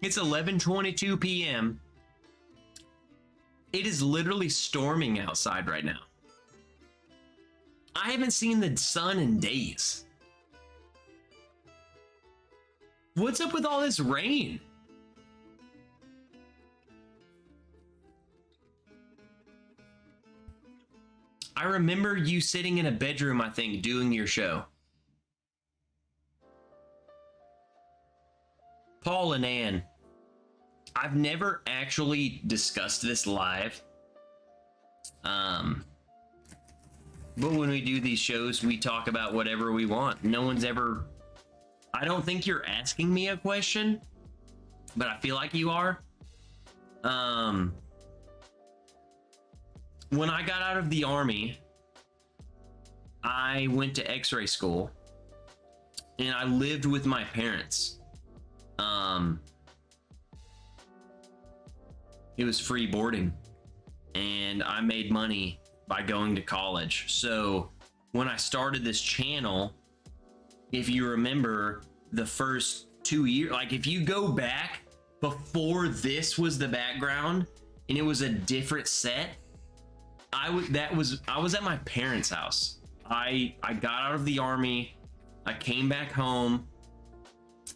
It's 11:22 p.m. It is literally storming outside right now. I haven't seen the sun in days. What's up with all this rain? I remember you sitting in a bedroom, I think, doing your show. Paul and Ann, I've never actually discussed this live. But when we do these shows, we talk about whatever we want. No one's ever... I don't think you're asking me a question, but I feel like you are. When I got out of the Army, I went to X-ray school, and I lived with my parents. It was free boarding, and I made money by going to college. So when I started this channel, if you remember the first 2 years, like if you go back before this was the background and it was a different set, I was at my parents' house. I got out of the Army, I came back home,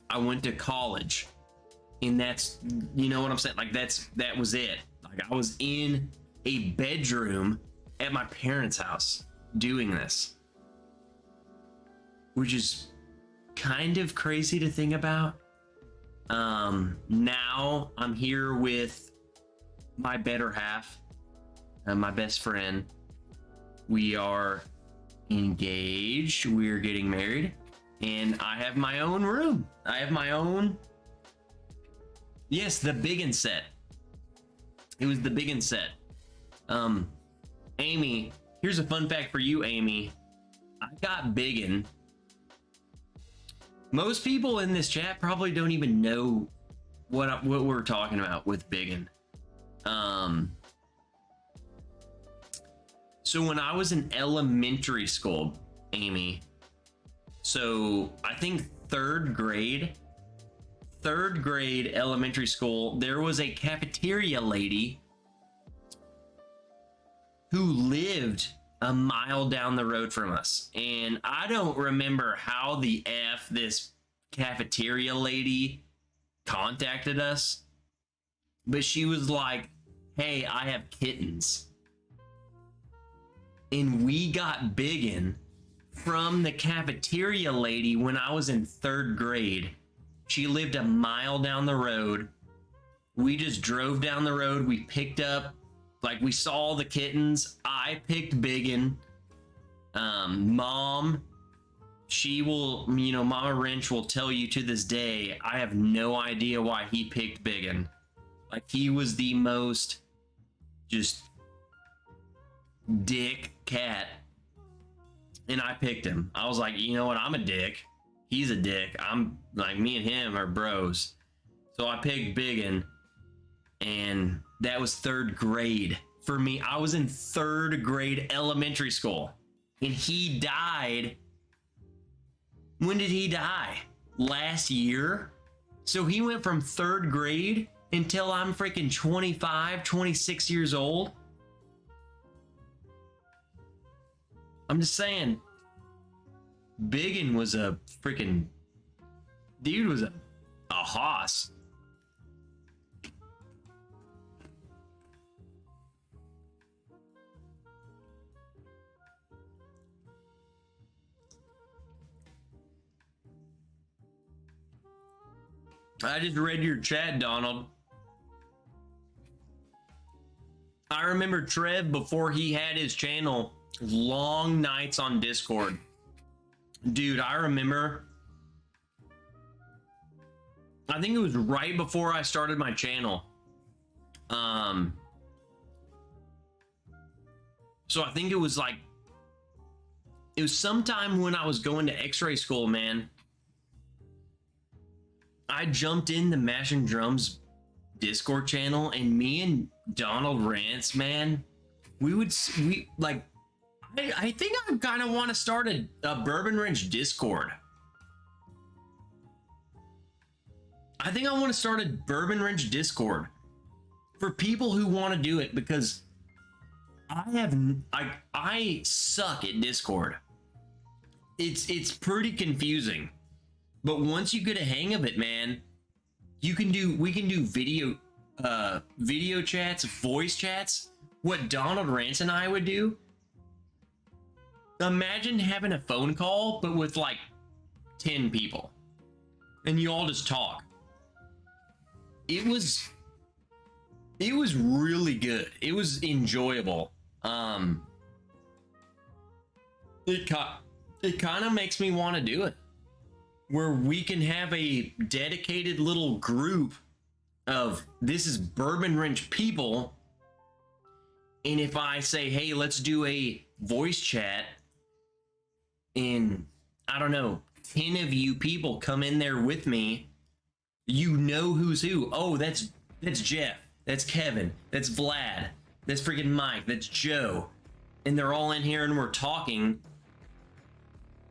I went to college, and that's, you know what I'm saying? Like that was it. Like I was in a bedroom at my parents' house doing this, which is kind of crazy to think about. Now I'm here with my better half, my best friend. We are engaged, we're getting married, and I have my own room. I have my own, yes, the biggin set. It was the biggin set. Amy, here's a fun fact for you, Amy. I got biggin. Most people in this chat probably don't even know what we're talking about with biggin. So when I was in elementary school, Amy, so I think third grade elementary school, there was a cafeteria lady who lived a mile down the road from us. And I don't remember how the F this cafeteria lady contacted us, but she was like, hey, I have kittens. And we got biggin from the cafeteria lady when I was in third grade. She lived a mile down the road. We just drove down the road. We picked up, like, we saw the kittens. I picked biggin. Mom she will, you know, Mama Wrench will tell you to this day, I have no idea why he picked Biggin. Like, he was the most just dick cat, and I picked him. I was like, you know what, I'm a dick, he's a dick, I'm like, me and him are bros. So I picked Biggin, and that was 3rd grade for me. I was in 3rd grade elementary school, and he died. When did he die? Last year? So he went from 3rd grade until I'm freaking 25, 26 years old. I'm just saying, Biggin was a freaking dude, was a hoss. I just read your chat, Donald. I remember Trev, before he had his channel, long nights on Discord. Dude, I remember, I think it was right before I started my channel. So I think it was like, it was sometime when I was going to X-ray school, man. I jumped in the Mashing Drums Discord channel, and me and Donald Rants, man, we like, I think I kind of want to start a Bourbon Wrench Discord. I think I want to start a Bourbon Wrench Discord for people who want to do it, because I suck at Discord. It's pretty confusing. But once you get a hang of it, man, we can do video chats, voice chats. What Donald Rants and I would do. Imagine having a phone call, but with like 10 people, and you all just talk. It was really good. It was enjoyable. It kind of makes me want to do it, where we can have a dedicated little group of, this is Bourbon Wrench people, and if I say, hey, let's do a voice chat, and I don't know, 10 of you people come in there with me, you know who's who. Oh, that's Jeff, that's Kevin, that's Vlad, that's freaking Mike, that's Joe, and they're all in here and we're talking.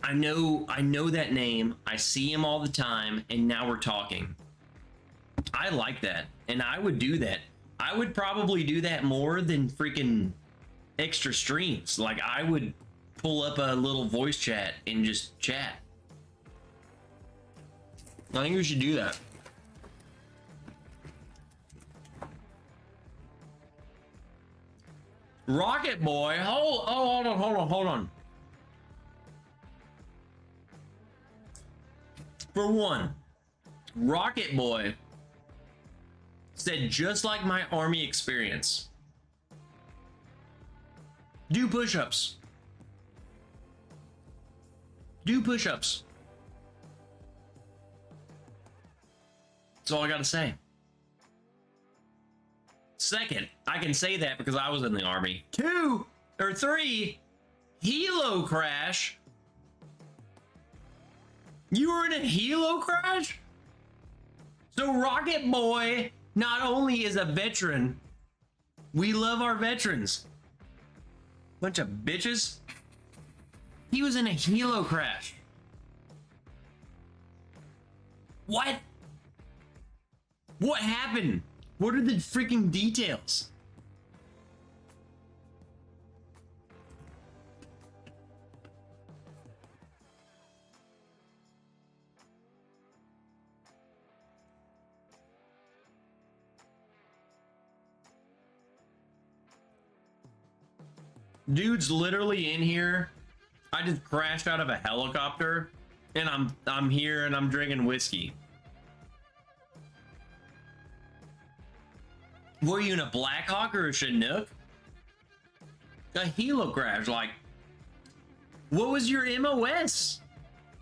I know that name, I see him all the time, and now we're talking. I like that, and I would do that. I would probably do that more than freaking extra streams. Like, I would pull up a little voice chat and just chat. I think we should do that. Rocket Boy, hold on. For one, Rocket Boy said, just like my army experience, do push-ups. Do push-ups. That's all I gotta say. Second, I can say that because I was in the army. 2 or 3, helo crash. You were in a helo crash? So Rocket Boy not only is a veteran, we love our veterans. Bunch of bitches. He was in a helo crash. What? What happened? What are the freaking details? Dude's literally in here. I just crashed out of a helicopter, and I'm here and I'm drinking whiskey. Were you in a Blackhawk or a Chinook? A helo crash, like, what was your MOS?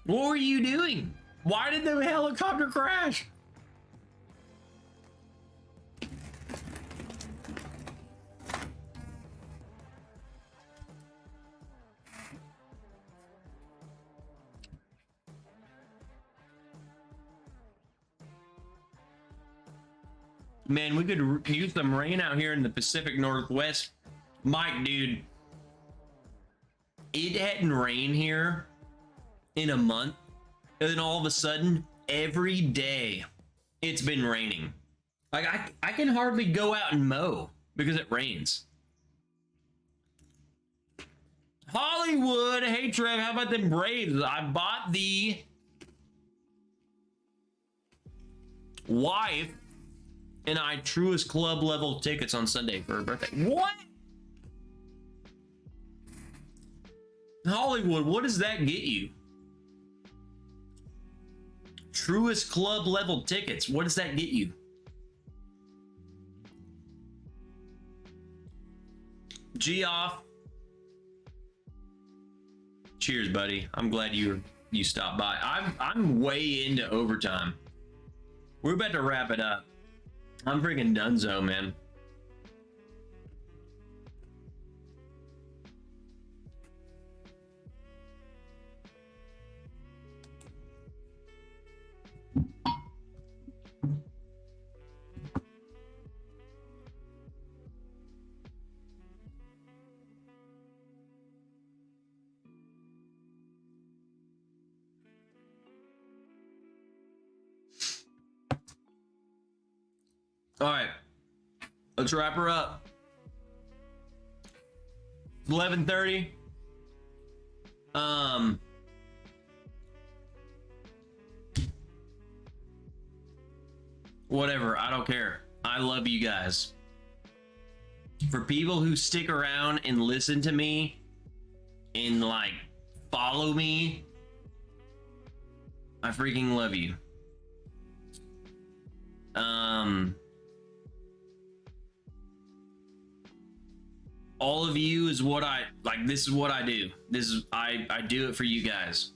What were you doing? Why did the helicopter crash? Man, we could use some rain out here in the Pacific Northwest. Mike, dude, it hadn't rained here in a month, and then all of a sudden, every day, it's been raining. Like, I can hardly go out and mow because it rains. Hollywood, hey Trev, how about them Braves? I bought the wife and I Truist Club level tickets on Sunday for her birthday. What? Hollywood, what does that get you? Truist Club level tickets, what does that get you? Geoff. Cheers, buddy. I'm glad you stopped by. I'm way into overtime. We're about to wrap it up. I'm freaking donezo, man. All right, let's wrap her up. 11:30. Whatever, I don't care. I love you guys. For people who stick around and listen to me and like follow me, I freaking love you. All of you is what I like. This is what I do. This is I do it for you guys.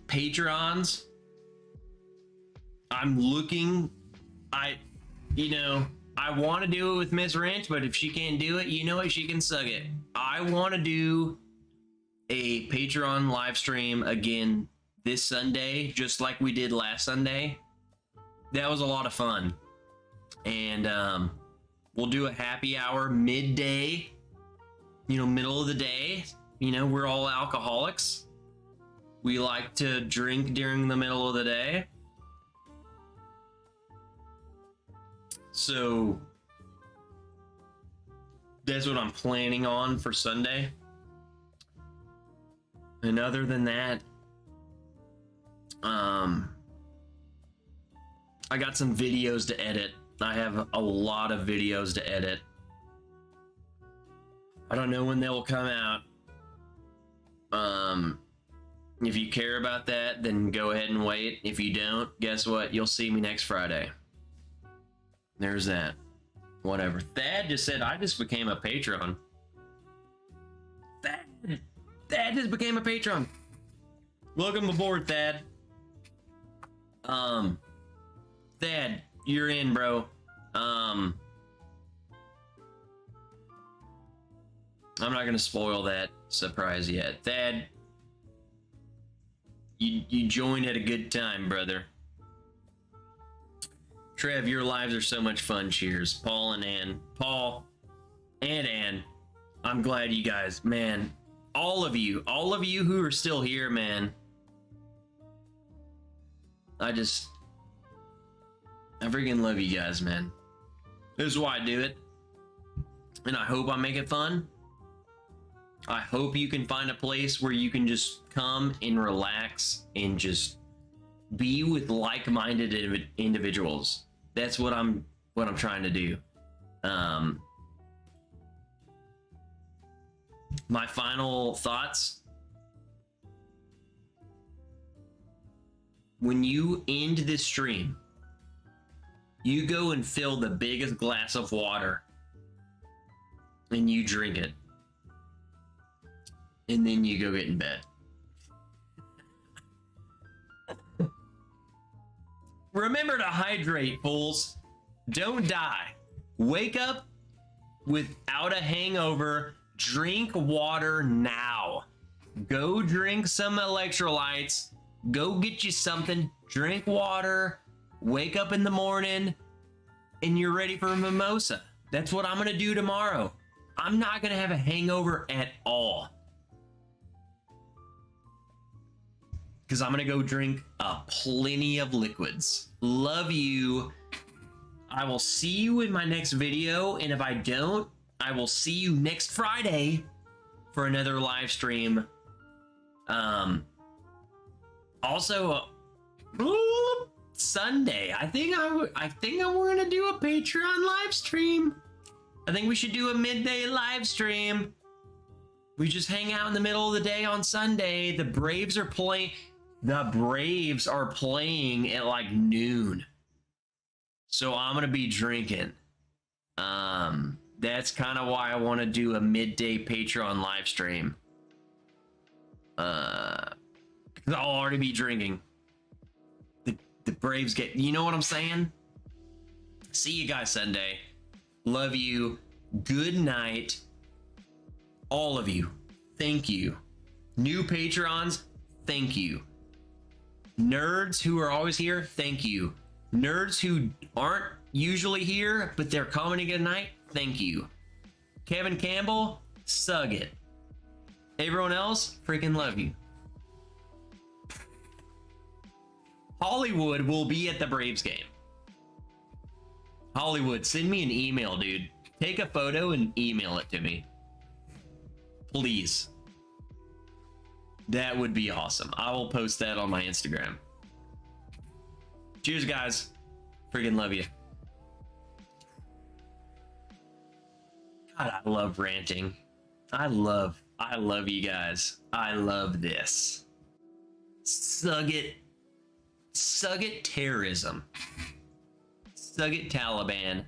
Patrons, I'm looking. I want to do it with Miss Wrench, but if she can't do it, you know what? She can suck it. I want to do a Patreon live stream again this Sunday, just like we did last Sunday. That was a lot of fun. And we'll do a happy hour midday, middle of the day. We're all alcoholics. We like to drink during the middle of the day. So that's what I'm planning on for Sunday. And other than that, I got some videos to edit. I have a lot of videos to edit. I don't know when they will come out. If you care about that, then go ahead and wait. If you don't, guess what? You'll see me next Friday. There's that. Whatever. Thad just said, I just became a patron. Thad just became a patron. Welcome aboard, Thad. Thad, you're in, bro. I'm not gonna spoil that surprise yet. Thad, you joined at a good time, brother. Trev, your lives are so much fun. Cheers. Paul and Ann. Paul and Ann, I'm glad you guys, man, all of you who are still here, man. I freaking love you guys, man. This is why I do it. And I hope I make it fun. I hope you can find a place where you can just come and relax and just be with like-minded individuals. That's what I'm trying to do. My final thoughts. When you end this stream, you go and fill the biggest glass of water and you drink it. And then you go get in bed. Remember to hydrate, fools. Don't die. Wake up without a hangover. Drink water now. Go drink some electrolytes. Go get you something. Drink water. Wake up in the morning and you're ready for a mimosa. That's what I'm going to do tomorrow. I'm not going to have a hangover at all. Because I'm going to go drink plenty of liquids. Love you. I will see you in my next video. And if I don't, I will see you next Friday for another live stream. Also, Sunday. I think I'm going to do a Patreon live stream. I think we should do a midday live stream. We just hang out in the middle of the day on Sunday. The Braves are playing. The Braves are playing at like noon. So I'm going to be drinking. That's kind of why I want to do a midday Patreon live stream. Because I'll already be drinking. The Braves get, you know what I'm saying? See you guys Sunday. Love you. Good night. All of you. Thank you. New patrons, thank you. Nerds who are always here, thank you. Nerds who aren't usually here, but they're commenting tonight, thank you. Kevin Campbell, sug it. Everyone else, freaking love you. Hollywood will be at the Braves game. Hollywood, send me an email, dude. Take a photo and email it to me. Please. That would be awesome. I will post that on my Instagram. Cheers, guys. Freaking love you. God, I love ranting. I love you guys. I love this. Sug it. Sug it, terrorism. Sug it, Taliban.